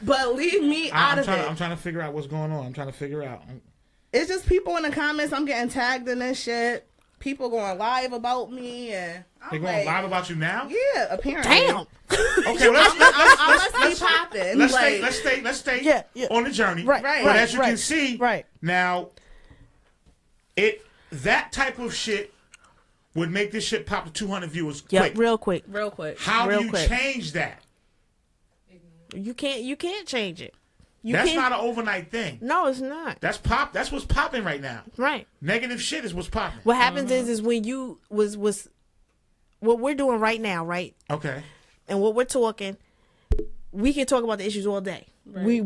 But leave me out of it. I'm trying to figure out what's going on. I'm trying to figure out. It's just people in the comments. I'm getting tagged in this shit. People going live about me. And They going live about you now? Yeah, apparently. Damn. Okay, let's popping. Let's stay on the journey. Right. But as you can see, right now, that type of shit would make this shit pop to 200 viewers quick. Real quick. How do you change that? You can't change it. That's not an overnight thing. No, it's not. That's what's popping right now. Right. Negative shit is what's popping. What happens is when you was what we're doing right now, right? Okay. And what we're talking, we can talk about the issues all day. Right. We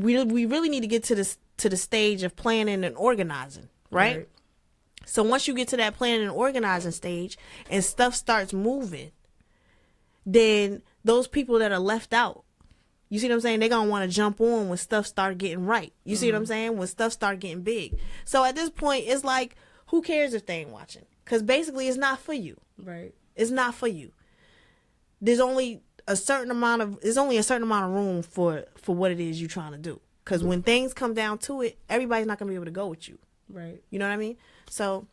really need to get to the stage of planning and organizing, right? So once you get to that planning and organizing stage and stuff starts moving, then those people that are left out, you see what I'm saying? They're going to want to jump on when stuff start getting right. You see what I'm saying? When stuff start getting big. So at this point, it's like, who cares if they ain't watching? Because basically it's not for you. Right. It's not for you. There's only a certain amount of room for what it is you're trying to do. Because when things come down to it, everybody's not going to be able to go with you. Right. You know what I mean? So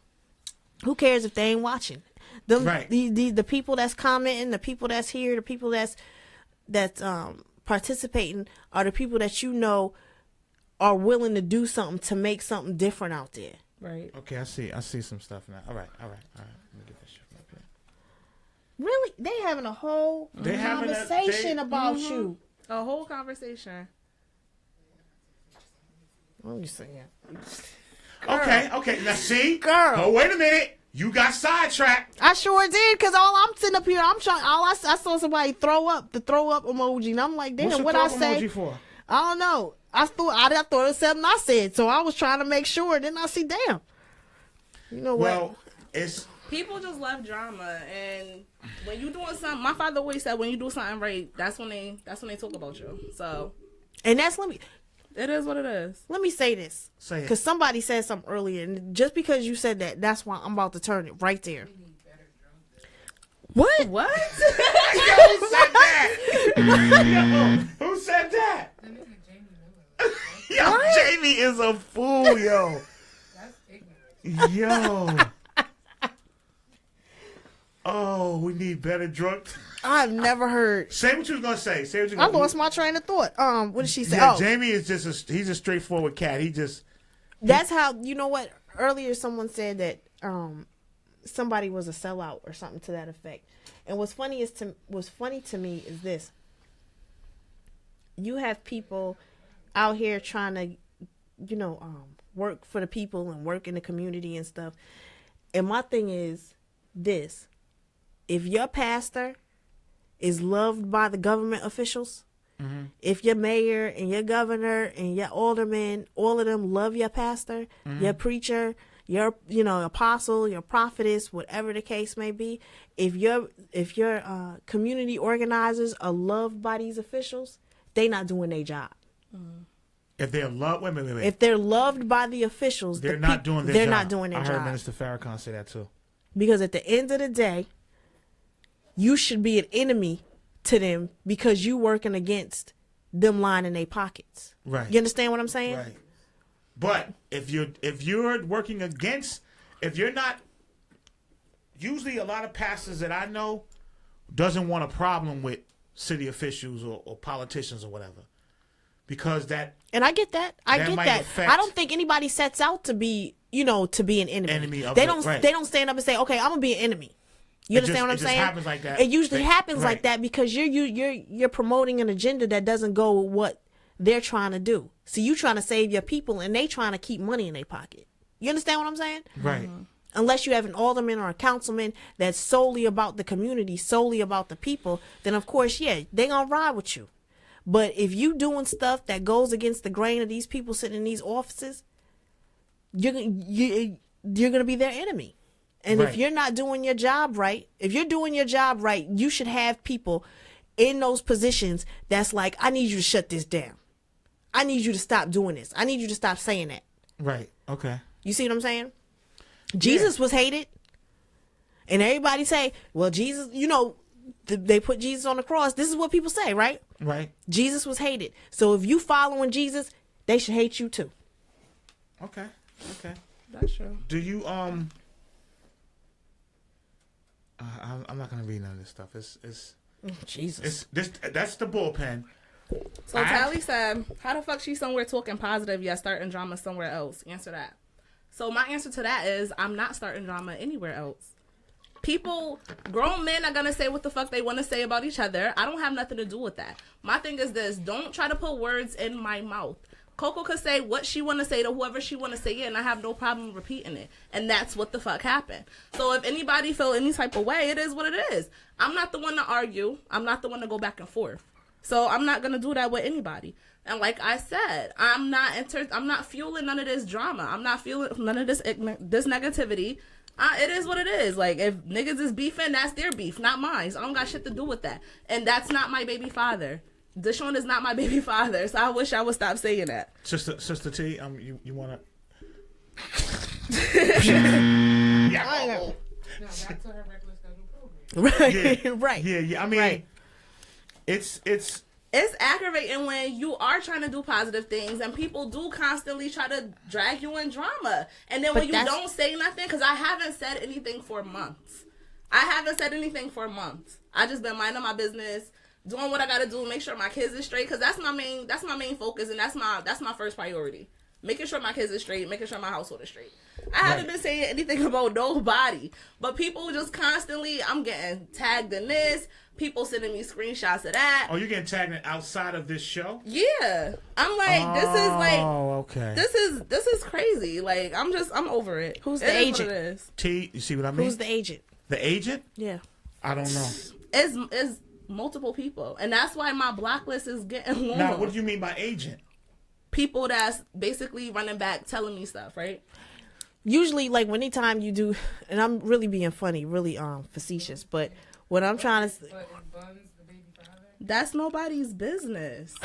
who cares if they ain't watching? The people that's commenting, the people that's here, the people that's participating are the people that are willing to do something to make something different out there. Right. Okay, I see some stuff now. All right. Let me get this shit from up here. Really? They having a whole conversation about you. A whole conversation. Let me see it. Okay. Now see, girl. Oh, wait a minute. You got sidetracked. I sure did, because all I'm sitting up here, I saw somebody throw up the throw up emoji, and I'm like, damn, what I say? Emoji for? I don't know. I thought it was something I said, so I was trying to make sure. Then I see, damn. You know what? Well, it's people just love drama, and when you doing something, my father always said, when you do something right, that's when they talk about you. So, and it is what it is. Let me say this. Say it. Because somebody said something earlier, and just because you said that, that's why I'm about to turn it right there. What? What? Who said that? Who said that? Yo, Jamie is a fool, yo. That's ignorant. Yo. Oh, we need better drugs. I've never heard. Say what you was gonna say. I lost my train of thought. What did she say? Yeah, Jamie is he's a straightforward cat. That's how, you know what? Earlier someone said that somebody was a sellout or something to that effect. And what's funny to me is this: you have people out here trying to, work for the people and work in the community and stuff. And my thing is this: if your pastor is loved by the government officials, if your mayor and your governor and your alderman, all of them love your pastor, your preacher, your apostle, your prophetess, whatever the case may be, if your community organizers are loved by these officials, they not doing their job. If they're loved, wait. If they're loved by the officials, they're not doing their job. They're not doing their job. I heard Minister Farrakhan say that too. Because at the end of the day, you should be an enemy to them because you working against them lining their pockets. Right. You understand what I'm saying? Right. But if you're working against, if you're not, usually a lot of pastors that I know doesn't want a problem with city officials or politicians or whatever, because that. And I get that. I get that. I don't think anybody sets out to be, to be an enemy. They don't stand up and say, okay, I'm gonna be an enemy. You understand what I'm saying? It just happens like that. It usually happens like that because you're promoting an agenda that doesn't go with what they're trying to do. So you trying to save your people and they trying to keep money in their pocket. You understand what I'm saying? Right. Unless you have an alderman or a councilman that's solely about the community, solely about the people, then of course, yeah, they gonna ride with you. But if you doing stuff that goes against the grain of these people sitting in these offices, you're gonna be their enemy. And if you're not doing your job right, you should have people in those positions that's like, I need you to shut this down. I need you to stop doing this. I need you to stop saying that. Right. Okay. You see what I'm saying? Jesus was hated. And everybody say, well, Jesus, they put Jesus on the cross. This is what people say, right? Right. Jesus was hated. So if you following Jesus, they should hate you too. Okay. That's true. Do you, I'm not gonna read none of this stuff. It's Jesus. That's the bullpen. So Tally said, how the fuck she somewhere talking positive yet starting drama somewhere else? Answer that. So my answer to that is I'm not starting drama anywhere else. People, grown men are gonna say what the fuck they want to say about each other. I don't have nothing to do with that. My thing is this: don't try to put words in my mouth. Coco could say what she want to say to whoever she want to say it, and I have no problem repeating it. And that's what the fuck happened. So if anybody feel any type of way, it is what it is. I'm not the one to argue. I'm not the one to go back and forth. So I'm not going to do that with anybody. And like I said, I'm not fueling none of this drama. I'm not fueling none of this negativity. It is what it is. Like, if niggas is beefing, that's their beef, not mine. So I don't got shit to do with that. And that's not my baby father. Deshaun is not my baby father, so I wish I would stop saying that. Sister T, you want to? Yeah. No, that's to her regular schedule program. Right. Yeah. I mean, it's aggravating when you are trying to do positive things and people do constantly try to drag you in drama, and then when you don't say nothing, because I haven't said anything for months. I just been minding my business, doing what I gotta do, make sure my kids is straight, because that's my main focus, and that's my first priority. Making sure my kids is straight, making sure my household is straight. I haven't been saying anything about nobody, but people just constantly, I'm getting tagged in this, people sending me screenshots of that. Oh, you're getting tagged outside of this show? Yeah. I'm like, this is like, okay. This is crazy. Like, I'm over it. Who's the agent? T, you see what I mean? Who's the agent? The agent? Yeah. I don't know. It's multiple people, and that's why my block list is getting long. Now, what do you mean by agent? People that's basically running back telling me stuff, right? Usually, like, anytime you do, and I'm really being funny, really facetious, but what I'm trying to say, that's nobody's business.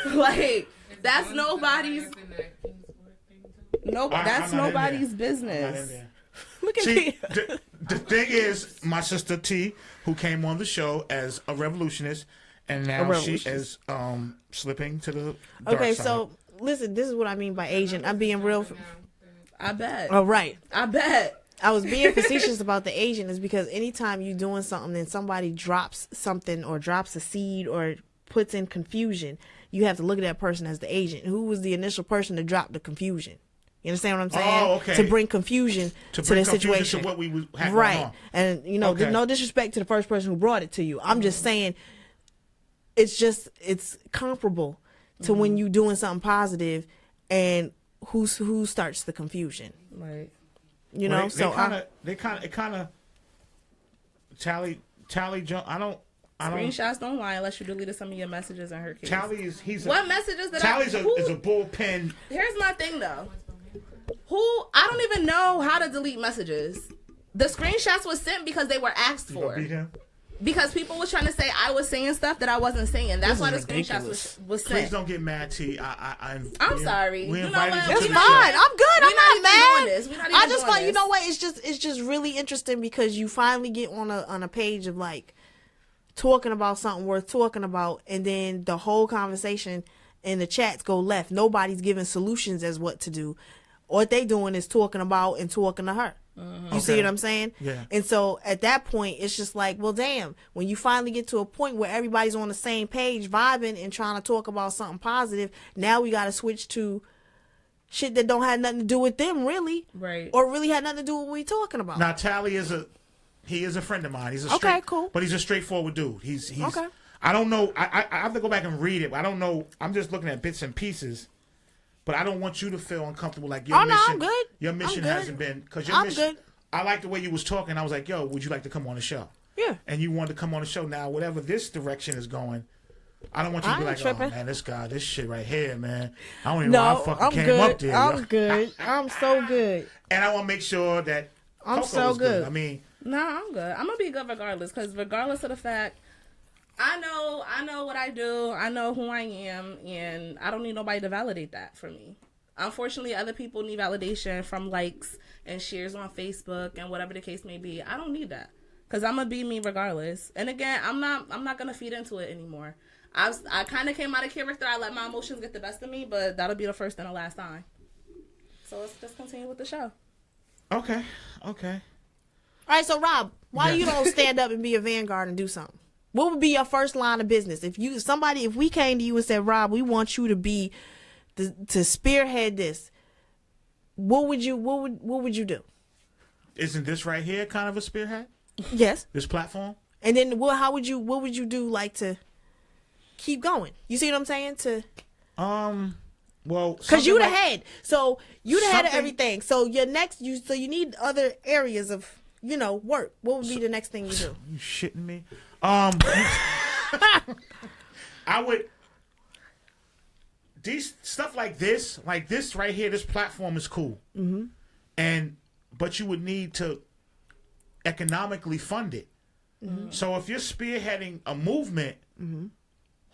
Like, that's nobody's. No, that's nobody's business. Look at me. See, the thing is, my sister T, who came on the show as a revolutionist, and now she is slipping to the dark side. So listen, this is what I mean by agent. I'm being real. I bet. Oh, right. I bet. I was being facetious about the agent is because anytime you're doing something and somebody drops something or drops a seed or puts in confusion, you have to look at that person as the agent. Who was the initial person to drop the confusion? You You understand what I'm saying? Oh, okay. To bring confusion to bring the confusion situation. to what we had right. going on. And Okay. no disrespect to the first person who brought it to you. I'm just saying, it's comparable to when you doing something positive, and who starts the confusion. Right. You know, it kind of Tally jump. I don't. Screenshots don't lie unless you deleted some of your messages in her case. Tally what messages that Tally's is a bullpen. Here's my thing though. I don't even know how to delete messages. The screenshots was sent because they were asked for. Because people was trying to say I was saying stuff that I wasn't saying. That's why the screenshots was sent. Please don't get mad, T. I'm sorry. We you know invited what? you it's to fine. the I'm good. I'm not mad. I just find, you know what? It's just really interesting because you finally get on a page of like talking about something worth talking about, and then the whole conversation and the chats go left. Nobody's giving solutions as what to do. What they doing is talking about and talking to her. You see what I'm saying? Yeah. And so at that point, it's just like, well, damn, when you finally get to a point where everybody's on the same page, vibing and trying to talk about something positive, now we got to switch to shit that don't have nothing to do with them, really. Right. Or really had nothing to do with what we talking about. Now, Tally is a friend of mine. He's a cool. But he's a straightforward dude. He's okay. I don't know. I have to go back and read it. I don't know. I'm just looking at bits and pieces. But I don't want you to feel uncomfortable. Like your mission, I'm good. Your mission hasn't been because your mission. Good. I like the way you was talking. I was like, "Yo, would you like to come on the show?" Yeah. And you wanted to come on the show. Now, whatever this direction is going, I don't want you to be like, "Oh man, this shit right here, man. I don't even know how I fucking came good. up there." I'm good. I'm so good. And I want to make sure that I'm Coco so was good. I mean, no, I'm good. I'm gonna be good regardless, because regardless of the fact, I know what I do. I know who I am, and I don't need nobody to validate that for me. Unfortunately, other people need validation from likes and shares on Facebook and whatever the case may be. I don't need that, because I'm gonna be me regardless. And again, I'm not gonna feed into it anymore. I kind of came out of character. I let my emotions get the best of me, but that'll be the first and the last time. So let's just continue with the show. Okay. All right, so Rob, why you don't stand up and be a vanguard and do something? What would be your first line of business if we came to you and said, Rob, we want you to be to spearhead this? What would you do? Isn't this right here kind of a spearhead? Yes. This platform. And then what would you do like to keep going? You see what I'm saying? Well, because you the head, so you the head of everything. So your next, you need other areas of work. What would be the next thing you do? You shitting me? I would. These stuff like this right here. This platform is cool, but you would need to economically fund it. Mm-hmm. So if you're spearheading a movement,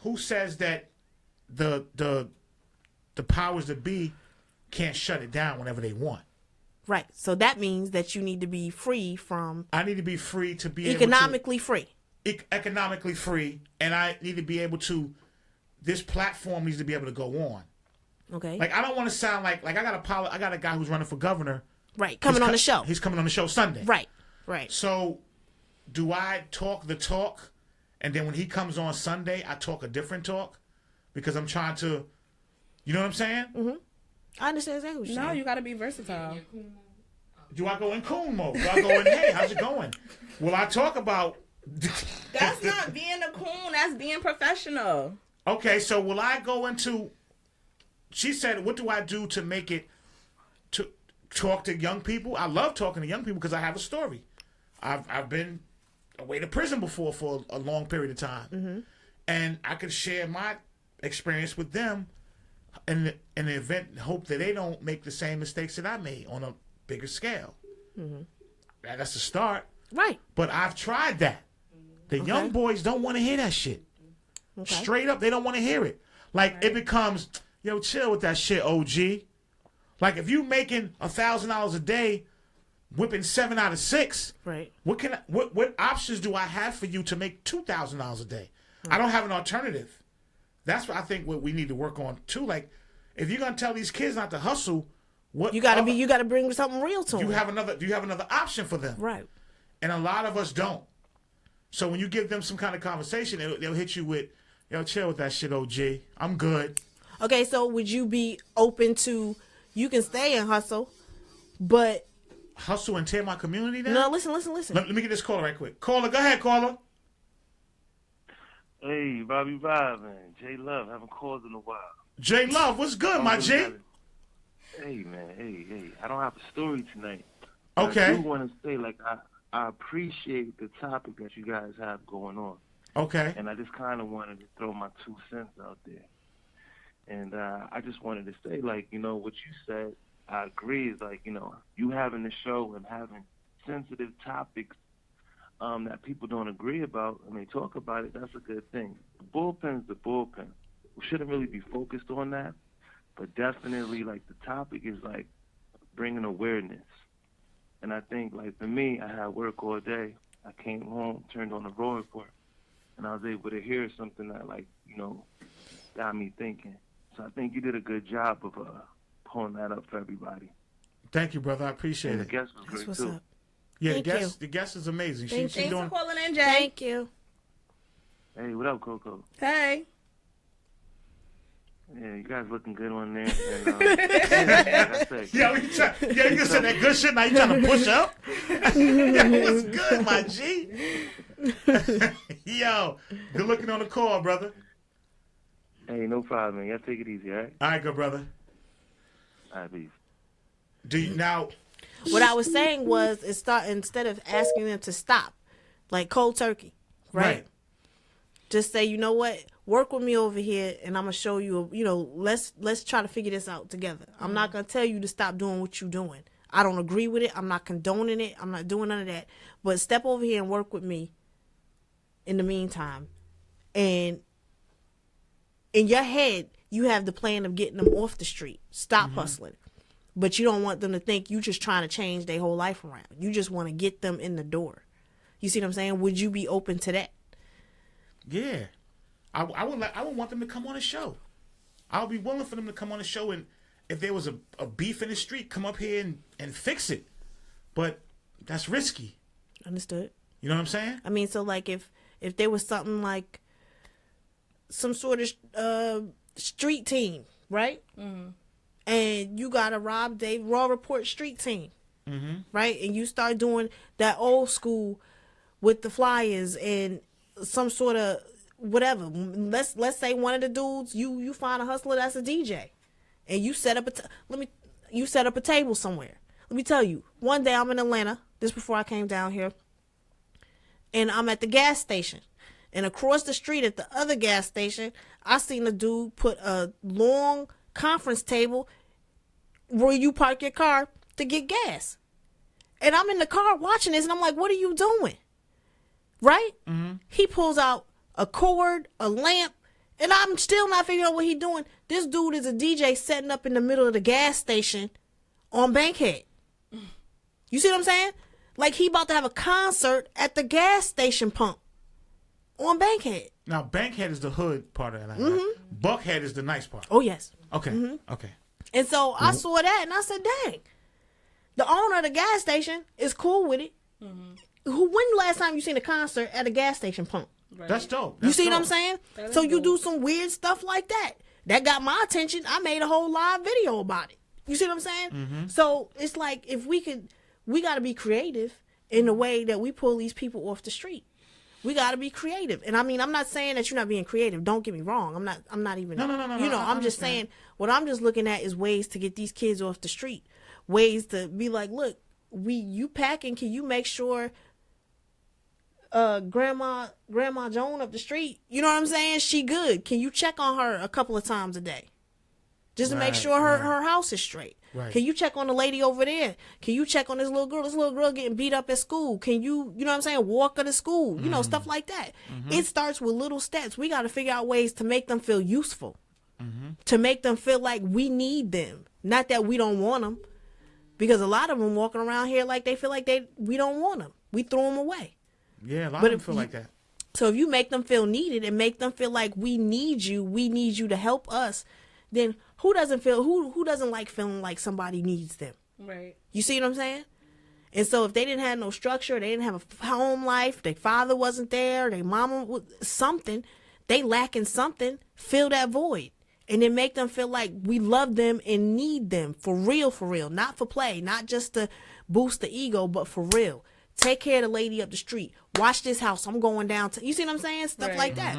who says that the powers that be can't shut it down whenever they want? Right. So that means that you need to be free from. I need to be free to be economically free. Economically free, and I need to be able to. This platform needs to be able to go on. Okay. Like I don't want to sound like I got a guy who's running for governor. Right. Coming on the show. He's coming on the show Sunday. Right. So, do I talk the talk, and then when he comes on Sunday, I talk a different talk, because I'm trying to, you know what I'm saying? Mm-hmm. I understand exactly what you're saying. No, you got to be versatile. Do I go in coon mode? Do I go in, hey, how's it going? Will I talk about? That's not being a coon. That's being professional. Okay, so will I go into? She said, "What do I do to make it to talk to young people?" I love talking to young people because I have a story. I've been away to prison before for a long period of time, and I can share my experience with them in the event, hope that they don't make the same mistakes that I made on a bigger scale. That's a start, right? But I've tried that. The young boys don't want to hear that shit. Okay. Straight up, they don't want to hear it. Like, it becomes, yo, chill with that shit, OG. Like, if you making $1,000 a day, whipping 7 out of 6, right? What options do I have for you to make $2,000 a day? Right. I don't have an alternative. That's what I think what we need to work on too. Like, if you're gonna tell these kids not to hustle, what you gotta bring something real to them. Do you have another option for them? Right. And a lot of us don't. So when you give them some kind of conversation, they'll hit you with, yo, chill with that shit, OG. I'm good. Okay, so would you be open to You can stay and hustle, but Hustle and tear my community down? no, listen. Let me get this caller right quick. Caller, go ahead, caller. Hey, Bobby Bob, man. J Love, haven't called in a while. J Love, what's good, my G? Hey, man. Hey. I don't have a story tonight. Okay. I do want to say, like, I appreciate the topic that you guys have going on. Okay. And I just kind of wanted to throw my 2 cents out there. And I just wanted to say, like, you know, what you said, I agree, is like, you know, you having the show and having sensitive topics that people don't agree about and they talk about it, that's a good thing. The bullpen's the bullpen. We shouldn't really be focused on that, but definitely, like, the topic is, like, bringing awareness. And I think, like, for me, I had work all day. I came home, turned on the Raw Report, and I was able to hear something that, like, you know, got me thinking. So I think you did a good job of pulling that up for everybody. Thank you, brother. I appreciate And it. the guest was great, what's too. up. Yeah, Thank the guest is amazing. Thanks She's doing. for calling in, Jay. Thank you. Hey, what up, Coco? Hey. Yeah, you guys looking good on there. And, like I said, You just said that good shit. Now you trying to push up? Yeah, what's good, my G? Yo, good looking on the call, brother. Hey, no problem, man. Y'all take it easy, all right? All right, good brother. All right, peace. Do you now? What I was saying was, instead of asking them to stop, like cold turkey, right? Just say, you know what, work with me over here, and I'm gonna show you. You know, let's try to figure this out together. I'm not gonna tell you to stop doing what you're doing. I don't agree with it. I'm not condoning it. I'm not doing none of that. But step over here and work with me. In the meantime, and in your head, you have the plan of getting them off the street. Stop hustling. But you don't want them to think you just trying to change their whole life around. You just want to get them in the door. You see what I'm saying? Would you be open to that? Yeah, I would want them to come on the show. I'll be willing for them to come on the show, and if there was a beef in the street, come up here and fix it. But that's risky. Understood. You know what I'm saying? I mean, so like if there was something like some sort of street team, right? Mm-hmm. And you got a Rob Dave Raw Report street team, right? And you start doing that old school with the flyers and some sort of whatever. Let's say one of the dudes, you find a hustler that's a DJ, and you set up you set up a table somewhere. Let me tell you, one day I'm in Atlanta, this before I came down here, and I'm at the gas station. And across the street at the other gas station, I seen a dude put a long conference table where you park your car to get gas. And I'm in the car watching this, and I'm like, what are you doing? Right? Mm-hmm. He pulls out a cord, a lamp, and I'm still not figuring out what he's doing. This dude is a DJ setting up in the middle of the gas station on Bankhead. You see what I'm saying? Like he about to have a concert at the gas station pump on Bankhead. Now, Bankhead is the hood part of Atlanta. Right? Buckhead is the nice part. Oh, yes. Okay. Okay. And so I saw that, and I said, dang, the owner of the gas station is cool with it. When the last time you seen a concert at a gas station pump? Right. That's dope. You see what I'm saying? So you do some weird stuff like that. That got my attention. I made a whole live video about it. You see what I'm saying? So it's like we got to be creative in the way that we pull these people off the street. We got to be creative. And I mean, I'm not saying that you're not being creative. Don't get me wrong. I'm not even. No. You know, I'm just saying what I'm just looking at is ways to get these kids off the street. Ways to be like, look, you packing, can you make sure Grandma Joan up the street, you know what I'm saying? She good. Can you check on her a couple of times a day? Just to make sure her house is straight. Right. Can you check on the lady over there? Can you check on this little girl? This little girl getting beat up at school. Can you know what I'm saying? Walk her to school. You know, stuff like that. It starts with little steps. We got to figure out ways to make them feel useful. To make them feel like we need them. Not that we don't want them. Because a lot of them walking around here like they feel like we don't want them. We throw them away. Yeah, a lot of them feel like that. So if you make them feel needed and make them feel like we need you to help us, then who doesn't like feeling like somebody needs them? Right. You see what I'm saying? And so if they didn't have no structure, they didn't have a home life, their father wasn't there, their mama was something, they lacking something, fill that void. And then make them feel like we love them and need them for real, not for play, not just to boost the ego, but for real. Take care of the lady up the street. Watch this house. I'm going down to, you see what I'm saying? Stuff like that.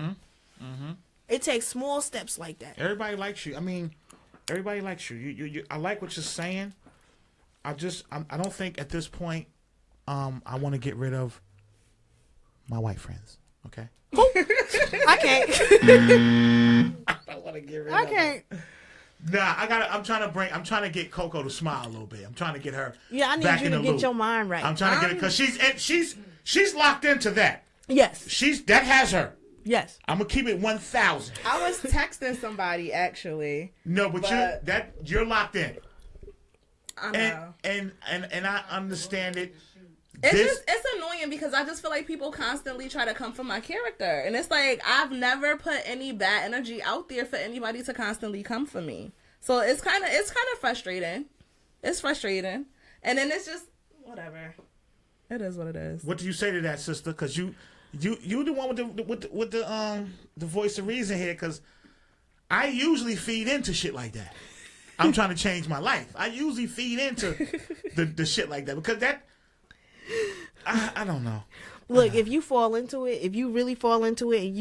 It takes small steps like that. Everybody likes you. I mean, everybody likes you. You I like what you're saying. I don't think at this point, I want to get rid of my white friends. Okay. I can't. I don't want to get rid I of can't. them. Nah, I'm trying to get Coco to smile a little bit. I'm trying to get her. Yeah, I need back you in to the get loop. your mind right. I'm trying to get it because she's locked into that. Yes. That has her. Yes. I'm gonna keep it 1,000. I was texting somebody actually. No, but you're locked in. I know. And I understand it. It's annoying because I just feel like people constantly try to come for my character, and it's like I've never put any bad energy out there for anybody to constantly come for me. So it's kind of frustrating. It's frustrating, and then it's just whatever. It is what it is. What do you say to that, sister? Because you the one with the voice of reason here. Because I usually feed into shit like that. I'm trying to change my life. I usually feed into the shit like that because that. I don't know. Look, if you fall into it, if you really fall into it, and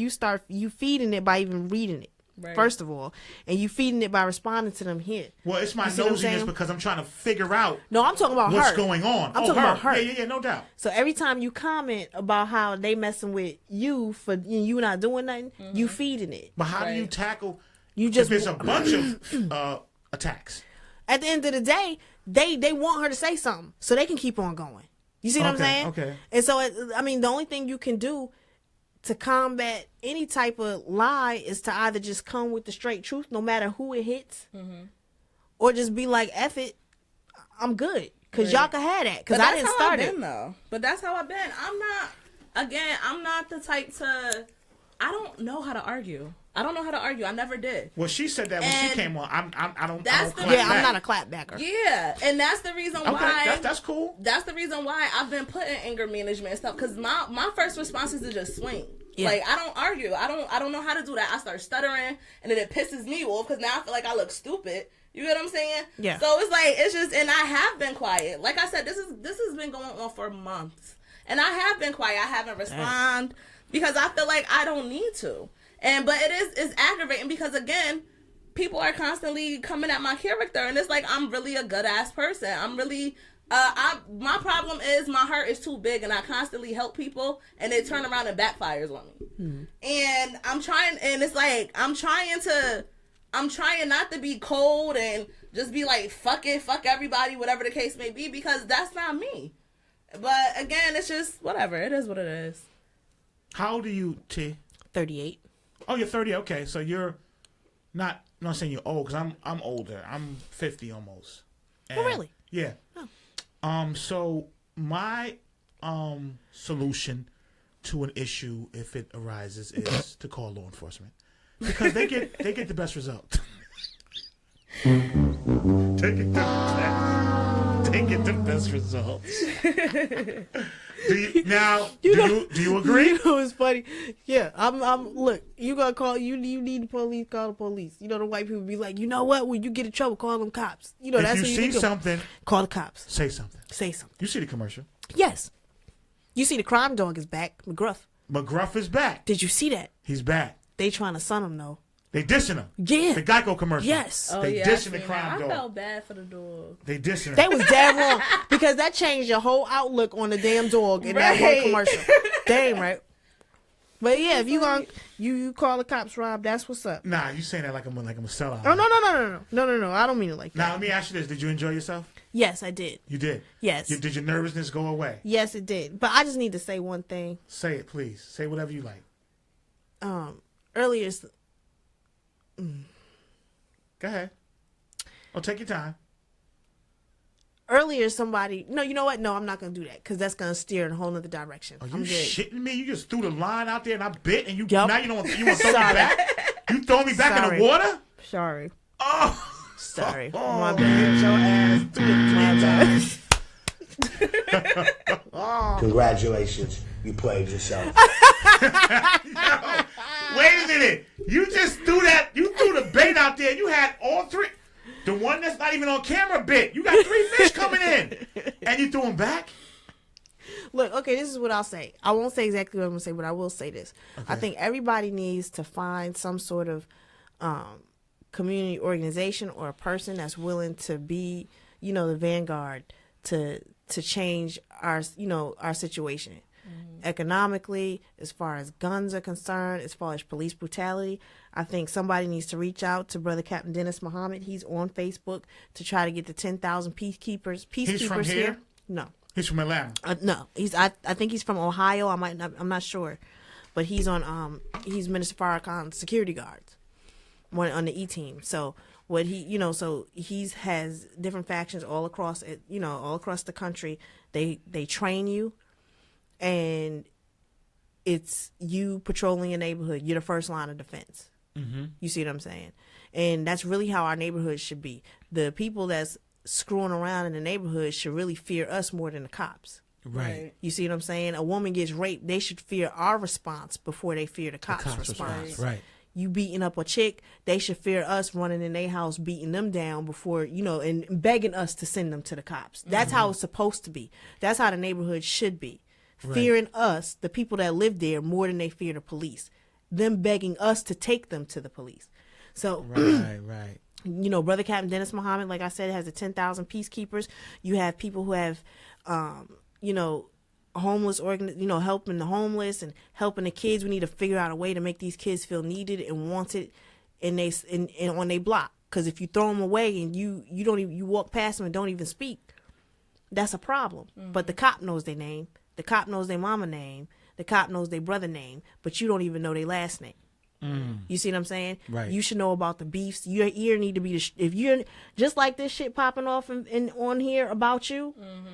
you feeding it by even reading it, right. First of all, and you feeding it by responding to them here. Well, it's my nosiness because I'm trying to figure out. No, I'm talking about what's her. going on. I'm talking about her. Yeah, no doubt. So every time you comment about how they messing with you for you not doing nothing, you feeding it. But how do you tackle? You just if it's a bunch of attacks. At the end of the day, they want her to say something so they can keep on going. You see what I'm saying? Okay. And so, the only thing you can do to combat any type of lie is to either just come with the straight truth, no matter who it hits, or just be like, F it, I'm good. Because y'all can have that. Because I didn't start it. Though. But that's how I've been. I'm not the type to, I don't know how to argue. I never did. Well, she said that when she came on. I don't clap I'm back. not a clapbacker. Yeah, and that's the reason why. That's cool. That's the reason why I've been putting anger management and stuff. Because my first response is to just swing. Yeah. Like I don't argue. I don't know how to do that. I start stuttering, and then it pisses me off because now I feel like I look stupid. You get what I'm saying? Yeah. So it's just, and I have been quiet. Like I said, this has been going on for months, and I have been quiet. I haven't responded because I feel like I don't need to. But it's aggravating because again, people are constantly coming at my character, and it's like I'm really a good ass person. I'm really my problem is my heart is too big, and I constantly help people, and they turn around and backfires on me. And I'm trying, and it's like I'm trying not to be cold and just be like fuck everybody, whatever the case may be, because that's not me. But again, it's just whatever. It is what it is. How old are you, T? 38. Oh, you're 30. Okay, so you're not. I'm not saying you're old because I'm older. I'm 50 almost. And, Oh, really? Yeah. Oh. So my solution to an issue, if it arises, is to call law enforcement because they get the best result. They get the best results. Do you agree? You know, it's funny. Yeah, I'm. Look, you gonna call. You need the police. Call the police. You know, the white people be like, you know what? When you get in trouble, call them cops. You know, if that's you what see you do. something, call the cops. Say something. Say something. You see the commercial? Yes. You see the crime dog is back. McGruff. McGruff is back. Did you see that? He's back. They trying to son him though. They dissing him. Yeah. The Geico commercial. Yes. They dissing the crime dog. I felt bad for the dog. They dissing him. They was dead wrong because that changed your whole outlook on the damn dog in that one commercial. Damn right. But yeah, if you gonna you call the cops, Rob, that's what's up. Nah, you saying that like I'm a sellout. Oh no. I don't mean it like that. Now let me ask you this: did you enjoy yourself? Yes, I did. You did. Yes. Did your nervousness go away? Yes, it did. But I just need to say one thing. Say it, please. Say whatever you like. Earlier. Go ahead. Oh, take your time. Earlier, somebody. No, you know what? No, I'm not gonna do that because that's gonna steer in a whole other direction. Are you I'm good. shitting me? You just threw the line out there and I bit, and you Yep. now you want to throw me back? You throw me back in the water? Sorry. Oh, sorry. Oh, My hit your ass through it 3 times. Congratulations, you played yourself. No, wait a minute. You just threw that. You threw the bait out there. You had all three. The one that's not even on camera bit. You got 3 fish coming in. And you threw them back? Look, okay, this is what I'll say. I won't say exactly what I'm going to say, but I will say this. Okay. I think everybody needs to find some sort of community organization or a person that's willing to be, the vanguard to change our situation. Mm-hmm. Economically, as far as guns are concerned, as far as police brutality, I think somebody needs to reach out to Brother Captain Dennis Muhammad. He's on Facebook to try to get the 10,000 peacekeepers from here. No. He's from Atlanta. No, I think he's from Ohio. I'm not sure, but he's on he's Minister Farrakhan's security guards, on the E team. So what so he has different factions all across the country. They train you, and it's you patrolling your neighborhood. You're the first line of defense. Mm-hmm. You see what I'm saying? And that's really how our neighborhood should be. The people that's screwing around in the neighborhood should really fear us more than the cops. Right. You see what I'm saying? A woman gets raped, they should fear our response before they fear the cops' response. Right. You beating up a chick, they should fear us running in their house, beating them down before, and begging us to send them to the cops. That's how it's supposed to be. That's how the neighborhood should be. Right. Fearing us, the people that live there, more than they fear the police. Them begging us to take them to the police. So, right. Brother Captain Dennis Muhammad, like I said, has the 10,000 peacekeepers. You have people who have, homeless helping the homeless and helping the kids. We need to figure out a way to make these kids feel needed and wanted, and on their block. Because if you throw them away and you walk past them and don't even speak, that's a problem. Mm-hmm. But the cop knows their name, the cop knows their mama name, the cop knows their brother name, but you don't even know their last name. You see what I'm saying? Right. You should know about the beefs. Your ear need to be if you're just like this shit popping off on here about you. Mm-hmm.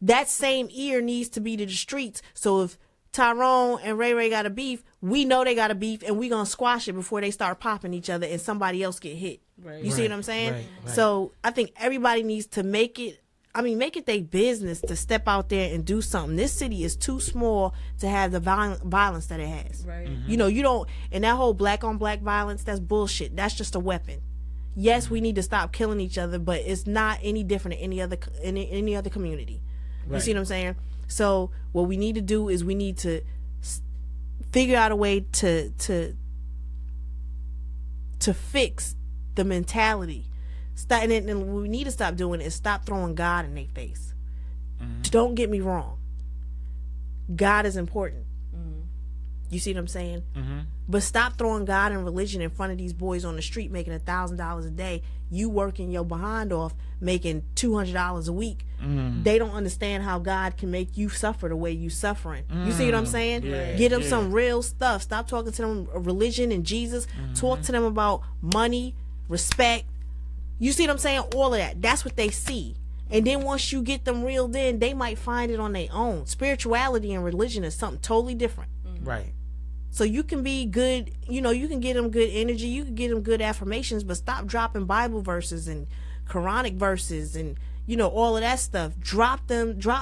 That same ear needs to be to the streets. So if Tyrone and Ray got a beef, we know they got a beef, and we gonna squash it before they start popping each other and somebody else get hit. Right. You see what I'm saying? Right. So I think everybody needs to make it their business to step out there and do something. This city is too small to have the violence that it has. Right. Mm-hmm. You don't, and that whole black on black violence, that's bullshit. That's just a weapon. Yes, we need to stop killing each other, but it's not any different in any other community. Right. You see what I'm saying? So what we need to do is we need to figure out a way to fix the mentality. And what we need to stop doing is stop throwing God in their face. Mm-hmm. Don't get me wrong. God is important. Mm-hmm. You see what I'm saying? Mm-hmm. But stop throwing God and religion in front of these boys on the street making $1,000 a day. You working your behind off making $200 a week. Mm-hmm. They don't understand how God can make you suffer the way you suffering. Mm-hmm. You see what I'm saying? Yeah, get them some real stuff. Stop talking to them religion and Jesus. Mm-hmm. Talk to them about money, respect. You see what I'm saying? All of that. That's what they see. And then once you get them reeled in, they might find it on their own. Spirituality and religion is something totally different. Right. So you can be good, you can get them good energy, you can get them good affirmations, but stop dropping Bible verses and Quranic verses and, all of that stuff. Drop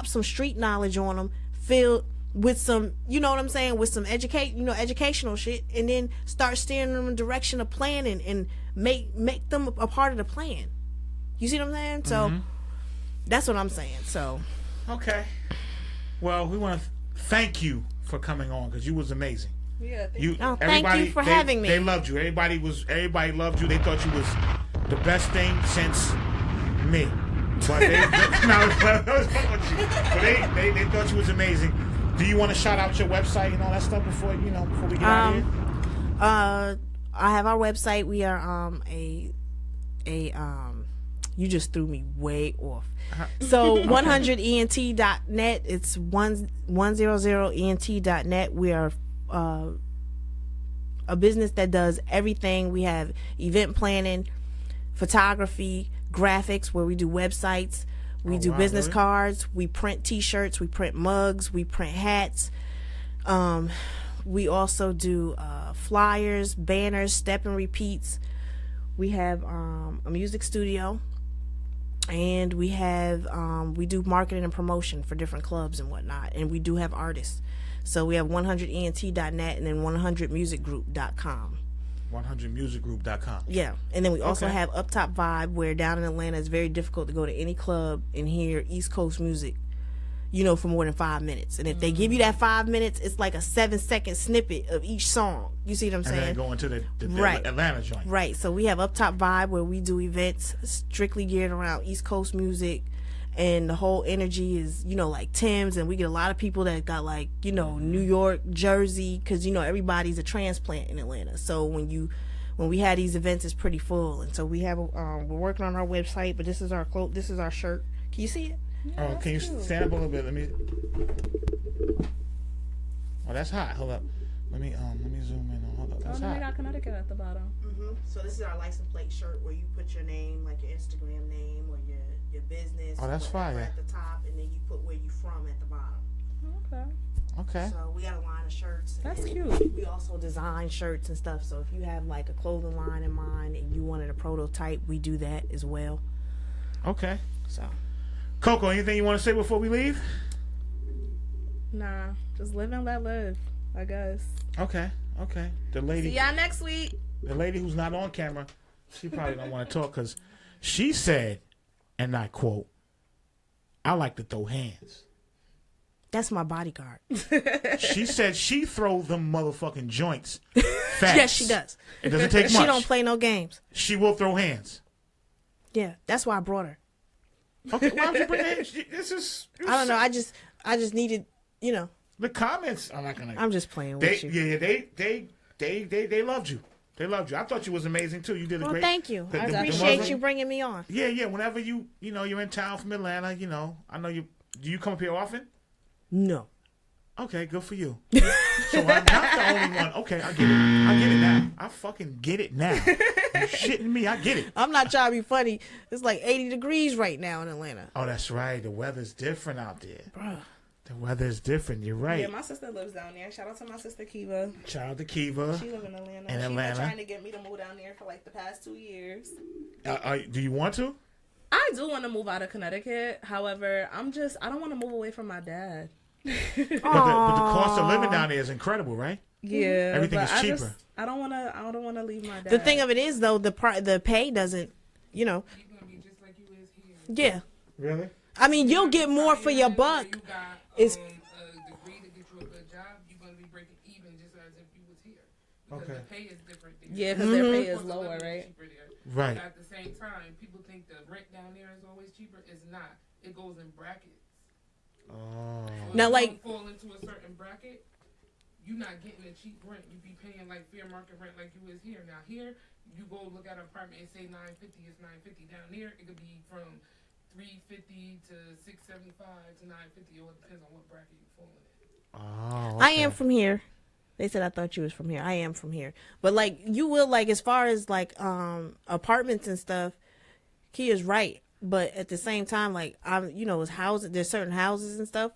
some street knowledge on them, filled with some, with some educational shit, and then start steering them in the direction of planning and make them a part of the plan. You see what I'm saying? So that's what I'm saying. So okay. Well, we want to thank you for coming on because you was amazing. Yeah. Thank you for having me. They loved you. Everybody loved you. They thought you was the best thing since me. But they thought you was amazing. Do you want to shout out your website and all that stuff before we get out of here? I have our website. We are you just threw me way off. So 100ent.net. It's 100ent.net. We are a business that does everything. We have event planning, photography, graphics, where we do websites. We do business cards. We print T-shirts. We print mugs. We print hats. We also do flyers, banners, step and repeats. We have a music studio, and we have we do marketing and promotion for different clubs and whatnot. And we do have artists. So we have 100ent.net and then 100musicgroup.com. 100musicgroup.com. Yeah, and then we also Okay. have Up Top Vibe, where down in Atlanta it's very difficult to go to any club and hear East Coast music, for more than 5 minutes. And if they give you that 5 minutes, it's like a 7-second snippet of each song. You see what I'm And saying? then go into the Right. Atlanta joint. Right. So we have Up Top Vibe, where we do events strictly geared around East Coast music, and the whole energy is, like Tim's, and we get a lot of people that got like, New York, Jersey, because everybody's a transplant in Atlanta. So when we had these events, it's pretty full. And so we have we're working on our website, but this is our quote. This is our shirt. Can you see it? Oh, can you stand up a little bit? Let me. Oh, that's hot. Hold up. Let me zoom in. Hold up. That's They hot. got Connecticut at the bottom. So this is our license plate shirt, where you put your name, like your Instagram name or your business. Oh, that's whatever, fire. at the top, and then you put where you from at the bottom. Okay. Okay. So we got a line of shirts. and That's then cute. We also design shirts and stuff. So if you have like a clothing line in mind and you wanted a prototype, we do that as well. Okay. So Coco, anything you want to say before we leave? Nah, just live and let live, I guess. Okay. The lady. See y'all next week. The lady who's not on camera, she probably don't want to talk because she said, and I quote, "I like to throw hands." that's my bodyguard. She said she throw them motherfucking joints fast. Yes, she does. It doesn't take much. She don't play no games. She will throw hands. Yeah, that's why I brought her. Okay, why would you bring hands? This is. I don't know. I just needed, The comments are not gonna. I'm just playing They, with you. yeah, they loved you. They loved you. I thought you was amazing too. You did a Well, great. thank you. I the appreciate mother- you bringing me on. Yeah. Whenever you're in town from Atlanta, I know you. Do you come up here often? No. Okay, good for you. So I'm not the only one. Okay, I get it now. I fucking get it now. You shitting me? I get it. I'm not trying to be funny. It's like 80 degrees right now in Atlanta. Oh, that's right. The weather's different out there. Bruh. The weather's different. You're right. Yeah, my sister lives down there. Shout out to my sister Kiva. Shout out to Kiva. She live in Atlanta. In She's Atlanta. been trying to get me to move down there for like the past 2 years. Do you want to? I do want to move out of Connecticut. However, I don't want to move away from my dad. But the cost of living down there is incredible, right? Yeah, Everything but is cheaper. I don't want to leave my dad. The thing of it is, though, the pay doesn't, You're gonna be just like you is here. Yeah. Really? I mean, you'll get more for your buck. You got It's a degree to get you a good job. You're gonna be breaking even just as if you was here. Because Okay. the pay is different. There. Yeah, because their pay is Cost of lower, living right? cheaper there. Right. But at the same time, people think the rent down there is always cheaper. It's not. It goes in brackets. Oh. So Now, if like- you fall into a certain bracket, you're not getting a cheap rent. You be paying like fair market rent like you is here. Now here, you go look at an apartment and say $950 is $950. Down there, it could be from $350 to $675 to $950. It all depends on what bracket you fall in. Oh. I am from here. They said I thought you was from here. I am from here. But like you will like as far as like apartments and stuff, Kia's right. But at the same time, like it's houses, there's certain houses and stuff.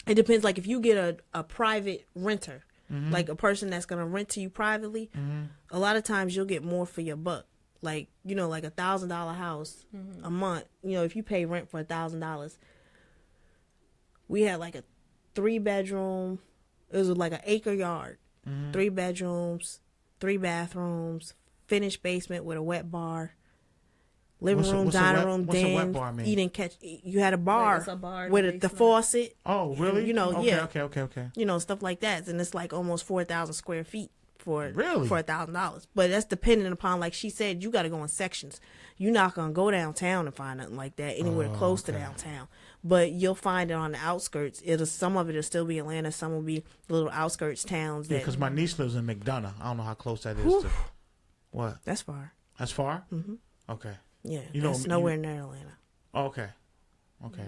It depends, like if you get a private renter, like a person that's gonna rent to you privately, a lot of times you'll get more for your buck. Like, like $1,000 house a month, if you pay rent for $1,000. We had like a 3-bedroom. It was like an acre yard, 3 bedrooms, 3 bathrooms, finished basement with a wet bar, living room, dining room, what's a wet den, bar mean? eating catch. You had a bar, it's a bar in with the the basement. faucet. Oh, really? Yeah. Okay. Stuff like that, and it's like almost 4,000 square feet for Really? for $1,000. But that's dependent upon, like she said, you got to go in sections. You're not gonna go downtown and find nothing like that anywhere close to downtown. But you'll find it on the outskirts. Some of it will still be Atlanta. Some will be little outskirts towns. Yeah, That, because my niece lives in McDonough. I don't know how close that is to. What? that's far. That's far? Okay. Yeah, You know, that's nowhere near Atlanta. Oh, okay. Okay.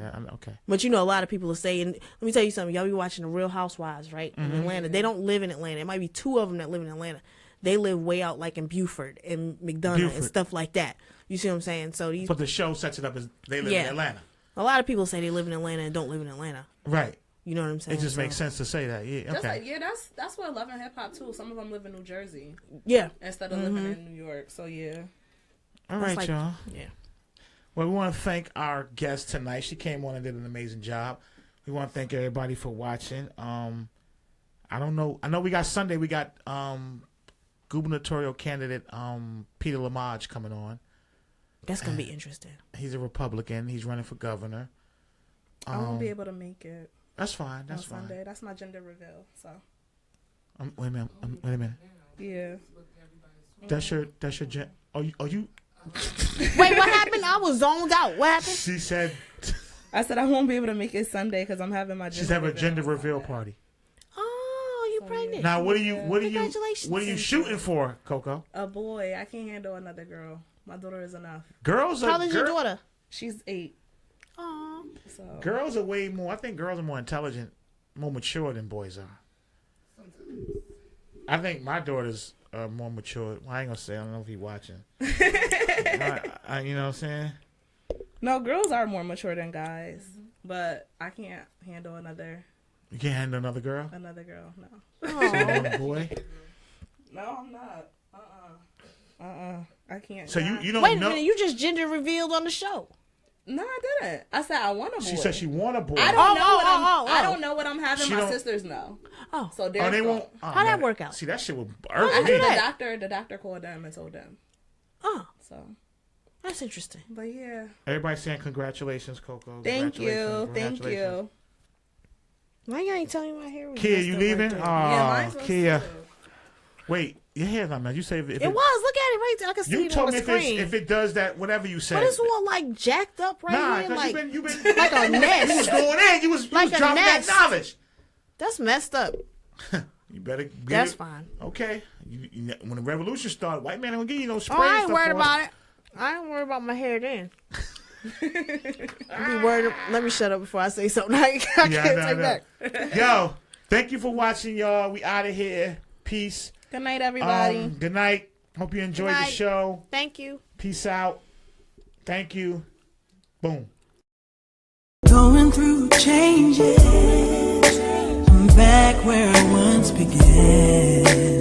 But a lot of people will say, and let me tell you something, y'all be watching the Real Housewives, right? In Atlanta. They don't live in Atlanta. It might be 2 of them that live in Atlanta. They live way out like in Buford and McDonough and stuff like that. You see what I'm saying? So these, But the show sets it up as they live in Atlanta. a lot of people say they live in Atlanta and don't live in Atlanta. Right. You know what I'm saying? It just makes sense to say that. Yeah. Just Okay. like, that's what Love and Hip Hop too. Some of them live in New Jersey Yeah. instead of living in New York. So yeah. All That's right, like- y'all. Yeah. Well, we want to thank our guest tonight. She came on and did an amazing job. We want to thank everybody for watching. I don't know. I know we got Sunday. We got gubernatorial candidate Peter Lamage coming on. That's gonna be interesting. He's a Republican. He's running for governor. I won't be able to make it. That's fine. That's on fine. Sunday. That's my gender reveal. So. Wait a minute. Wait a minute. Yeah. That's your gen. Are you? Wait, what happened? I was zoned out. What happened? She said. I said I won't be able to make it Sunday because I'm having my. She's having a gender reveal party. Oh, you pregnant? Now, what are you Congratulations. what are you shooting for, Coco? A boy. I can't handle another girl. My daughter is enough. Girls are. How old is your daughter? She's 8. Oh. So. Girls are way more. I think girls are more intelligent, more mature than boys are. I think my daughter's more mature. Well, I ain't gonna say. I don't know if he's watching. You know what I'm saying? No, girls are more mature than guys, but I can't handle another. You can't handle another girl. Another girl, no. So you want a boy? No, I'm not. I can't. So you don't Wait a know? minute, you just gender revealed on the show. No, I didn't. I said I want a boy. She said she want a boy. I don't know what I'm. I don't know what I'm having. She My don't- sisters know. Oh, So Oh, they won't. Oh, How'd that man. work out? See, that shit would I irk had me. the doctor called them and told them. Oh, So, that's interesting. but yeah. Everybody saying congratulations, Coco. Thank you. Congratulations. Thank you. Why you ain't telling me my hair was Kia, messed you up leaving? right Oh, there? Yeah, mine's was Kia. too. Wait, your hair's not, man. You say if It was. Look at it right there. I can see You it told on me the screen. if it does that, whatever you said. But it's all like jacked up right nah, here, because like you've been like a nest. You was going in. You was Like a dropping nest. that knowledge. That's messed up. You better get That's it. fine. Okay. When the revolution started, white man don't give you no spray. Oh, I and ain't stuff worried for about it. I ain't worried about my hair then. I be worried. Let me shut up before I say something I can't take back. Yo, thank you for watching, y'all. We out of here. Peace. Good night, everybody. Good night. Hope you enjoyed the night. show. Thank you. Peace out. Thank you. Boom. Going through changes. I'm back where I once began.